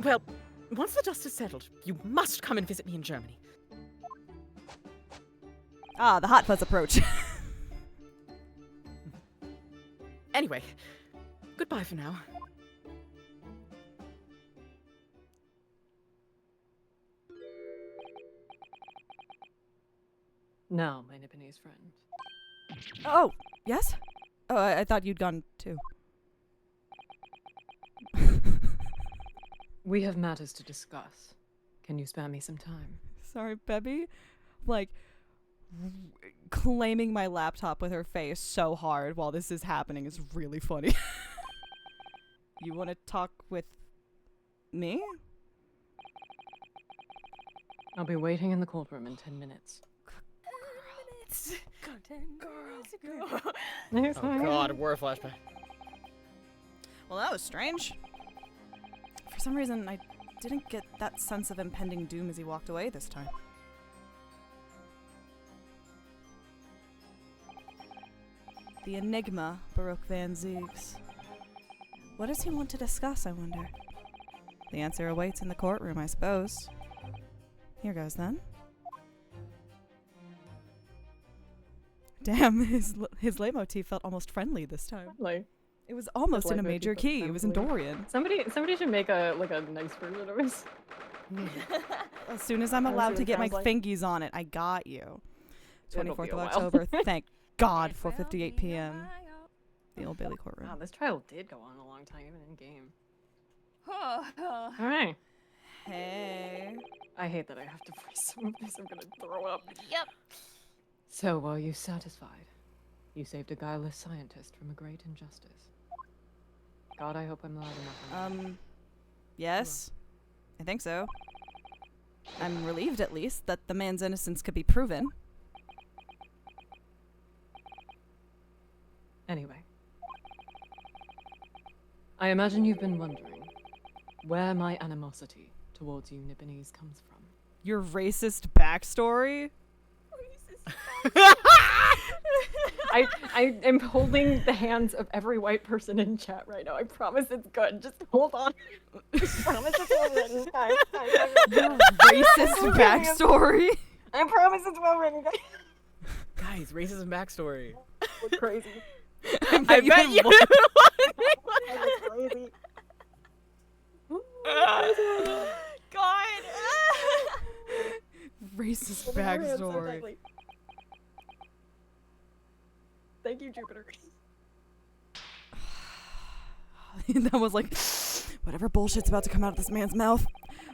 Well, once the dust is settled, you must come and visit me in Germany. Ah, the hot fuzz approach. Anyway, goodbye for now. Now, my Nipponese friend. Oh, yes? Oh, I thought you'd gone too. We have matters to discuss. Can you spare me some time? Sorry, Bebby. Like, claiming my laptop with her face so hard while this is happening is really funny. You want to talk with me? I'll be waiting in the courtroom in 10 minutes. Oh god, war flashback. Well, that was strange. For some reason, I didn't get that sense of impending doom as he walked away this time. The enigma, Baruch Van Ziegs. What does he want to discuss, I wonder? The answer awaits in the courtroom, I suppose. Here goes, then. Damn, his leitmotif felt almost friendly this time. Like, It was almost in a leitmotif major felt key. It was in friendly. Dorian. somebody should make a nice version of this. As soon as I'm Wanna see allowed what to it get my sounds like? fingies on it, I got you. It'll be 24th a of while. October. Thank God, 4:58 p.m. The Old Bailey courtroom. Wow, this trial did go on a long time, even in game. Alright. Hey. I hate that I have to voice some of this. I'm gonna throw up. Yep. So, are you satisfied? You saved a guileless scientist from a great injustice. God, I hope I'm loud enough. Yes. I think so. I'm relieved, at least, that the man's innocence could be proven. Anyway. I imagine you've been wondering where my animosity towards you Nipponese comes from. Your racist backstory? I am holding the hands of every white person in chat right now. I promise it's good. Just hold on. I promise it's well written, guys. Your racist backstory? I promise it's well written, guys. Guys, racism backstory. We're crazy. I bet you would. We're crazy. God. Racist Holding your hands so backstory. tightly. Thank you, Jupiter. That was like, whatever bullshit's about to come out of this man's mouth.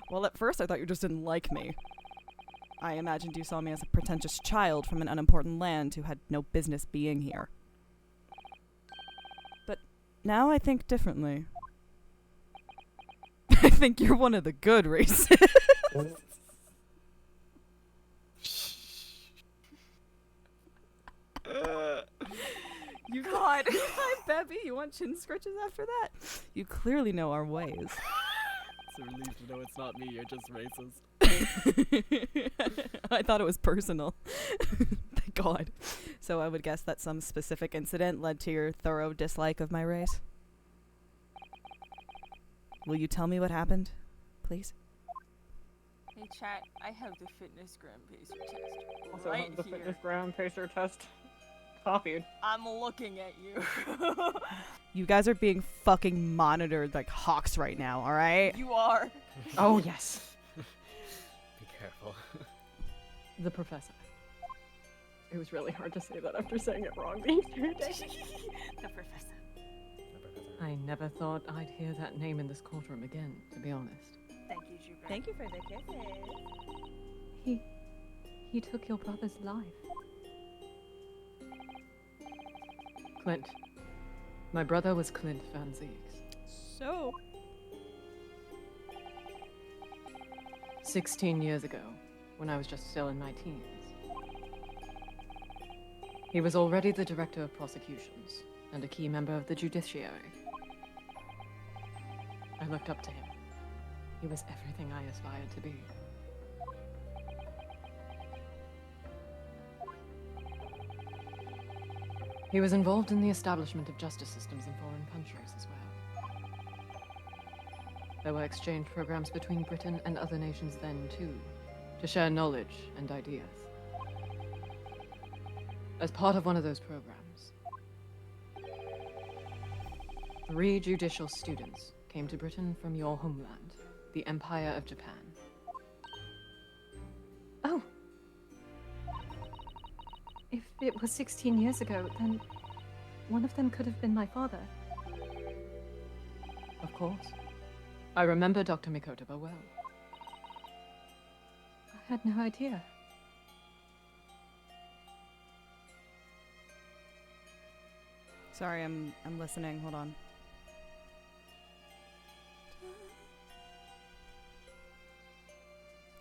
Well, at first I thought you just didn't like me. I imagined you saw me as a pretentious child from an unimportant land who had no business being here. But now I think differently. I think you're one of the good races. You God. Hi, Bebby. You want chin scratches after that? You clearly know our ways. It's a relief to know it's not me, you're just racist. I thought it was personal. Thank God. So I would guess that some specific incident led to your thorough dislike of my race. Will you tell me what happened, please? Hey chat, I have the fitness gram pacer test. Also, right the here. fitness ground pacer test copied. I'm looking at you. You guys are being fucking monitored like hawks right now, alright? You are. Oh, yes. Be careful. The professor. It was really hard to say that after saying it wrong the entire day. The professor. I never thought I'd hear that name in this courtroom again, to be honest. Thank you, Jupiter. Thank you for the kisses. He took your brother's life. Clint. My brother was Clint Van Ziegs. So? 16 years ago, when I was just still in my teens. He was already the director of prosecutions and a key member of the judiciary. I looked up to him. He was everything I aspired to be. He was involved in the establishment of justice systems in foreign countries as well. There were exchange programs between Britain and other nations then, too, to share knowledge and ideas. As part of one of those programs, 3 judicial students came to Britain from your homeland, the Empire of Japan. Oh. If it was 16 years ago, then one of them could have been my father. Of course. I remember Dr. Mikotoba well. I had no idea. Sorry, I'm listening. Hold on.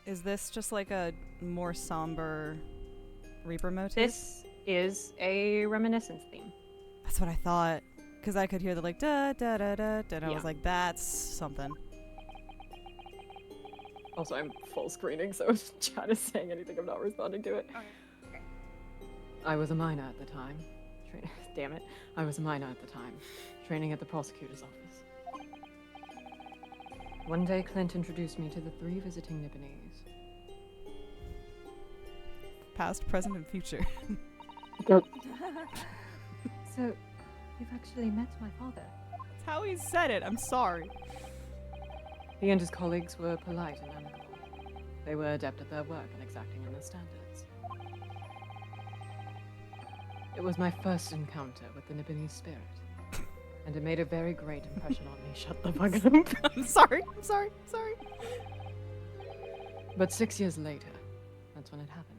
Is this just like a more somber Reaper motif? This is a reminiscence theme. That's what I thought. Because I could hear the like da da da da da. And I Yeah. was like, that's something. Also, I'm full screening, so if chat is saying anything, I'm not responding to it. Okay. I was a minor at the time. Damn it. I was a minor at the time, training at the prosecutor's office. One day, Clint introduced me to the 3 visiting Nipponese. Past, present, and future. So, you've actually met my father. That's how he said it. I'm sorry. He and his colleagues were polite and amicable. They were adept at their work and exacting in their standards. It was my first encounter with the Nipponese spirit, and it made a very great impression on me. Shut the fuck up. I'm sorry. I'm sorry. Sorry. But 6 years later, that's when it happened.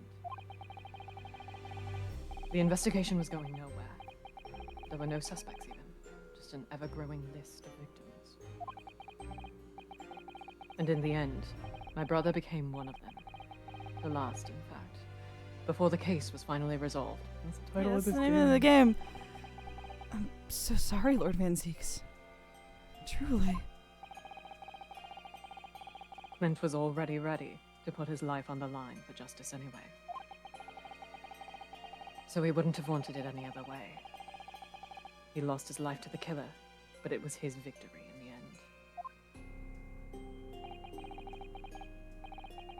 The investigation was going nowhere. There were no suspects even, just an ever-growing list of victims. And in the end, my brother became one of them. The last, in fact. Before the case was finally resolved. That's the title Yeah, of that's this the name of the game. I'm so sorry, Lord Van Zeeks. Truly. Clint was already ready to put his life on the line for justice anyway. So he wouldn't have wanted it any other way. He lost his life to the killer, but it was his victory in the end.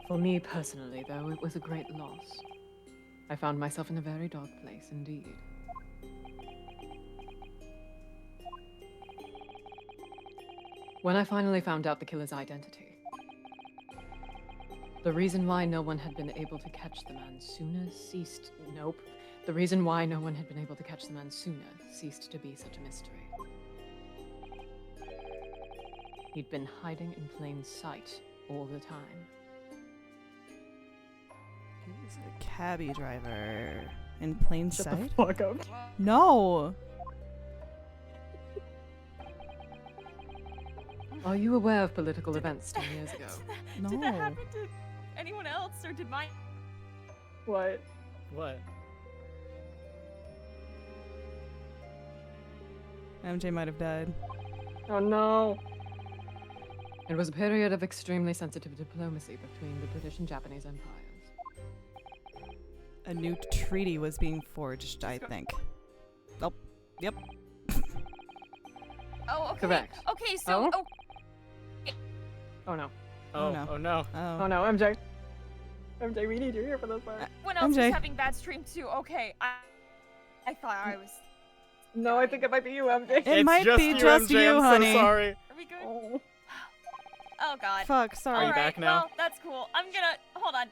For me personally, though, it was a great loss. I found myself in a very dark place indeed. When I finally found out the killer's identity, the reason why no one had been able to catch the man sooner ceased. Nope. The reason why no one had been able to catch the man sooner ceased to be such a mystery. He'd been hiding in plain sight all the time. He's a cabbie driver. In plain Shut sight? the fuck up. No! Are you aware of political events 10 years ago? No. Did that happen to anyone else, or did mine? What? What? MJ might have died. Oh no! It was a period of extremely sensitive diplomacy between the British and Japanese empires. A new treaty was being forged, I think. Oh, yep. Oh, okay. Correct. Okay, so Oh? Oh no. Oh, no. Oh no. Oh no, MJ. MJ, we need you here for this part. when else MJ. was having bad stream too? Okay, I thought I was. No, I think it might be you, MJ. It might be just MJ, you, I'm honey. So sorry. Are we good? Oh. Oh God. Fuck, sorry. All right, back now? well, that's cool. I'm gonna hold on.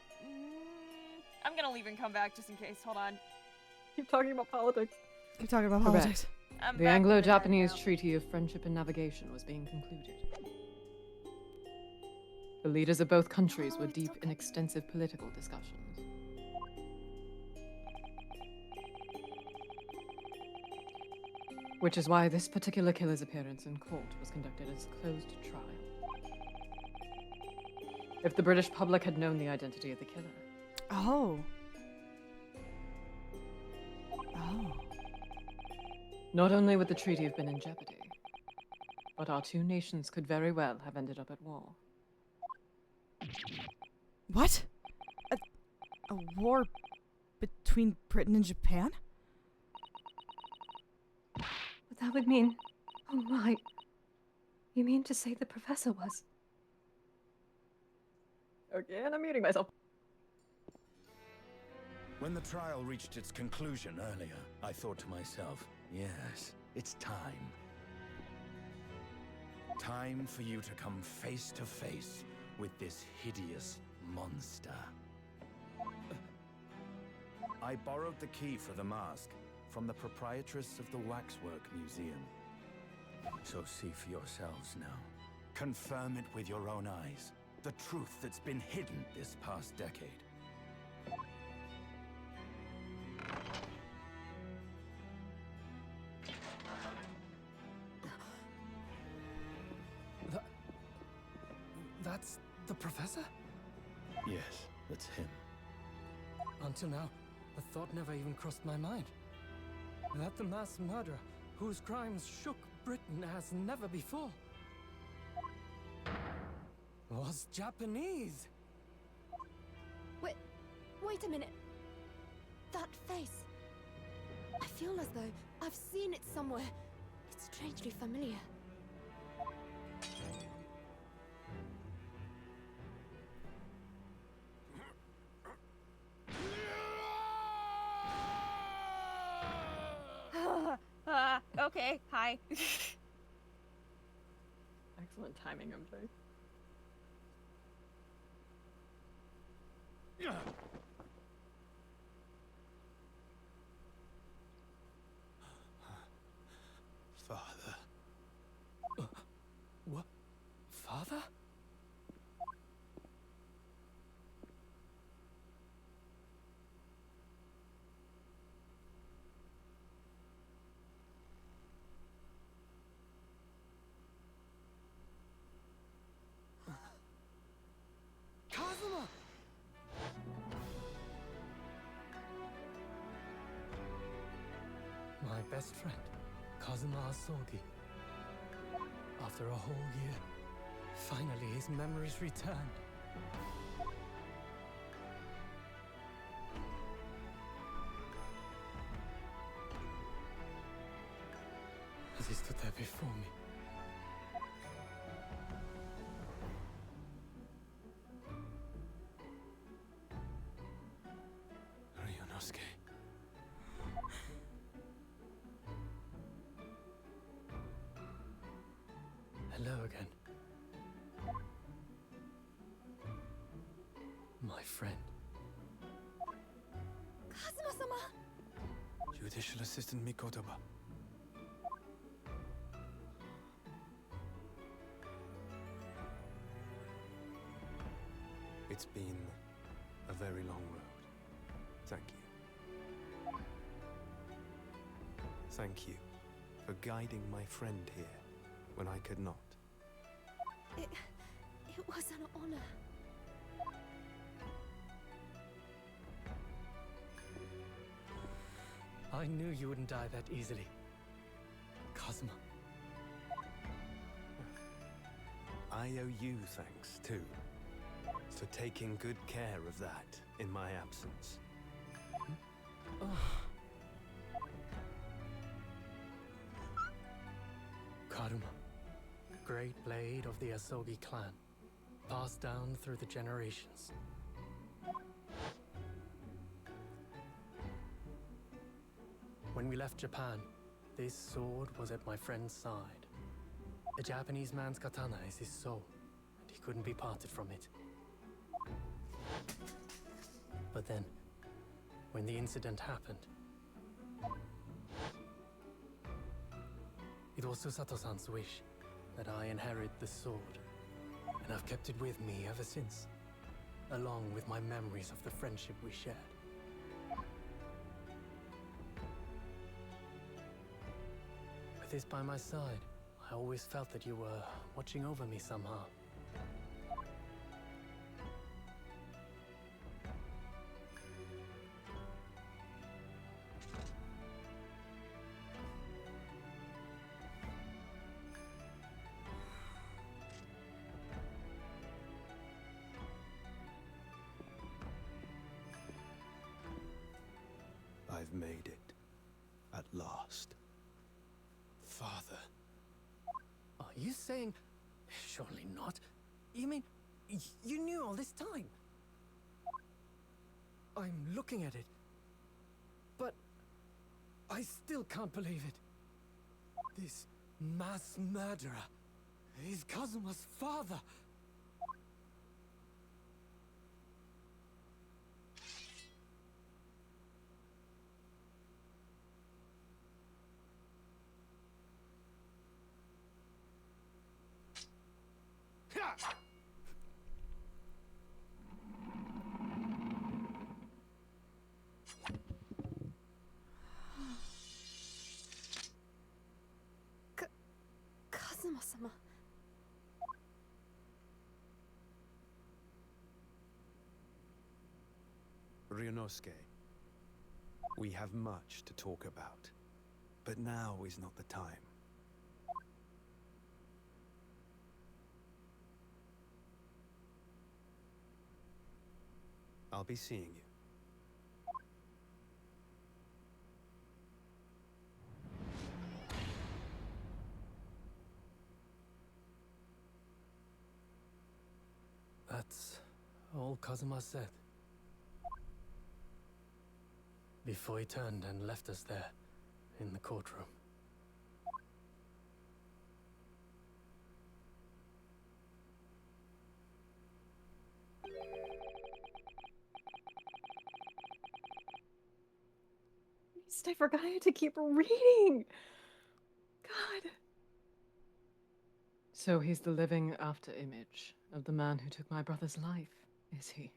I'm gonna leave and come back just in case. Hold on. Keep talking about politics. Keep talking about Correct. politics. I'm The back in Anglo-Japanese now. Treaty of Friendship and Navigation was being concluded. The leaders of both countries were deep in extensive political discussions. Which is why this particular killer's appearance in court was conducted as a closed trial. If the British public had known the identity of the killer, Oh. Oh. not only would the treaty have been in jeopardy, but our two nations could very well have ended up at war. What? A war between Britain and Japan? But that would mean. Oh my. You mean to say the professor was? Okay, and I'm muting myself. When the trial reached its conclusion earlier, I thought to myself, yes, it's time. Time for you to come face to face with this hideous monster. I borrowed the key for the mask from the proprietress of the Waxwork Museum. So see for yourselves now. Confirm it with your own eyes. The truth that's been hidden this past decade. That's the professor? Yes, that's him. Until now, the thought never even crossed my mind. That the mass murderer, whose crimes shook Britain as never before, was Japanese. Wait a minute. That face. I feel as though I've seen it somewhere. It's strangely familiar. Okay, hi. Excellent timing, MJ. Father. What? Father? Kazuma! My best friend, Kazuma Asogi. After a whole year, finally his memories returned. As he stood there before me, Ryunosuke. Hello again. My friend. Kazuma-sama! Judicial Assistant Mikotoba. It's been a very long road. Thank you. Thank you for guiding my friend here when I could not. It was an honor. I knew you wouldn't die that easily. Kazuma. I owe you thanks, too, for taking good care of that in my absence. Karuma. Great blade of the Asogi clan. Passed down through the generations. When we left Japan, this sword was at my friend's side. A Japanese man's katana is his soul, and he couldn't be parted from it. But then, when the incident happened, it was Susato-san's wish that I inherit the sword, and I've kept it with me ever since, along with my memories of the friendship we shared. With this by my side, I always felt that you were watching over me somehow. I've made it. At last. Father. Are you saying... Surely not. You mean, you knew all this time? I'm looking at it. But... I still can't believe it. This mass murderer is Kazuma's father. Kazuma-sama. Ryunosuke, we have much to talk about, but now is not the time. I'll be seeing you. That's all Kazuma said. Before he turned and left us there, in the courtroom. I forgot I had to keep reading. God. So he's the living after image of the man who took my brother's life, is he?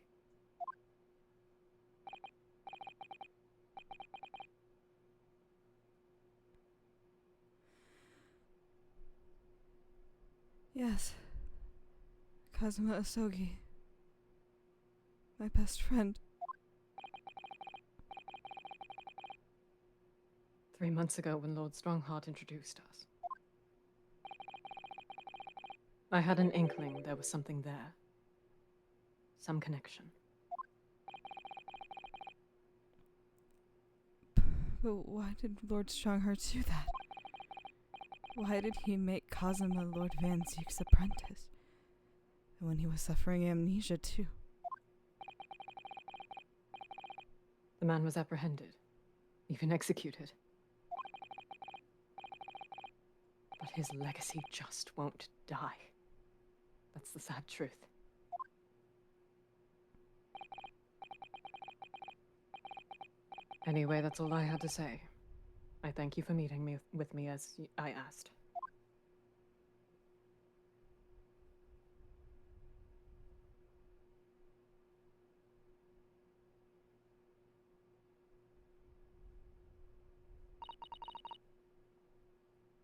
Yes. Kazuma Asogi. My best friend. 3 months ago when Lord Strongheart introduced us. I had an inkling there was something there. Some connection. But why did Lord Strongheart do that? Why did he make Kazuma Lord Van Zeek's apprentice? And when he was suffering amnesia too. The man was apprehended, even executed. But his legacy just won't die. That's the sad truth. Anyway, that's all I had to say. I thank you for meeting with me as I asked.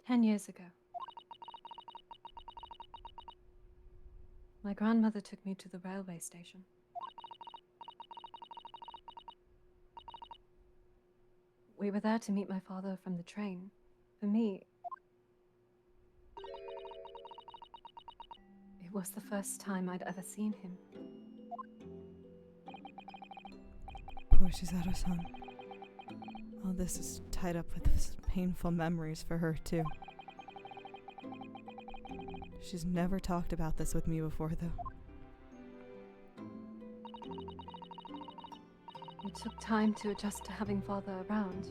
"10 years ago, my grandmother took me to the railway station. We were there to meet my father from the train. For me, it was the first time I'd ever seen him. Poor Shizaru-san. All this is tied up with painful memories for her, too. She's never talked about this with me before, though. It took time to adjust to having father around,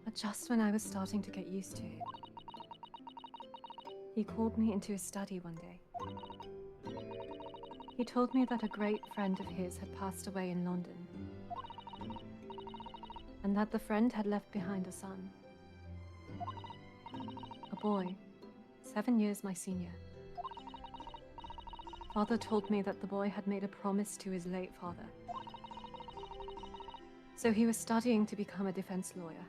but just when I was starting to get used to it, he called me into his study one day. He told me that a great friend of his had passed away in London, and that the friend had left behind a son. A boy, 7 years my senior. Father told me that the boy had made a promise to his late father. So he was studying to become a defense lawyer.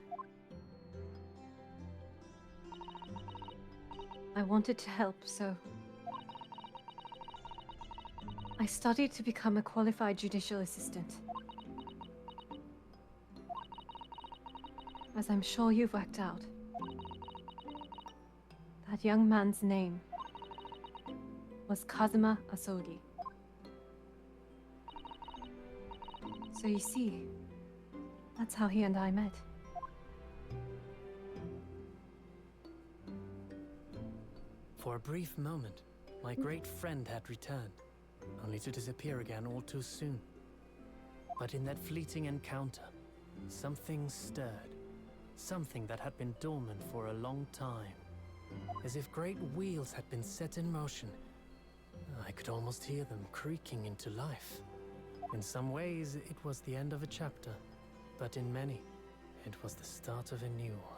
I wanted to help, so I studied to become a qualified judicial assistant. As I'm sure you've worked out, that young man's name was Kazuma Asogi. So you see, that's how he and I met. For a brief moment, my great friend had returned, only to disappear again all too soon. But in that fleeting encounter, something stirred. Something that had been dormant for a long time. As if great wheels had been set in motion. I could almost hear them creaking into life. In some ways, it was the end of a chapter. But in many, it was the start of a new one.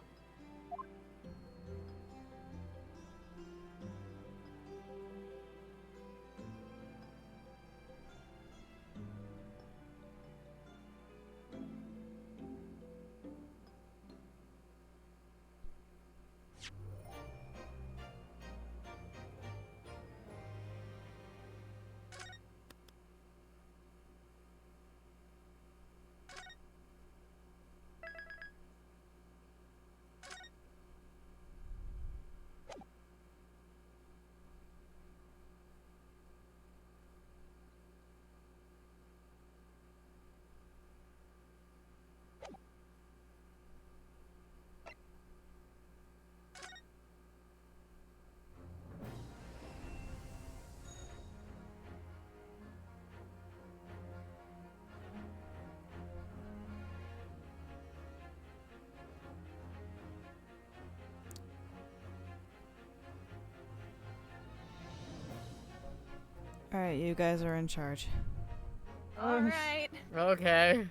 Alright, you guys are in charge. Alright. Okay.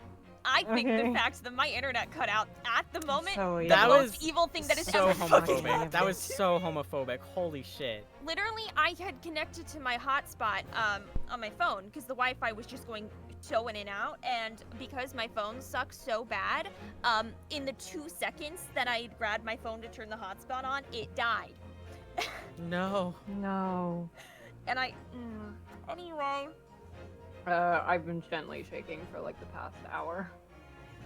I think the Okay. fact that my internet cut out at the moment, So the evil. That most was evil thing that has so ever fucking homophobic. happened. That was so homophobic. Holy shit. Literally, I had connected to my hotspot on my phone because the Wi-Fi was just going so in and out, and because my phone sucks so bad, in the 2 seconds that I had grabbed my phone to turn the hotspot on, it died. No. No. And anyway. I've been gently shaking for like the past hour.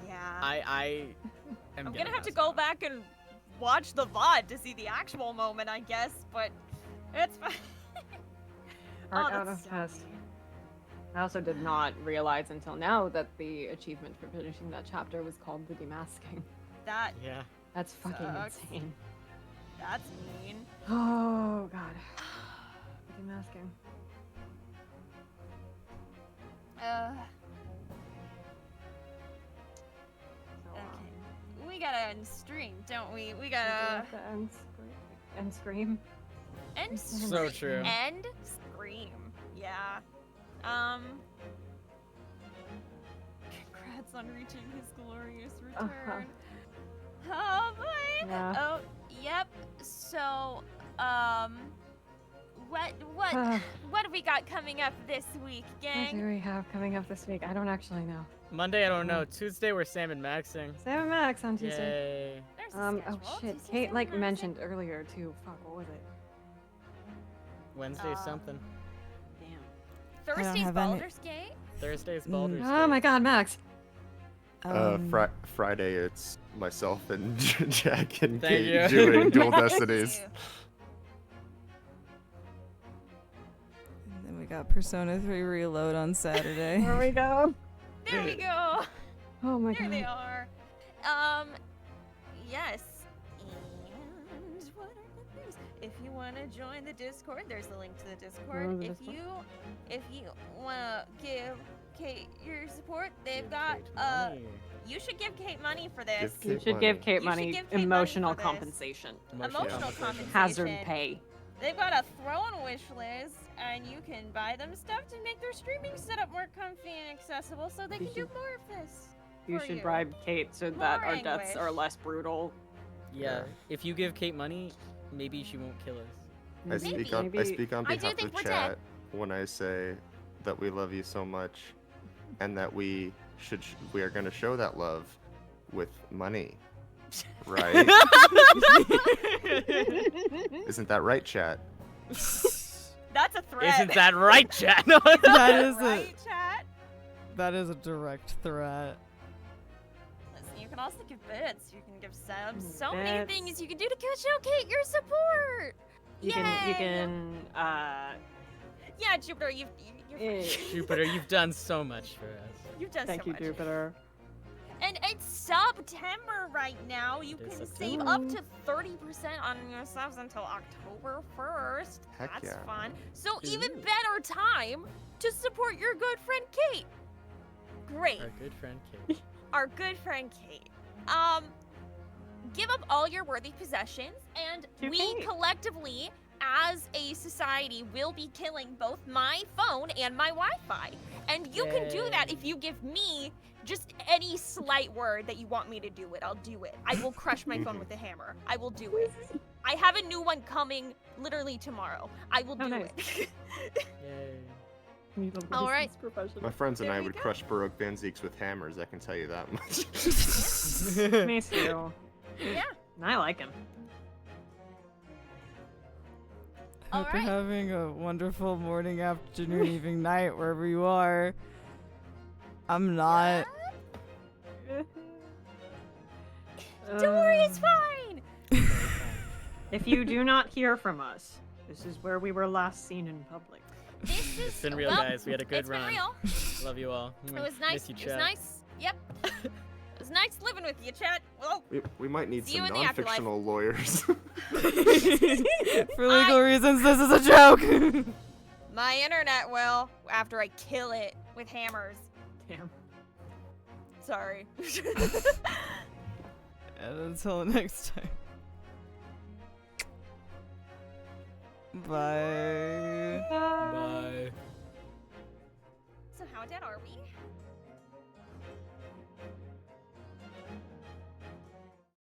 Yeah. I am I'm gonna gonna have to pass go out. back and watch the VOD to see the actual moment, I guess, but it's fine. Art Oh, out that's of so test. weird. I also did not realize until now that the achievement for finishing that chapter was called the demasking. That Yeah. That's fucking Sucks. insane. that's mean. Oh god. The demasking. So, Okay. We gotta end stream, don't we? We we do gotta have to end scream. end So stream. true. End scream. Yeah. Congrats on reaching his glorious return. Oh boy. Yeah. Oh, yep. So, what have we got coming up this week, What gang? do we have coming up this week? I don't actually know. Monday, I don't know. Tuesday, we're Sam and Maxing. Sam and Max on Tuesday. Yay. There's the Oh schedule. shit. Tuesday, Kate like Saturday, mentioned earlier too. Fuck, what was it? Wednesday, something. Damn. Thursday's have any- Baldur's Gate. Thursday's Baldur's Oh Gate. my god, Max. Friday, it's myself and Jack and Thank Kate you. doing Dual Thank Destinies. you. And then we got Persona 3 Reload on Saturday. There we go. There we go. Oh my There they god. are. Yes. And what are the things? If you want to join the Discord, there's a link to the Discord. Oh, the If Discord. you want to give Kate your support, they've Give got Kate money. you should give Kate money for this. Give You Kate should give money. Kate You should money give Kate money emotional for this. compensation. Emotional compensation. Hazard pay. They've got a throw-in wish list, and you can buy them stuff to make their streaming setup more comfy and accessible, so they You can do should- more of this. You for should you. bribe Kate so that More our deaths anguish. are less brutal. Yeah. If you give Kate money, maybe she won't kill us. I speak on Maybe- behalf I do of think we're chat dead. when I say that we love you so much, and that we are going to show that love with money, right? Isn't that right, chat? That's a threat. Isn't that right, Chad? That is right, chat? That is a direct threat. Listen, you can also give bits. You can give subs. So many Bits. things you can do to showcase your support. You Yay! can Yeah, Jupiter, you're Jupiter, you've done so much for us. you've done thank so you, much. Jupiter. And it's September right now. You It is can September. save up to 30% on your subs until October 1st. Heck That's yeah. fun. So even Ooh. better time to support your good friend Kate. Great. Our good friend Kate. Our good friend Kate. Give up all your worthy possessions, and To we Kate. collectively, as a society, will be killing both my phone and my Wi-Fi. And you can do that Yay. if you give me just any slight word that you want me to do it. I'll do it. I will crush my phone with a hammer. I will do it. I have a new one coming literally tomorrow. I will do nice. it. Yay. All right. My friends and There I we would go. crush Baroque Van Zeeks with hammers, I can tell you that much. Me too. Yeah. I like him. Hope you're Alright. having a wonderful morning, afternoon, evening, night, wherever you are. I'm not. Don't worry, it's fine. If you do not hear from us, this is where we were last seen in public. This is It's been real, well, guys. We had a good it's run. been real. Love you all. It was nice. Miss you, It was chat. nice. Yep. It was nice living with you, chat. Well, We might need See you some in the afterlife. non-fictional lawyers. For legal reasons, this is a joke. my internet will after I kill it with hammers. Damn. Sorry. And until next time. Bye. Bye. not dead, are we?